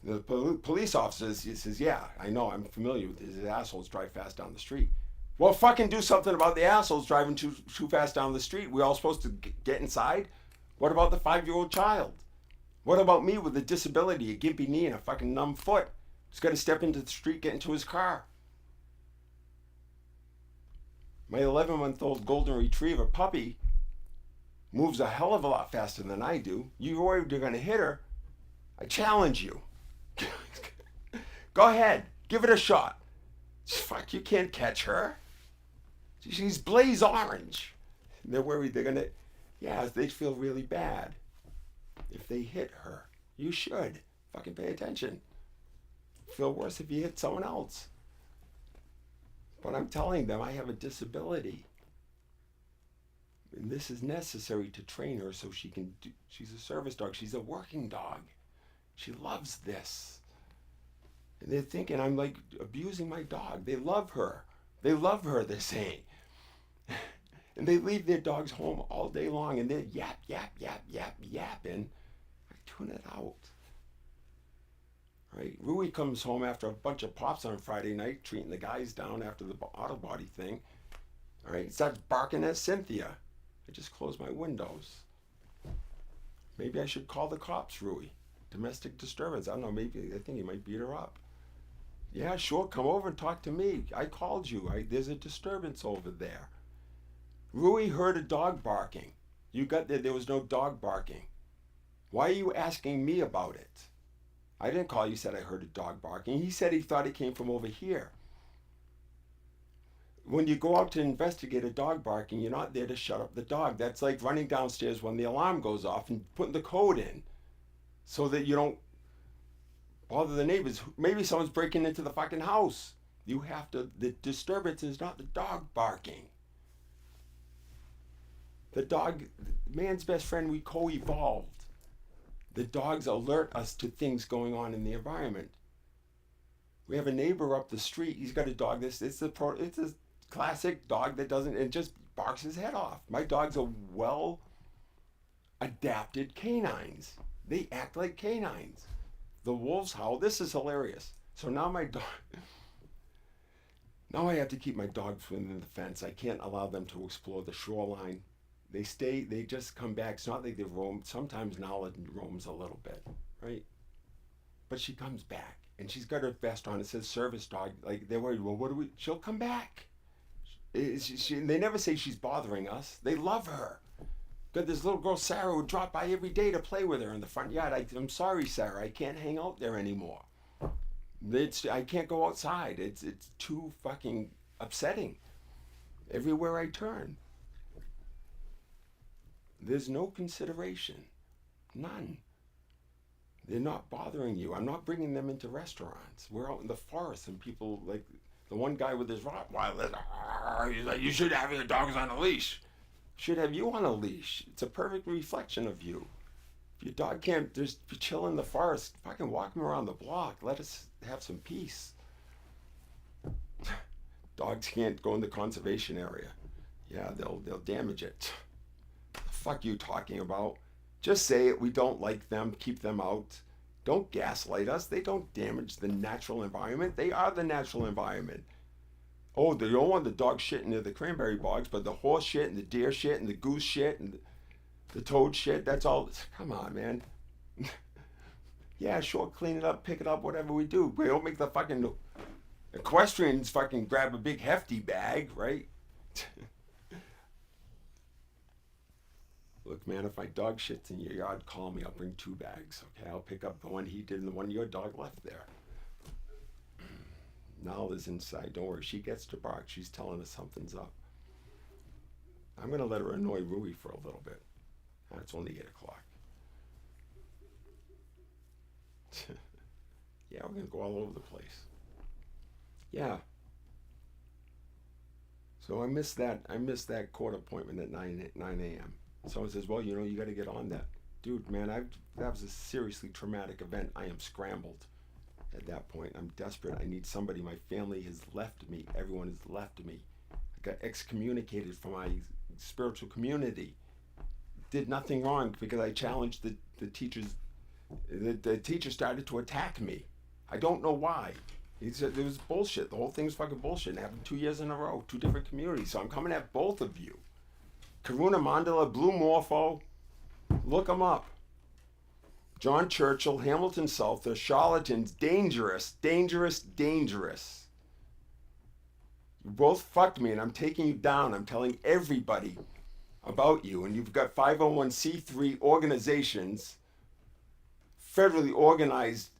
the police officer says, yeah, I know, I'm familiar with these assholes drive fast down the street. Well, fucking do something about the assholes driving too fast down the street. We all supposed to get inside? What about the 5-year-old child? What about me with a disability, a gimpy knee and a fucking numb foot? He's got to step into the street, get into his car. My 11-month-old golden retriever puppy moves a hell of a lot faster than I do. You're worried you're going to hit her? I challenge you. Go ahead. Give it a shot. Fuck, you can't catch her. She's blaze orange. They're worried they're going to... Yeah, they feel really bad if they hit her. You should. Fucking pay attention. Feel worse if you hit someone else. But I'm telling them I have a disability. And this is necessary to train her so she can do... She's a service dog. She's a working dog. She loves this. And they're thinking I'm like abusing my dog. They love her. They love her, they're saying. And they leave their dogs home all day long and they're yap, yap, yap, yap, yapping. I tune it out. Right? Rui comes home after a bunch of pops on Friday night, treating the guys down after the auto body thing. All right, he starts barking at Cynthia. I just closed my windows. Maybe I should call the cops, Rui. Domestic disturbance. I don't know, maybe I think he might beat her up. Yeah, sure, come over and talk to me. I called you. There's a disturbance over there. Rui heard a dog barking. You got there was no dog barking. Why are you asking me about it? I didn't call you, said I heard a dog barking. He said he thought it came from over here. When you go out to investigate a dog barking, you're not there to shut up the dog. That's like running downstairs when the alarm goes off and putting the code in so that you don't bother the neighbors. Maybe someone's breaking into the fucking house. You have to, the disturbance is not the dog barking. The dog, man's best friend, we co-evolved. The dogs alert us to things going on in the environment. We have a neighbor up the street. He's got a dog. It's a classic dog that doesn't, it just barks his head off. My dogs are well adapted canines. They act like canines. The wolves howl. This is hilarious. So now my dog, now I have to keep my dogs within the fence. I can't allow them to explore the shoreline. They just come back. It's not like they roam. Sometimes Nala roams a little bit, right? But she comes back, and she's got her vest on. It says service dog. Like, they're worried, well, she'll come back. They never say she's bothering us. They love her. Got this little girl, Sarah, who drop by every day to play with her in the front yard. I'm sorry, Sarah, I can't hang out there anymore. I can't go outside. It's too fucking upsetting. Everywhere I turn. There's no consideration. None. They're not bothering you. I'm not bringing them into restaurants. We're out in the forest and people, like the one guy with his Rottweiler, he's like, you should have your dogs on a leash. Should have you on a leash. It's a perfect reflection of you. If your dog can't just chill in the forest, fucking walk him around the block. Let us have some peace. Dogs can't go in the conservation area. Yeah, they'll damage it. The fuck you talking about? Just say it. We don't like them. Keep them out. Don't gaslight us. They don't damage the natural environment. They are the natural environment. Oh, they don't want the dog shit into the cranberry bogs, but the horse shit and the deer shit and the goose shit and The toad shit, that's all. Come on, man. Yeah, sure, clean it up, pick it up, whatever we do. We don't make the fucking equestrians fucking grab a big hefty bag, right? Look, man, if my dog shits in your yard, call me. I'll bring 2 bags, okay? I'll pick up the one he did and the one your dog left there. Nala's inside. Don't worry. She gets to bark. She's telling us something's up. I'm going to let her annoy Rui for a little bit. It's only 8 o'clock. Yeah, we're going to go all over the place. Yeah. So I missed that court appointment at 9 a.m. Someone says, well, you got to get on that. Dude, man, that was a seriously traumatic event. I am scrambled at that point. I'm desperate. I need somebody. My family has left me. Everyone has left me. I got excommunicated from my spiritual community. Did nothing wrong because I challenged the teachers. The teacher started to attack me. I don't know why. He said it was bullshit. The whole thing was fucking bullshit. It happened 2 years in a row, 2 different communities. So I'm coming at both of you. Karuna Mandala, Blue Morpho, look them up. John Churchill, Hamilton South, they're charlatans, dangerous, dangerous, dangerous. You both fucked me and I'm taking you down. I'm telling everybody about you. And you've got 501c3 organizations, federally organized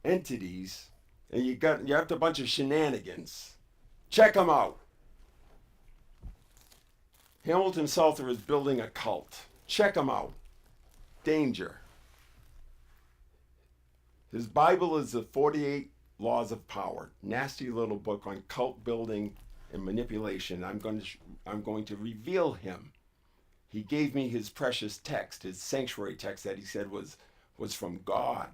entities, and you have a bunch of shenanigans. Check them out. Hamilton Souther is building a cult. Check them out. Danger. His Bible is the 48 Laws of Power. Nasty little book on cult building and manipulation. I'm going to reveal him. He gave me his precious text, his sanctuary text that he said was from God.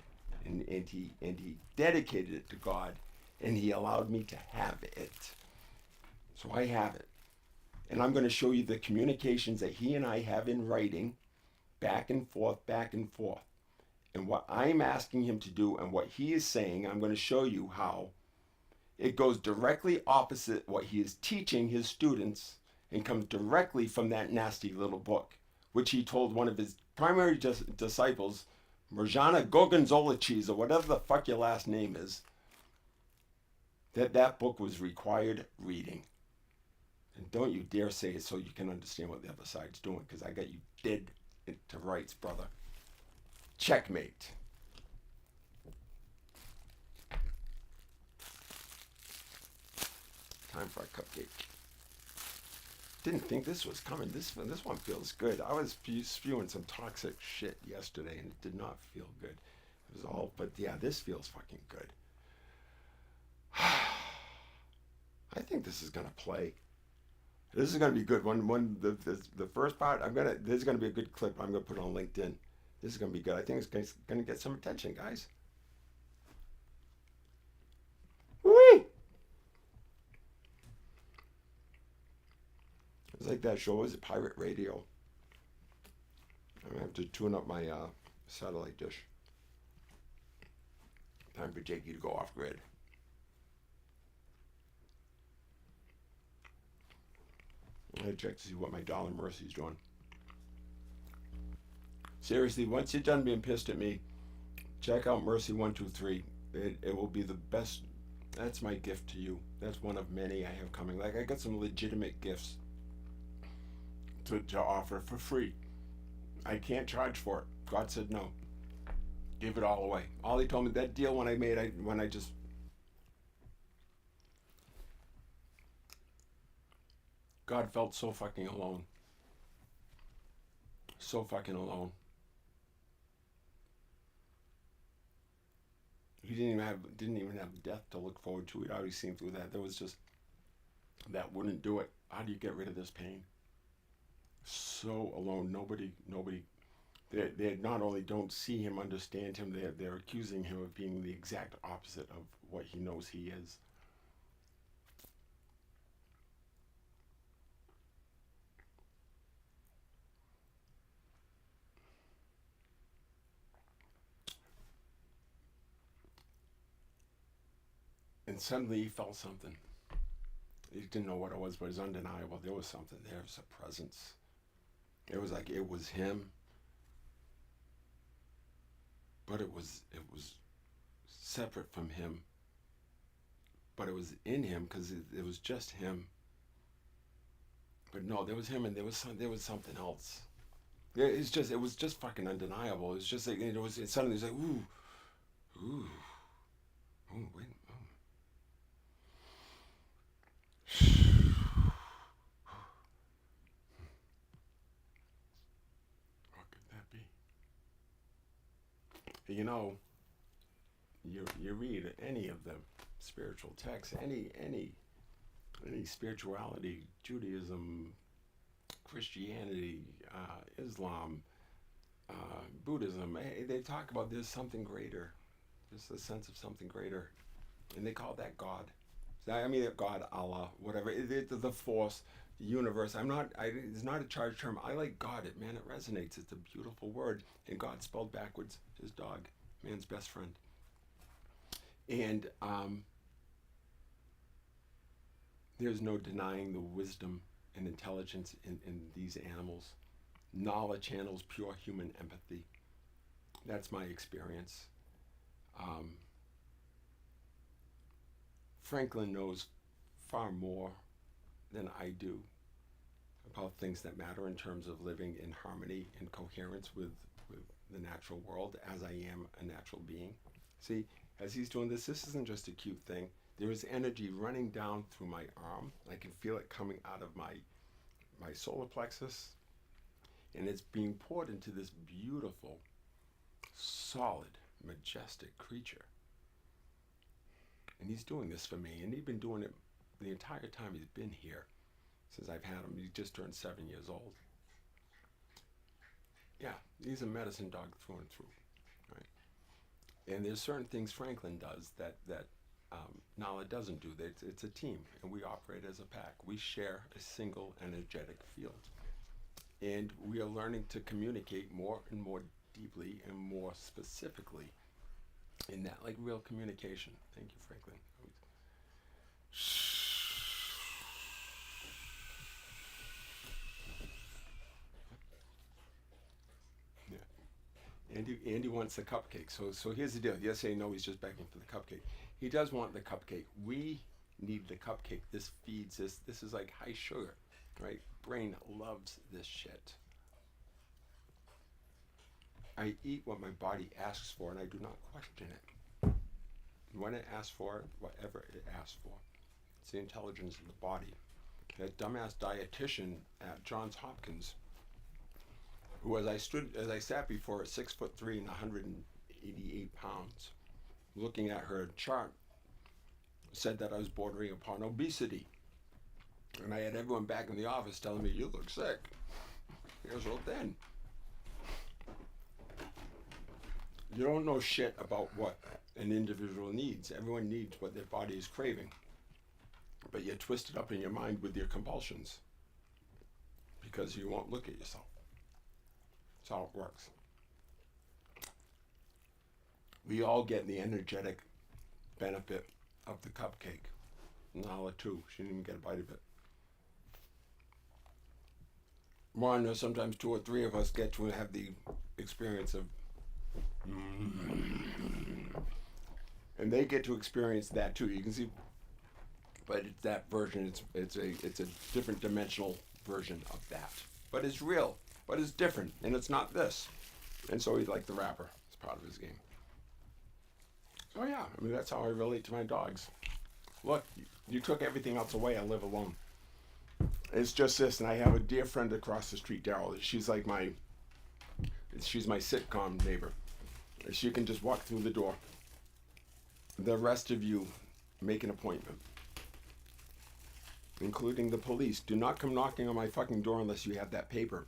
And he dedicated it to God, and he allowed me to have it. So I have it. And I'm going to show you the communications that he and I have in writing, back and forth, back and forth. And what I'm asking him to do and what he is saying, I'm going to show you how it goes directly opposite what he is teaching his students and comes directly from that nasty little book, which he told one of his primary disciples, Mirjana Gorgonzola-Cheese, or whatever the fuck your last name is, that book was required reading. And don't you dare say it so you can understand what the other side's doing, because I got you dead to rights, brother. Checkmate. Time for a cupcake. Didn't think this was coming. This one feels good. I was spewing some toxic shit yesterday, and it did not feel good. It was all, but yeah, this feels fucking good. I think this is gonna play. This is gonna be good. When the first part, this is gonna be a good clip. I'm gonna put it on LinkedIn. This is gonna be good. I think it's gonna get some attention, guys. Whee! It's like that show, is it Pirate Radio? I'm gonna have to tune up my satellite dish. Time for Jakey to go off grid. I'm gonna check to see what my Dollar Mercy's doing. Seriously, once you're done being pissed at me, check out Mercy 123. It will be the best. That's my gift to you. That's one of many I have coming. Like, I got some legitimate gifts to offer for free. I can't charge for it. God said no. Give it all away. All he told me, that deal when I just God felt so fucking alone. So fucking alone. He didn't even have death to look forward to. He'd already seen through that. There was just, that wouldn't do it. How do you get rid of this pain? So alone. Nobody. They not only don't see him, understand him, they're accusing him of being the exact opposite of what he knows he is. And suddenly he felt something. He didn't know what it was, but it was undeniable. There was something there. It was a presence. It was like it was him, but it was separate from him, but it was in him because it was just him. But no, there was him and there was something else. Yeah, it was just fucking undeniable. It's just like it suddenly was like ooh, wait, what could that be? You know, you read any of the spiritual texts, any spirituality, Judaism, Christianity, Islam, Buddhism, they talk about there's something greater. There's a sense of something greater. And they call that God. I mean, God, Allah, whatever. The force, the universe. It's not a charged term. I like God. Man, it resonates. It's a beautiful word. And God spelled backwards, his dog, man's best friend. And there's no denying the wisdom and intelligence in these animals. Knowledge channels pure human empathy. That's my experience. Franklin knows far more than I do about things that matter in terms of living in harmony and coherence with the natural world, as I am a natural being. See, as he's doing this isn't just a cute thing. There is energy running down through my arm. I can feel it coming out of my solar plexus, and it's being poured into this beautiful, solid, majestic creature. And he's doing this for me, and he's been doing it the entire time he's been here, since I've had him. He just turned 7 years old. Yeah, he's a medicine dog through and through, right? And there's certain things Franklin does that Nala doesn't do. It's a team, and we operate as a pack. We share a single energetic field. And we are learning to communicate more and more deeply and more specifically in that, like real communication. Thank you, Franklin. Yeah. Andy wants the cupcake. So here's the deal. Yes, say no, he's just begging for the cupcake. He does want the cupcake. We need the cupcake. This feeds this. This is like high sugar, right? Brain loves this shit. I eat what my body asks for, and I do not question it. When it asks for it, whatever it asks for, it's the intelligence of the body. That dumbass dietitian at Johns Hopkins, who as I sat before her, 6'3" and 188 pounds, looking at her chart, said that I was bordering upon obesity. And I had everyone back in the office telling me, you look sick. You're so thin. You don't know shit about what an individual needs. Everyone needs what their body is craving. But you're twisted up in your mind with your compulsions because you won't look at yourself. That's how it works. We all get the energetic benefit of the cupcake. Nala too. She didn't even get a bite of it. One or sometimes two or three of us get to have the experience of and they get to experience that too. You can see, but it's that version. It's a different dimensional version of that. But it's real. But it's different, and it's not this. And so he's like the rapper. It's part of his game. So yeah, I mean that's how I relate to my dogs. Look, you took everything else away. I live alone. It's just this, and I have a dear friend across the street, Daryl. She's my sitcom neighbor. She can just walk through the door. The rest of you make an appointment, including the police. Do not come knocking on my fucking door unless you have that paper.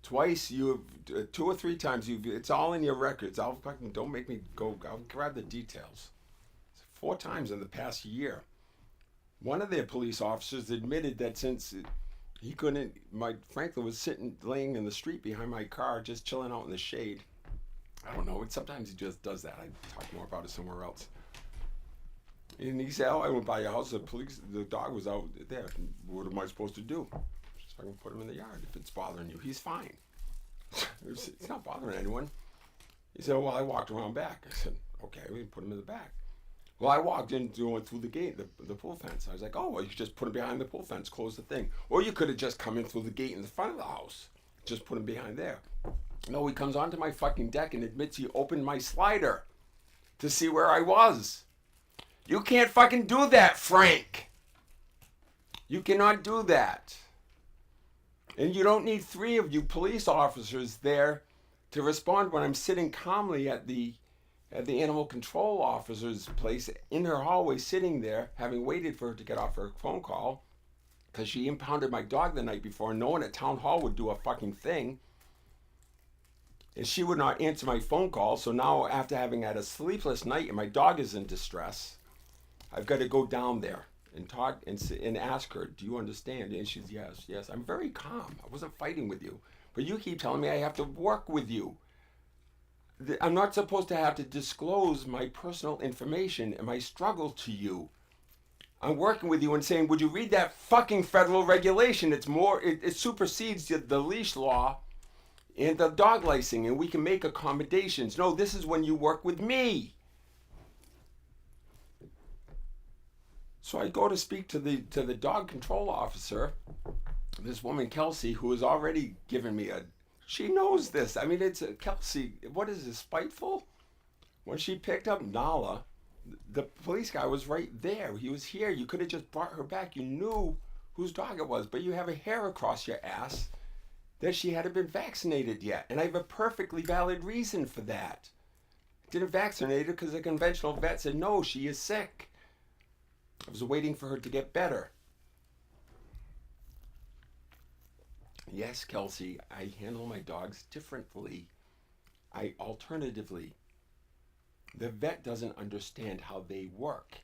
Twice, 2 or 3 times, it's all in your records. Don't make me go, I'll grab the details. 4 times in the past year. One of their police officers admitted that since he couldn't, Franklin was laying in the street behind my car, just chilling out in the shade. I don't know, sometimes he just does that. I talk more about it somewhere else. And he said, I went by your house, the dog was out there. What am I supposed to do? Just fucking put him in the yard if it's bothering you. He's fine. It's not bothering anyone. He said, well, I walked around back. I said, okay, we can put him in the back. Well, I walked in going through the gate, the pool fence. I was like, oh, well, you could just put him behind the pool fence, close the thing. Or you could have just come in through the gate in the front of the house. Just put him behind there. No, he comes onto my fucking deck and admits he opened my slider to see where I was. You can't fucking do that, Frank. You cannot do that. And you don't need 3 of you police officers there to respond when I'm sitting calmly at the animal control officer's place in her hallway, sitting there, having waited for her to get off her phone call, because she impounded my dog the night before, and no one at town hall would do a fucking thing. And she would not answer my phone call, so now after having had a sleepless night and my dog is in distress, I've got to go down there and talk and ask her, do you understand? And she's, yes. I'm very calm. I wasn't fighting with you. But you keep telling me I have to work with you. I'm not supposed to have to disclose my personal information and my struggle to you. I'm working with you and saying, would you read that fucking federal regulation? It supersedes the leash law and the dog licensing, and we can make accommodations. No, this is when you work with me. So I go to speak to the dog control officer, this woman Kelsey, who has already given me she knows this. I mean, it's Kelsey, what is this, spiteful? When she picked up Nala, the police guy was right there. He was here. You could have just brought her back. You knew whose dog it was, but you have a hair across your ass that she hadn't been vaccinated yet. And I have a perfectly valid reason for that. Didn't vaccinate her because the conventional vet said, no, she is sick. I was waiting for her to get better. Yes, Kelsey, I handle my dogs differently. Alternatively, the vet doesn't understand how they work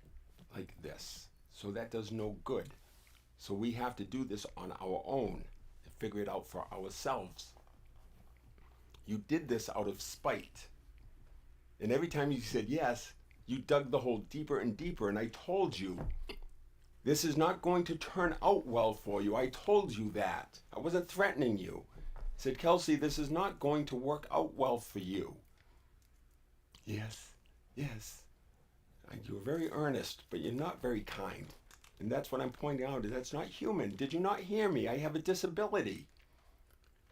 like this. So that does no good. So we have to do this on our own and figure it out for ourselves. You did this out of spite. And every time you said yes, you dug the hole deeper and deeper. And I told you, this is not going to turn out well for you. I told you that. I wasn't threatening you. I said, Kelsey, this is not going to work out well for you. Yes. You were very earnest, but you're not very kind. And that's what I'm pointing out. That's not human. Did you not hear me? I have a disability.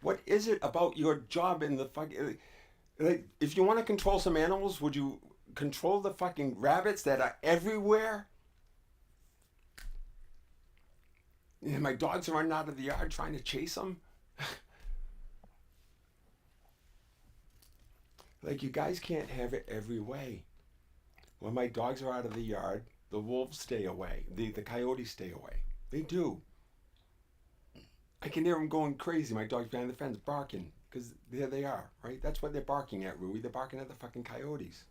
What is it about your job in the fucking... Like, if you want to control some animals, would you control the fucking rabbits that are everywhere? And my dogs are running out of the yard trying to chase them. Like, you guys can't have it every way. When my dogs are out of the yard, the wolves stay away. The coyotes stay away. They do. I can hear them going crazy. My dog's behind the fence barking. Because there they are, right? That's what they're barking at, Rui. They're barking at the fucking coyotes.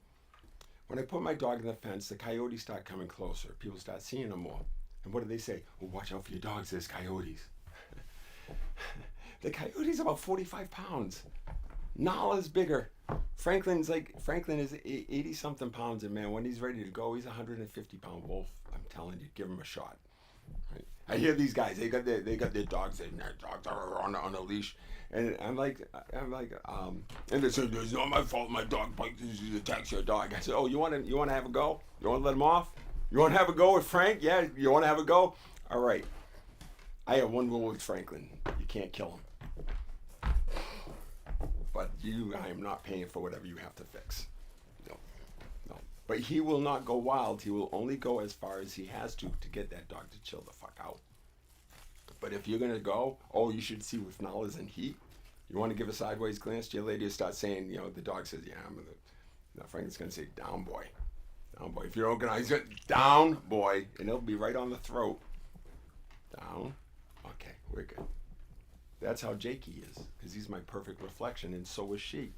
When I put my dog in the fence, the coyotes start coming closer. People start seeing them more. And what do they say? Well, watch out for your dogs, there's coyotes. The coyote's about 45 pounds. Nala's bigger. Franklin is 80-something pounds, and man, when he's ready to go, he's a 150-pound wolf. I'm telling you, give him a shot. Right? I hear these guys, they got their dogs, and their dogs are on a leash. And I'm like, and they say, it's not my fault, my dog bites, he attacks your dog. I said, oh, you want to have a go? You want to let him off? You want to have a go with Frank? Yeah, you want to have a go? All right. I have one rule with Franklin. You can't kill him. But I am not paying for whatever you have to fix. No. But he will not go wild. He will only go as far as he has to get that dog to chill the fuck out. But if you're going to go, you should see with Nala's in heat. You want to give a sideways glance to your lady and start saying, the dog says, yeah, Franklin's going to say, down, boy. Down, boy. If you're organized, down, boy. And it'll be right on the throat. Down. Okay, we're good. That's how Jakey is, because he's my perfect reflection, and so is she.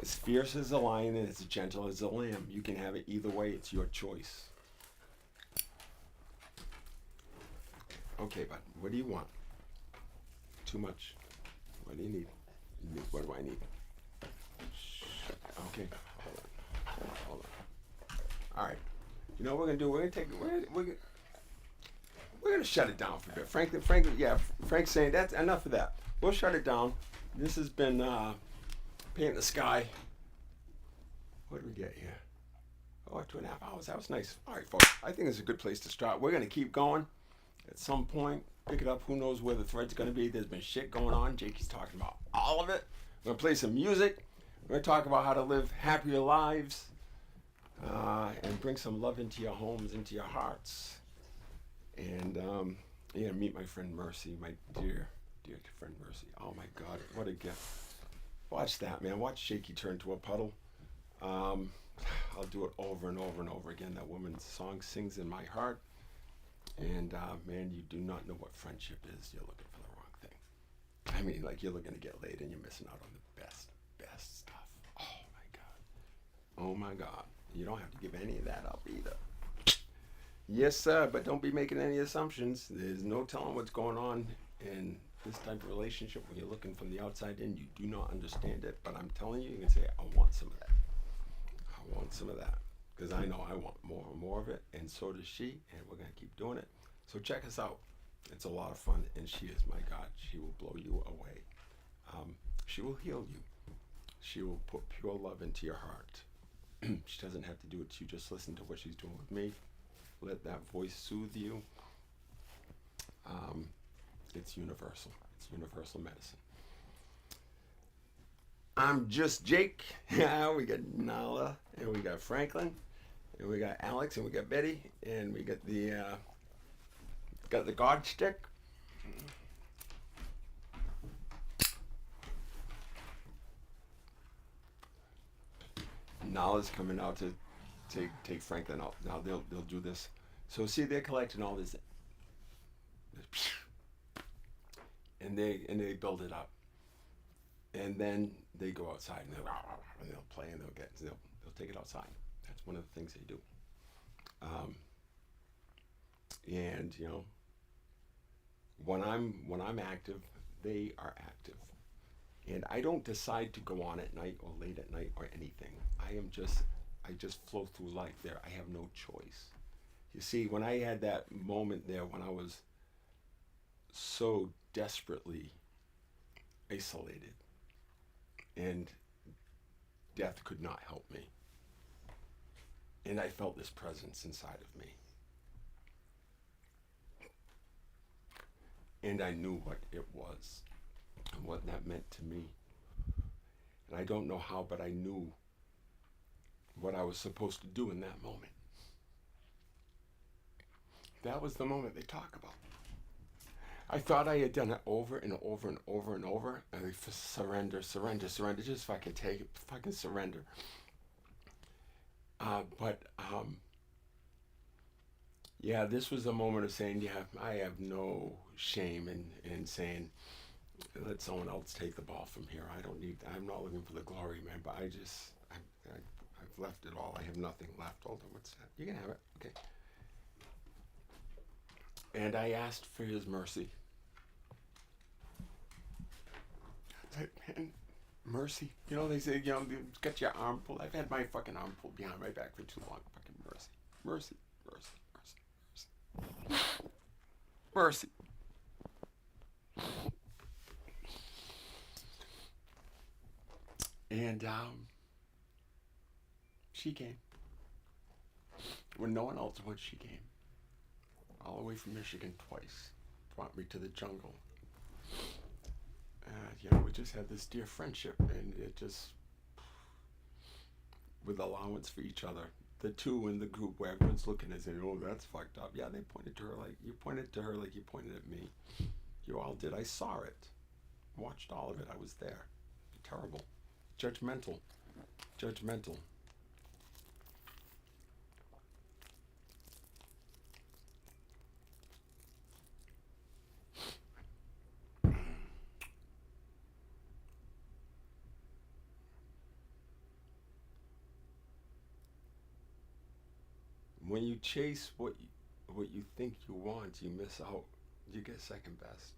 As fierce as a lion and as gentle as a lamb. You can have it either way. It's your choice. Okay, bud. What do you want? Too much. What do you need? What do I need? Okay. Hold on. All right. You know what we're gonna do? We're gonna we're gonna shut it down for a bit. Frankly, yeah, Frank's saying that's enough of that. We'll shut it down. This has been Paint the Sky. What do we get here? Oh, 2.5 hours. That was nice. All right, folks. I think it's a good place to start. We're gonna keep going. At some point, pick it up. Who knows where the thread's gonna be? There's been shit going on. Jakey's talking about all of it. We're gonna play some music. We're gonna talk about how to live happier lives and bring some love into your homes, into your hearts. And yeah, meet my friend Mercy, my dear friend Mercy. Oh my God, what a gift! Watch that, man. Watch Jakey turn to a puddle. I'll do it over and over and over again. That woman's song sings in my heart. And man, you do not know what friendship is. You're looking for the wrong thing. I mean, like, you're looking to get laid and you're missing out on the best stuff. Oh my God. Oh my God. You don't have to give any of that up either. Yes, sir, but don't be making any assumptions. There's no telling what's going on in this type of relationship when you're looking from the outside in. You do not understand it, but I'm telling you, you can say, I want some of that. I want some of that. Because I know I want more and more of it, and so does she, and we're going to keep doing it. So check us out. It's a lot of fun, and she is, my God, she will blow you away. She will heal you. She will put pure love into your heart. She doesn't have to do it. You just listen to what she's doing with me. Let that voice soothe you. It's universal. It's universal medicine. I'm just Jake. We got Nala, and we got Franklin, and we got Alex, and we got Betty, and we got the God stick. Nala's coming out to take Franklin out. Now they'll do this. So see, they're collecting all this, and they build it up, and then they go outside and they'll play and they'll take it outside. That's one of the things they do. And you know, when I'm active, they are active, and I don't decide to go on at night or late at night or anything. I just flow through life there. I have no choice. You see, when I had that moment there when I was so desperately isolated and death could not help me, and I felt this presence inside of me, and I knew what it was and what that meant to me, and I don't know how, but I knew what I was supposed to do in that moment. That was the moment they talk about. I thought I had done it over and over and over and over. And I surrender, just fucking take it, fucking surrender. Yeah, this was a moment of saying, yeah, I have no shame in saying, let someone else take the ball from here. I'm not looking for the glory, man, but I've left it all. I have nothing left. Hold on, what's that? You can have it, okay. And I asked for his mercy. Man, mercy. You know, they say, you know, get your arm pulled. I've had my fucking arm pulled behind my back for too long. Fucking mercy. Mercy. Mercy. Mercy. Mercy. And she came. When no one else would, she came. All the way from Michigan twice. Brought me to the jungle. You know, we just had this dear friendship, and it just, with allowance for each other. The two in the group where everyone's looking and saying, oh, that's fucked up. Yeah, they pointed to her like you pointed at me. You all did. I saw it. Watched all of it. I was there. Terrible. Judgmental. When you chase what you think you want, you miss out. You get second best.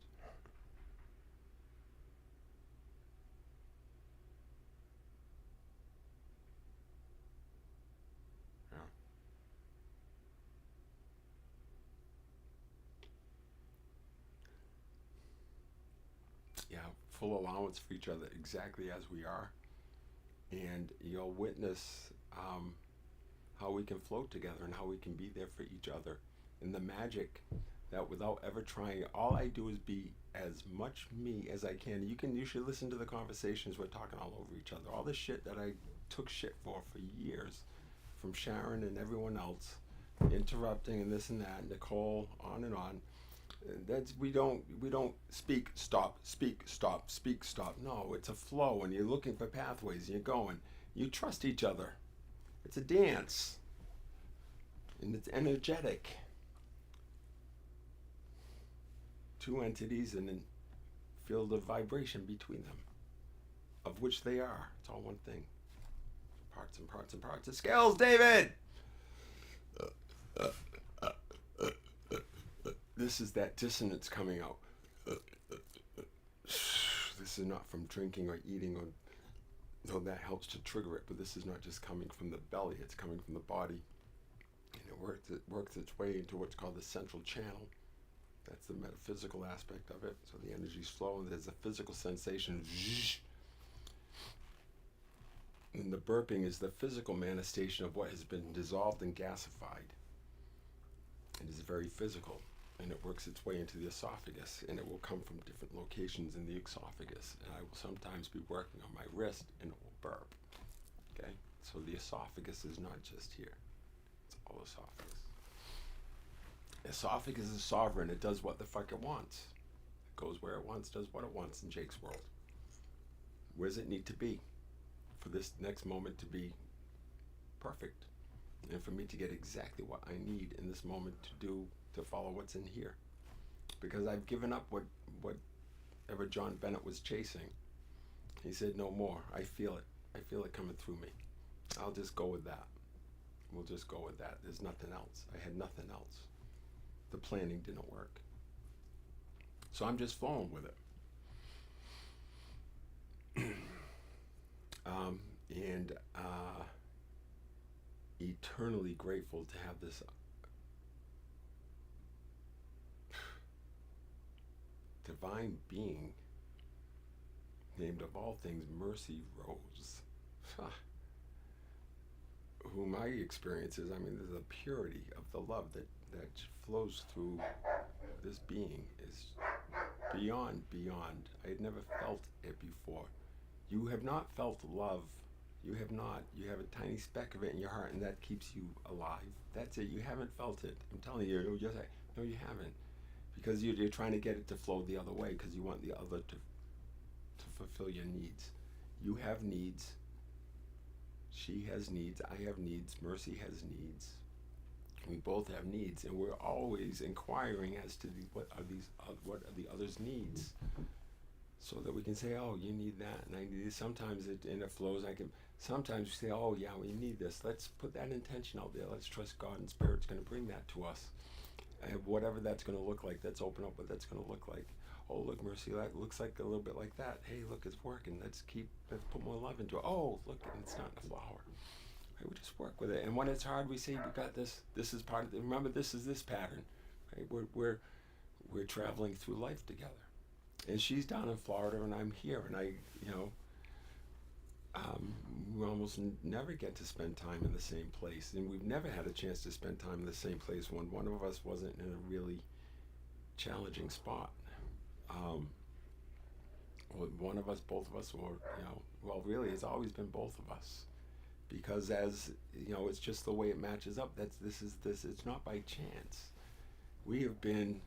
Yeah. full allowance for each other exactly as we are, and you'll witness how we can float together and how we can be there for each other. And the magic that without ever trying, all I do is be as much me as I can. You should listen to the conversations. We're talking all over each other. All the shit that I took shit for years from Sharon and everyone else, interrupting and this and that, Nicole, on and on. That's we don't speak, stop, speak, stop, speak, stop. No, it's a flow, and you're looking for pathways, and you're going. You trust each other. It's a dance, and it's energetic. Two entities and a field of vibration between them, of which they are. It's all one thing. Parts and parts and parts. It scales, David! This is that dissonance coming out. This is not from drinking or eating, or though that helps to trigger it, but this is not just coming from the belly, it's coming from the body. And it works its way into what's called the central channel. That's the metaphysical aspect of it. So the energies flow, and there's a physical sensation. And the burping is the physical manifestation of what has been dissolved and gasified. It is very physical, and it works its way into the esophagus, and it will come from different locations in the esophagus. And I will sometimes be working on my wrist, and it will burp. Okay? So the esophagus is not just here. It's all esophagus. Esophagus is sovereign. It does what the fuck it wants. It goes where it wants, does what it wants in Jake's world. Where does it need to be for this next moment to be perfect? And for me to get exactly what I need in this moment to follow what's in here. Because I've given up whatever John Bennett was chasing. He said, no more. I feel it. I feel it coming through me. I'll just go with that. We'll just go with that. There's nothing else. I had nothing else. The planning didn't work. So I'm just flowing with it. And eternally grateful to have this divine being named of all things Mercy Rose. Who my experience is, there's a purity of the love that flows through this being is beyond. I had never felt it before. You have not felt love. You have not. You have a tiny speck of it in your heart, and that keeps you alive. That's it. You haven't felt it. I'm telling you, you're just like, no, you haven't. Because you're trying to get it to flow the other way because you want the other to fulfill your needs. You have needs. She has needs. I have needs. Mercy has needs. We both have needs, and we're always inquiring as to what are the other's needs, so that we can say, oh, you need that, and I need this. Sometimes it flows. Sometimes we say, oh yeah, we need this. Let's put that intention out there. Let's trust God and Spirit's going to bring that to us, and whatever that's going to look like. Let's open up what that's going to look like. Oh, look, Mercy, that looks like a little bit like that. Hey, look, it's working. Let's put more love into it. Oh, look, it's not a flower. Right, we just work with it. And when it's hard, we say, we got this. This is part of it. Remember, this is this pattern. Right? We're traveling through life together. And she's down in Florida, and I'm here. And we almost never get to spend time in the same place. And we've never had a chance to spend time in the same place when one of us wasn't in a really challenging spot. One of us, both of us, or, well, really, it's always been both of us. Because as, it's just the way it matches up. It's not by chance. We have been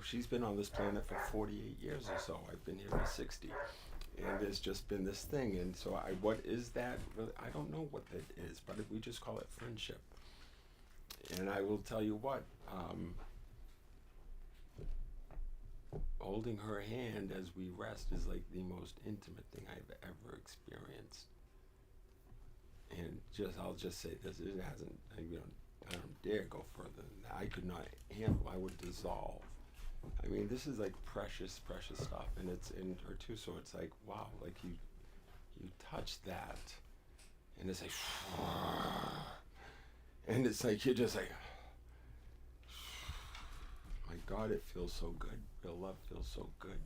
she's been on this planet for 48 years or so. I've been here for 60. And there's just been this thing. And so what is that? I don't know what that is, but we just call it friendship. And I will tell you what, holding her hand as we rest is like the most intimate thing I've ever experienced. And I'll just say this, it hasn't, I don't dare go further than that. I could not handle, I would dissolve. This is like precious, precious stuff, and it's in her too, so it's like, wow, like you touch that, and it's like, and it's like, you're just like, God, it feels so good. Real love feels so good.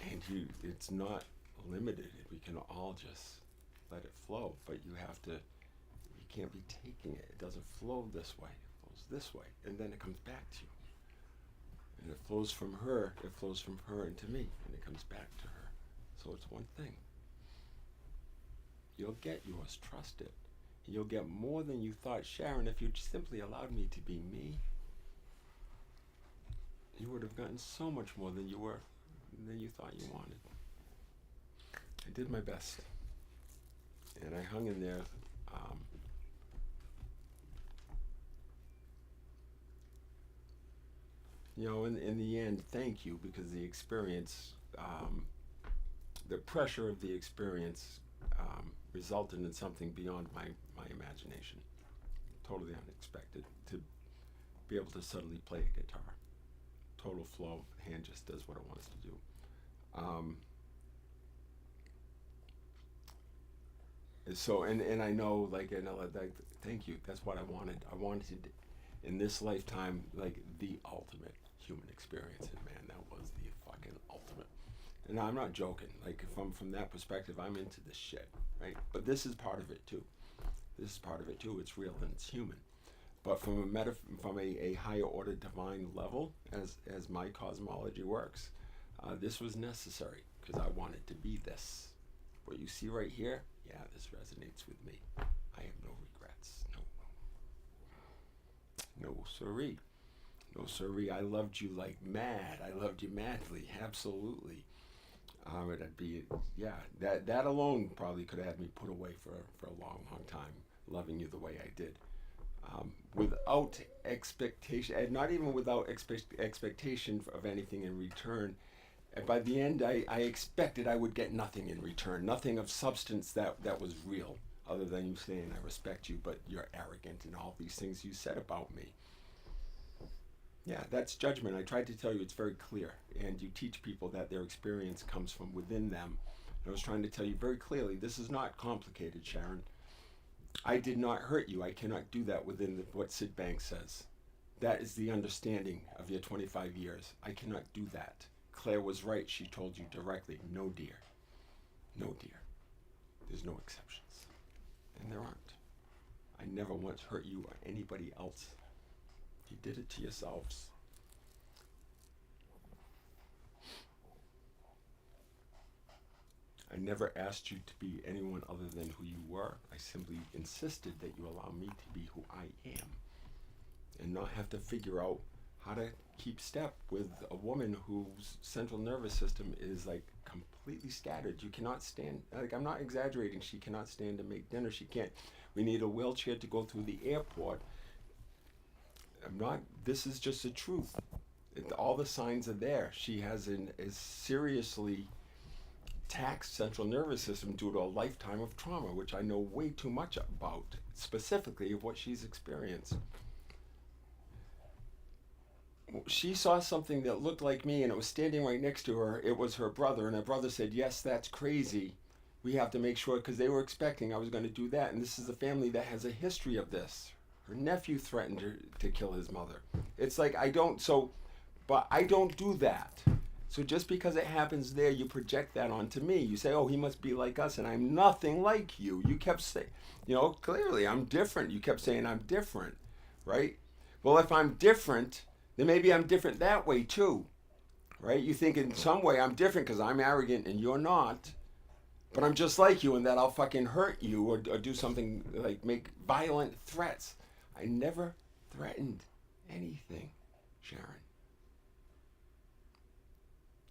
And it's not limited. We can all just let it flow, but you can't be taking it. It doesn't flow this way. It flows this way, and then it comes back to you. And it flows from her into me, and it comes back to her. So it's one thing. You'll get yours, trust it. And you'll get more than you thought. Sharon, if you simply allowed me to be me, you would have gotten so much more than you thought you wanted. I did my best. And I hung in there. In the end, thank you, because the experience, the pressure of the experience resulted in something beyond my imagination. Totally unexpected to be able to suddenly play a guitar. Total flow, hand just does what it wants to do. So, and I know, thank you, that's what I wanted. I wanted, in this lifetime, the ultimate human experience, and man, that was the fucking ultimate. And I'm not joking, from that perspective, I'm into this shit, right? But this is part of it too. It's real and it's human. But from a higher order divine level, as my cosmology works, this was necessary, because I wanted to be this. What you see right here, yeah, this resonates with me. I have no regrets. No siree. No siree. I loved you like mad. I loved you madly. Absolutely. It'd be, that alone probably could have had me put away for a long, long time, loving you the way I did. Without expectation, and not even without expectation of anything in return. And by the end, I expected I would get nothing in return, nothing of substance that was real, other than you saying, I respect you, but you're arrogant and all these things you said about me. Yeah, that's judgment. I tried to tell you it's very clear, and you teach people that their experience comes from within them. And I was trying to tell you very clearly, this is not complicated, Sharon. I did not hurt you. I cannot do that within what Sid Banks says. That is the understanding of your 25 years. I cannot do that. Claire was right. She told you directly, no dear. No dear. There's no exceptions. And there aren't. I never once hurt you or anybody else. You did it to yourselves. I never asked you to be anyone other than who you were. I simply insisted that you allow me to be who I am, and not have to figure out how to keep step with a woman whose central nervous system is completely scattered. You cannot stand, I'm not exaggerating, she cannot stand to make dinner. She can't, we need a wheelchair to go through the airport. This is just the truth. All the signs are there. She has a seriously taxed central nervous system due to a lifetime of trauma, which I know way too much about, specifically of what she's experienced. She saw something that looked like me, and it was standing right next to her. It was her brother, and her brother said, yes, that's crazy. We have to make sure, because they were expecting I was going to do that, and this is a family that has a history of this. Her nephew threatened to kill his mother. It's but I don't do that. So just because it happens there, you project that onto me. You say, oh, he must be like us, and I'm nothing like you. You kept saying, clearly I'm different. You kept saying I'm different, right? Well, if I'm different, then maybe I'm different that way too, right? You think in some way I'm different because I'm arrogant and you're not, but I'm just like you, and that I'll fucking hurt you or do something make violent threats. I never threatened anything, Sharon.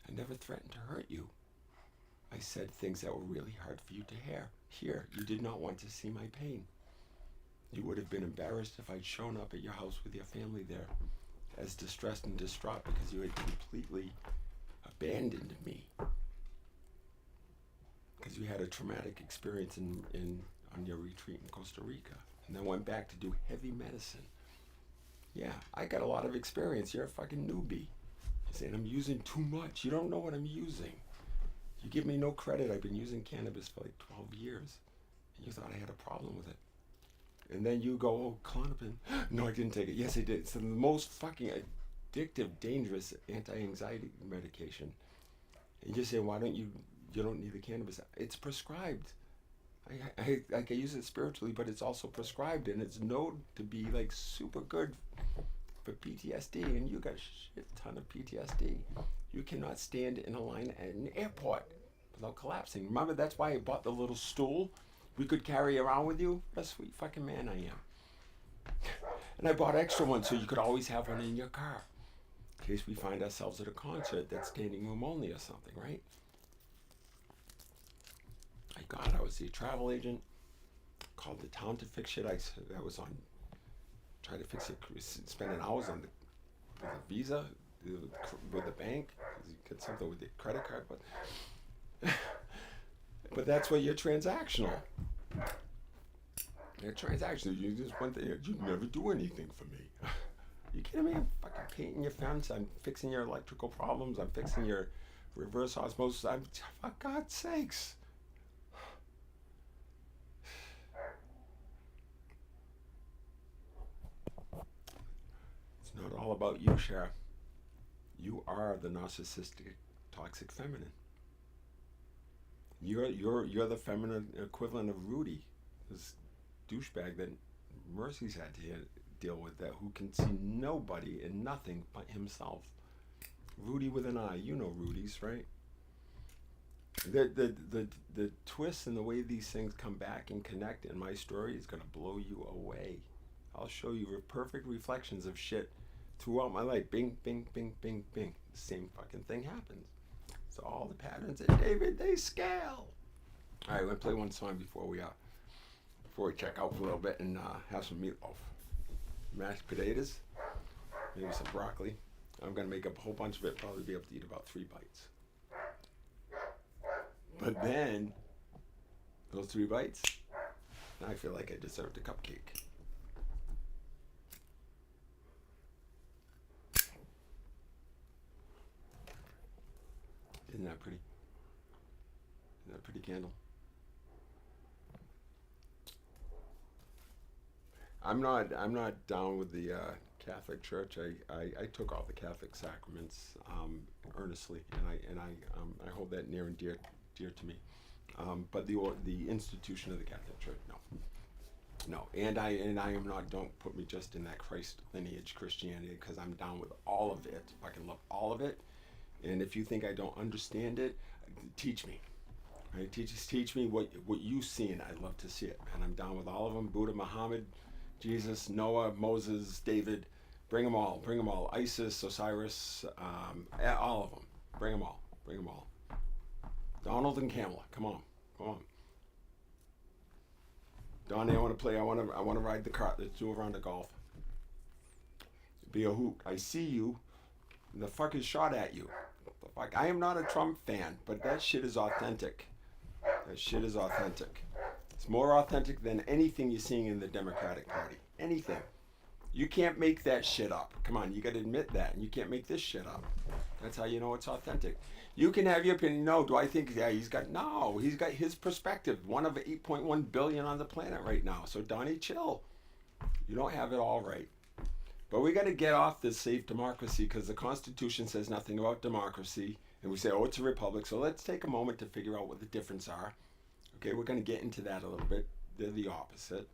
I never threatened to hurt you. I said things that were really hard for you to hear. You did not want to see my pain. You would have been embarrassed if I'd shown up at your house with your family there, as distressed and distraught because you had completely abandoned me. Because you had a traumatic experience on your retreat in Costa Rica, and then went back to do heavy medicine. Yeah, I got a lot of experience. You're a fucking newbie. You're saying I'm using too much. You don't know what I'm using. You give me no credit. I've been using cannabis for 12 years. And you thought I had a problem with it. And then you go, oh, Klonopin. No, I didn't take it. Yes, I did. It's the most fucking addictive, dangerous anti-anxiety medication. And you say, why don't you don't need the cannabis. It's prescribed. I can use it spiritually, but it's also prescribed, and it's known to be like super good for PTSD, and you got a shit ton of PTSD. You cannot stand in a line at an airport without collapsing. Remember, that's why I bought the little stool we could carry around with you. What a sweet fucking man I am. And I bought extra ones so you could always have one in your car in case we find ourselves at a concert that's standing room only or something, right? I was the travel agent, called the town to fix shit. I was on, tried to fix it, spending hours on with a visa, with the bank, you get something with your credit card, but that's where you're transactional. You're transactional. You just one thing. You never do anything for me. You kidding me? I'm fucking painting your fence. I'm fixing your electrical problems. I'm fixing your reverse osmosis. For God's sakes. It's not all about you, Cher. You are the narcissistic, toxic feminine. You're the feminine equivalent of Rudy, this douchebag that Mercy's had to deal with, that who can see nobody and nothing but himself. Rudy with an I. You know Rudy's, right? The twist and the way these things come back and connect in my story is gonna blow you away. I'll show you perfect reflections of shit throughout my life. Bing, bing, bing, bing, bing. The same fucking thing happens. So all the patterns at David, they scale. All right, we're gonna play one song before we check out for a little bit and have some meatloaf, mashed potatoes, maybe some broccoli. I'm gonna make up a whole bunch of it. Probably be able to eat about 3 bites. But then those 3 bites, I feel like I deserved a cupcake. Isn't that pretty? Isn't that a pretty candle? I'm not down with the Catholic Church. I took all the Catholic sacraments earnestly, and I hold that near and dear to me. But the institution of the Catholic Church, no. And I am not. Don't put me just in that Christ lineage Christianity, because I'm down with all of it. I can love all of it. And if you think I don't understand it, teach me. Right? Teach me what you see, and I'd love to see it. And I'm down with all of them. Buddha, Muhammad, Jesus, Noah, Moses, David. Bring them all. Bring them all. Isis, Osiris, all of them. Bring them all. Bring them all. Donald and Kamala. Come on. Donnie, I want to play. I want to ride the cart. Let's do a round of golf. Be a hoot. I see you. The fuck is shot at you. The fuck. I am not a Trump fan, but that shit is authentic. That shit is authentic. It's more authentic than anything you're seeing in the Democratic Party. Anything. You can't make that shit up. Come on, you got to admit that. And you can't make this shit up. That's how you know it's authentic. You can have your opinion. No, do I think, he's got his perspective. One of 8.1 billion on the planet right now. So Donnie, chill. You don't have it all right. But we got to get off this safe democracy, because the Constitution says nothing about democracy. And we say, oh, it's a republic. So let's take a moment to figure out what the difference are. Okay, we're going to get into that a little bit. They're the opposite.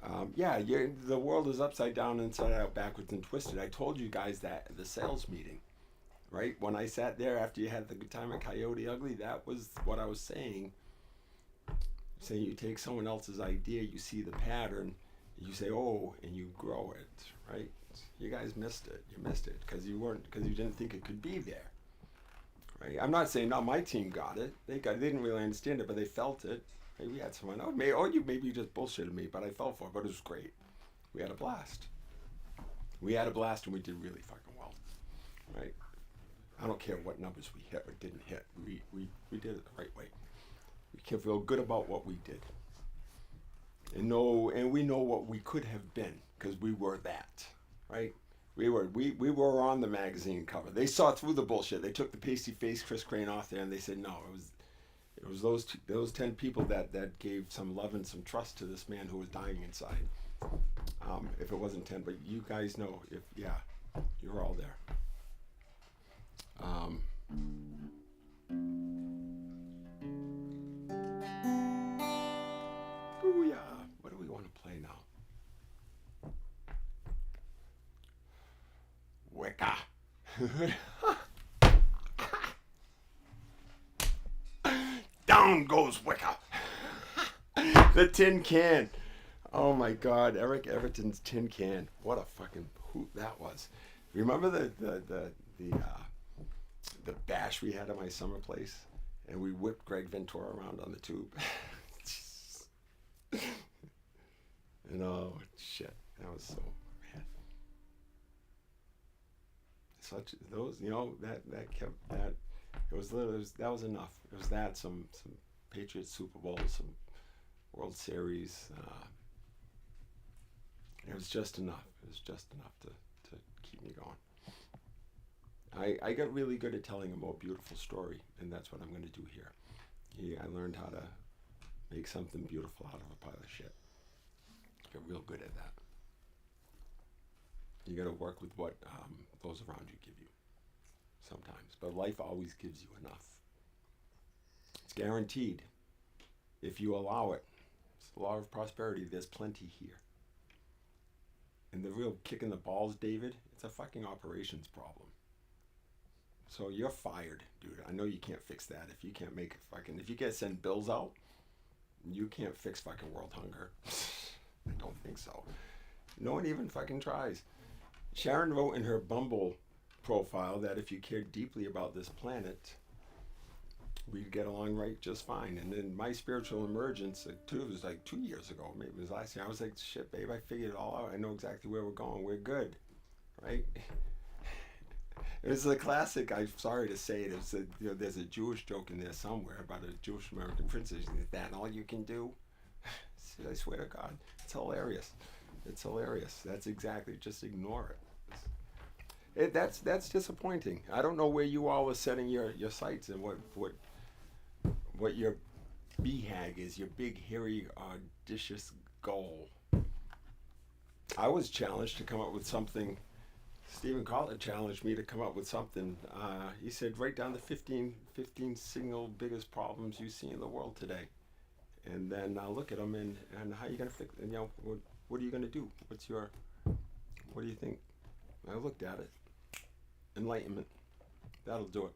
The world is upside down, inside out, backwards, and twisted. I told you guys that at the sales meeting, right? When I sat there after you had the good time at Coyote Ugly, that was what I was saying. Saying you take someone else's idea, you see the pattern, you say, oh, and you grow it, right? You guys missed it. You missed it because you didn't think it could be there, right? I'm not saying, no, my team got it. They didn't really understand it, but they felt it. Maybe we had someone, maybe you just bullshitted me, but I fell for it, but it was great. We had a blast. And we did really fucking well, right? I don't care what numbers we hit or didn't hit. We did it the right way. We can feel good about what we did. And we know what we could have been, because we were that, right? We were on the magazine cover. They saw through the bullshit. They took the pasty face Chris Crane off there, and they said, no, It was those 10 people that gave some love and some trust to this man who was dying inside. If it wasn't 10, but you guys know, if you're all there. Booyah! What do we want to play now? Wicca. Down goes Wicca. The tin can. Oh my God, Eric Everton's tin can. What a fucking hoot that was. Remember the bash we had at my summer place, and we whipped Greg Ventura around on the tube. And oh shit, that was so bad. Such those, that kept that. It was that was enough. It was that some Patriots Super Bowl, some World Series. It was just enough. It was just enough to keep me going. I got really good at telling a more beautiful story, and that's what I'm going to do here. I learned how to make something beautiful out of a pile of shit. Get real good at that. You got to work with what those around you give you sometimes, but life always gives you enough. It's guaranteed. If you allow it, it's the law of prosperity. There's plenty here. And the real kick in the balls, David, it's a fucking operations problem. So you're fired, dude. I know you can't fix that. If you can't make it fucking, if you can't send bills out, you can't fix fucking world hunger. I don't think so. No one even fucking tries. Sharon wrote in her Bumble profile that if you cared deeply about this planet, we'd get along right just fine. And then my spiritual emergence, it was like 2 years ago, maybe it was last year. I was like, shit, babe, I figured it all out. I know exactly where we're going. We're good, right? It was a classic. I'm sorry to say it. It's there's a Jewish joke in there somewhere about a Jewish American princess. Is that all you can do? I swear to God, it's hilarious. It's hilarious. That's exactly. Just ignore it. That's disappointing. I don't know where you all are setting your sights and what your BHAG is, your big, hairy, audacious goal. I was challenged to come up with something. Stephen Collitt challenged me to come up with something. He said, write down the 15 single biggest problems you see in the world today. And then I'll look at them and how are you going to fix it? And, what are you going to do? What do you think? I looked at it. Enlightenment. That'll do it.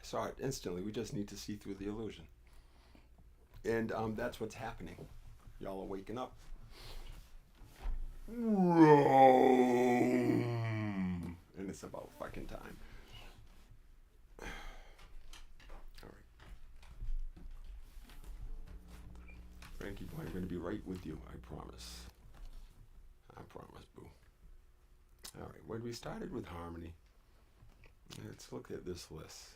I saw it instantly. We just need to see through the illusion. And that's what's happening. Y'all are waking up. And it's about fucking time. All right. Frankie boy, I'm going to be right with you. I promise. I promise, boo. All right. When we started with harmony, let's look at this list.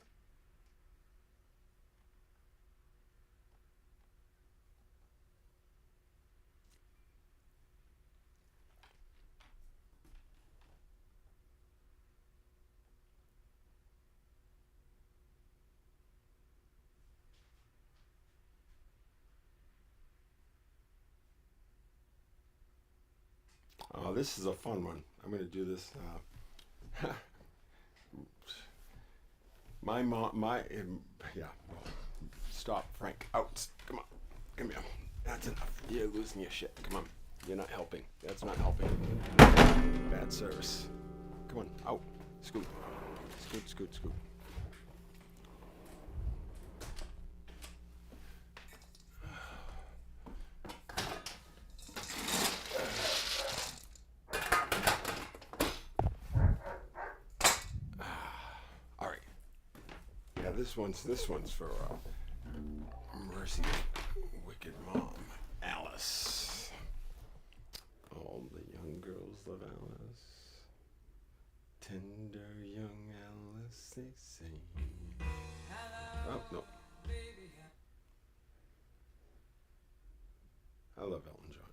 Oh, this is a fun one. I'm going to do this. My mom, stop, Frank. Out. Come on. Come here. That's enough. You're losing your shit. Come on. You're not helping. That's not helping. Bad service. Come on. Out. Scoot. Scoot, scoot, scoot. This one's for Mercy, wicked mom, Alice. All the young girls love Alice. Tender young Alice, they say. Oh no. I love Elton John.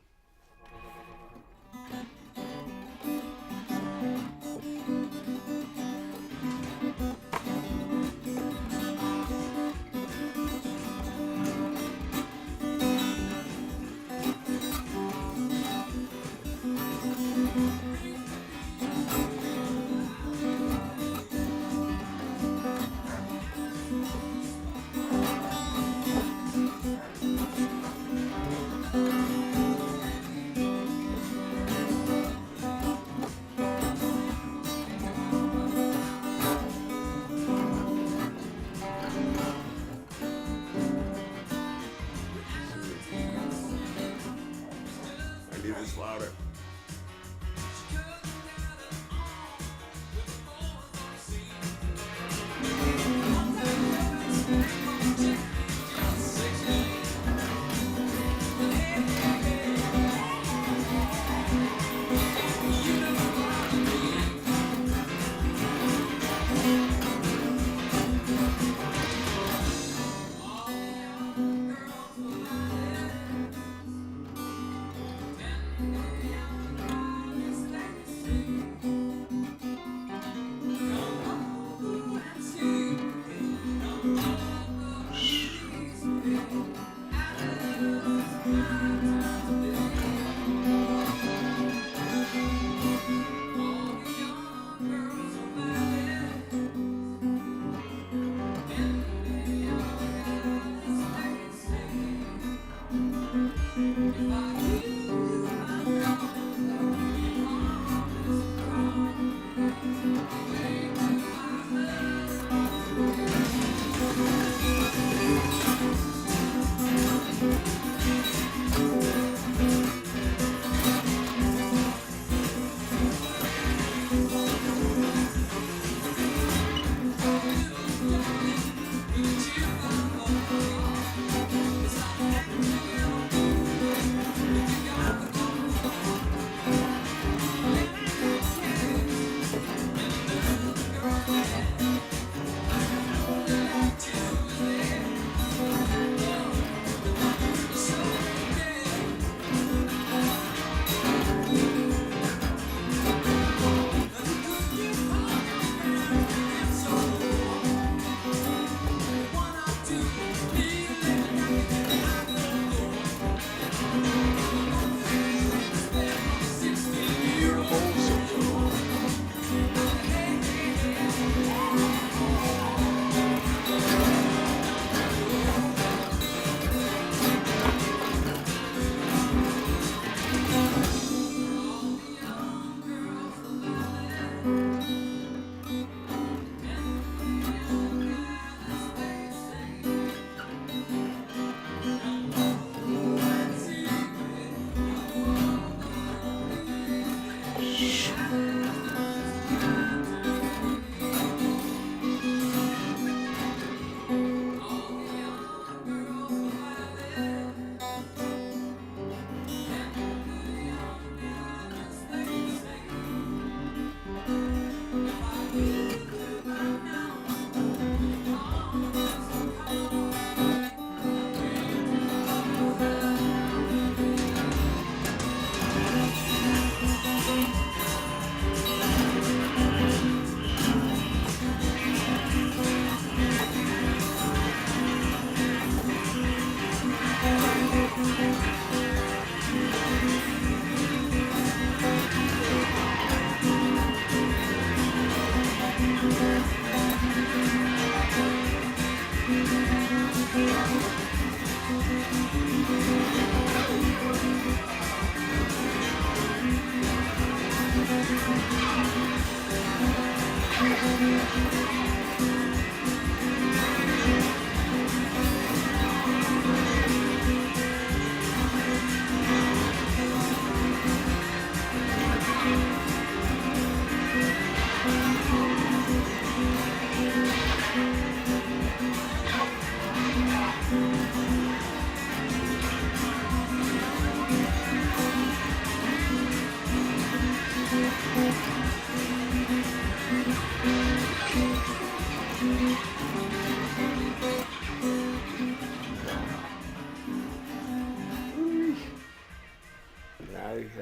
I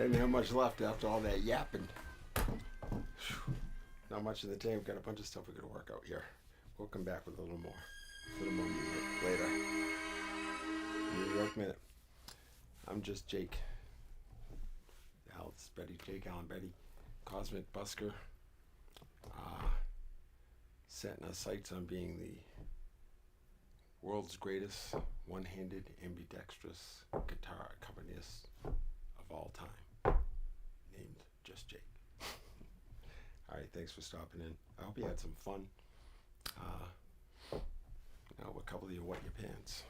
didn't have much left after all that yapping. Not much in the tank. We've got a bunch of stuff we're going to work out here. We'll come back with a little more music later. New York Minute. I'm just Jake. Al, this is Betty. Jake, Al, and Betty. Cosmic Busker. Setting our sights on being the world's greatest one-handed ambidextrous guitar accompanist of all time, named Just Jake. All right, thanks for stopping in. I hope you had some fun. A couple of you wet your pants.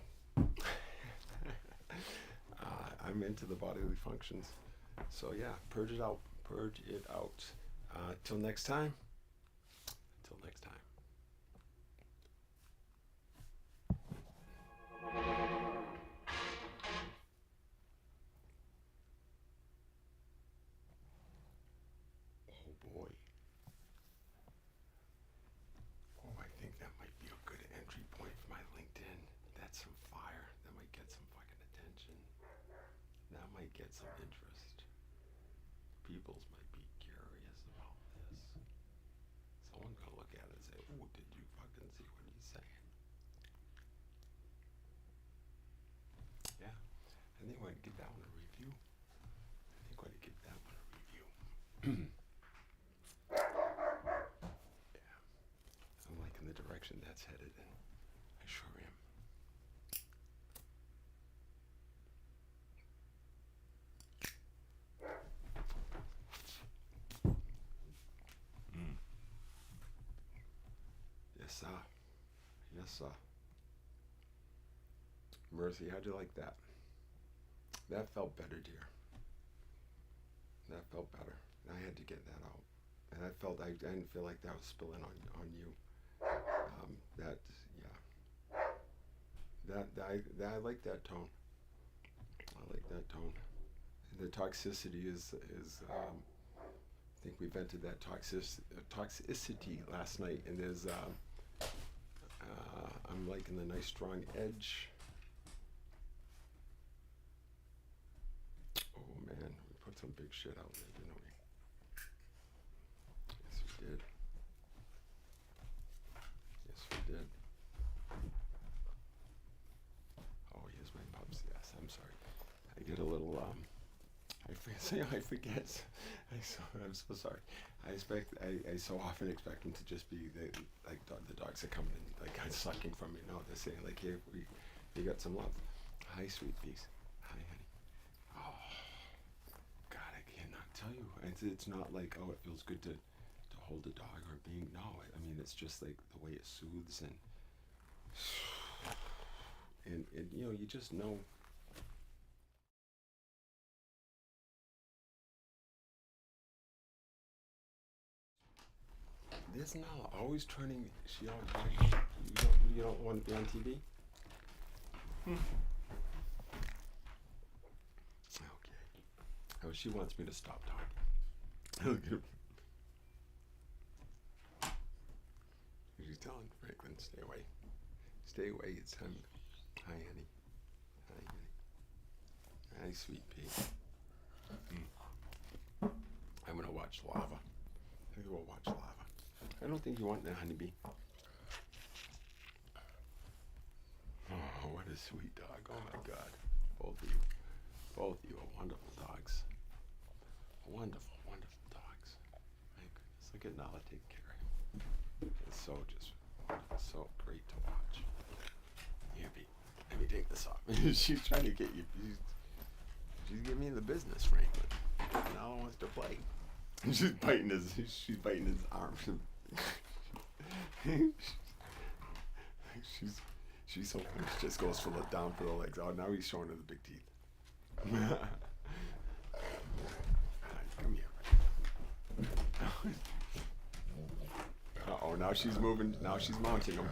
I'm into the bodily functions, so yeah, purge it out. Till next time. Till next time. Oh boy. Oh, I think that might be a good entry point for my LinkedIn. That's some fire. That might get some fucking attention. That might get some interest. Peoples might be curious about this. Someone's gonna look at it and say, "Ooh, did you fucking see what he's saying?" Yeah, I think we're gonna give that one a review. Yeah, I'm liking the direction that's headed in. I sure am. Yes, sir. Yes, sir. Mercy, how'd you like that? That felt better, dear. That felt better. I had to get that out. And I didn't feel like that was spilling on you. I like that tone. I like that tone. The toxicity is I think we vented that toxicity last night, and there's I'm liking the nice strong edge. Oh man, we put some big shit out there, didn't we? Yes, we did. Yes, we did. Oh, here's my pups. Yes, I'm sorry. I get a little I forget. I'm so sorry. I so often expect them to just be the dogs are coming in, like sucking from me. No, they're saying like, "Here, we got some love." Hi, sweet peas. Hi, honey. Oh, God, I cannot tell you. It's not like, oh, it feels good to hold a dog or being. No, I mean it's just like the way it soothes and you just know. There's Nala always turning. She always. You don't want to be on TV. Okay. Oh, she wants me to stop talking. Look at her. She's telling Franklin, stay away. Stay away. It's time. Hi, honey. Hi, honey. Hi, sweet pea. I'm gonna watch lava. I'm gonna go watch lava. I don't think you want that, honeybee. Oh, what a sweet dog. Oh my God. Both of you are wonderful dogs. Wonderful, wonderful dogs. My goodness. Look at Nala take care of him. It's so just so great to watch. Here, Pete. Let me take this off. She's trying to get you. She's giving me the business, Franklin. Nala wants to play. She's biting his arm. She's so funny. She just goes down for the legs. Oh, now he's showing her the big teeth. Come here. Uh-oh, now she's moving. Now she's mounting him.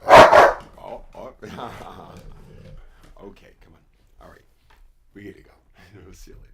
Oh. Okay, come on. All right. We gotta go. We'll see you later.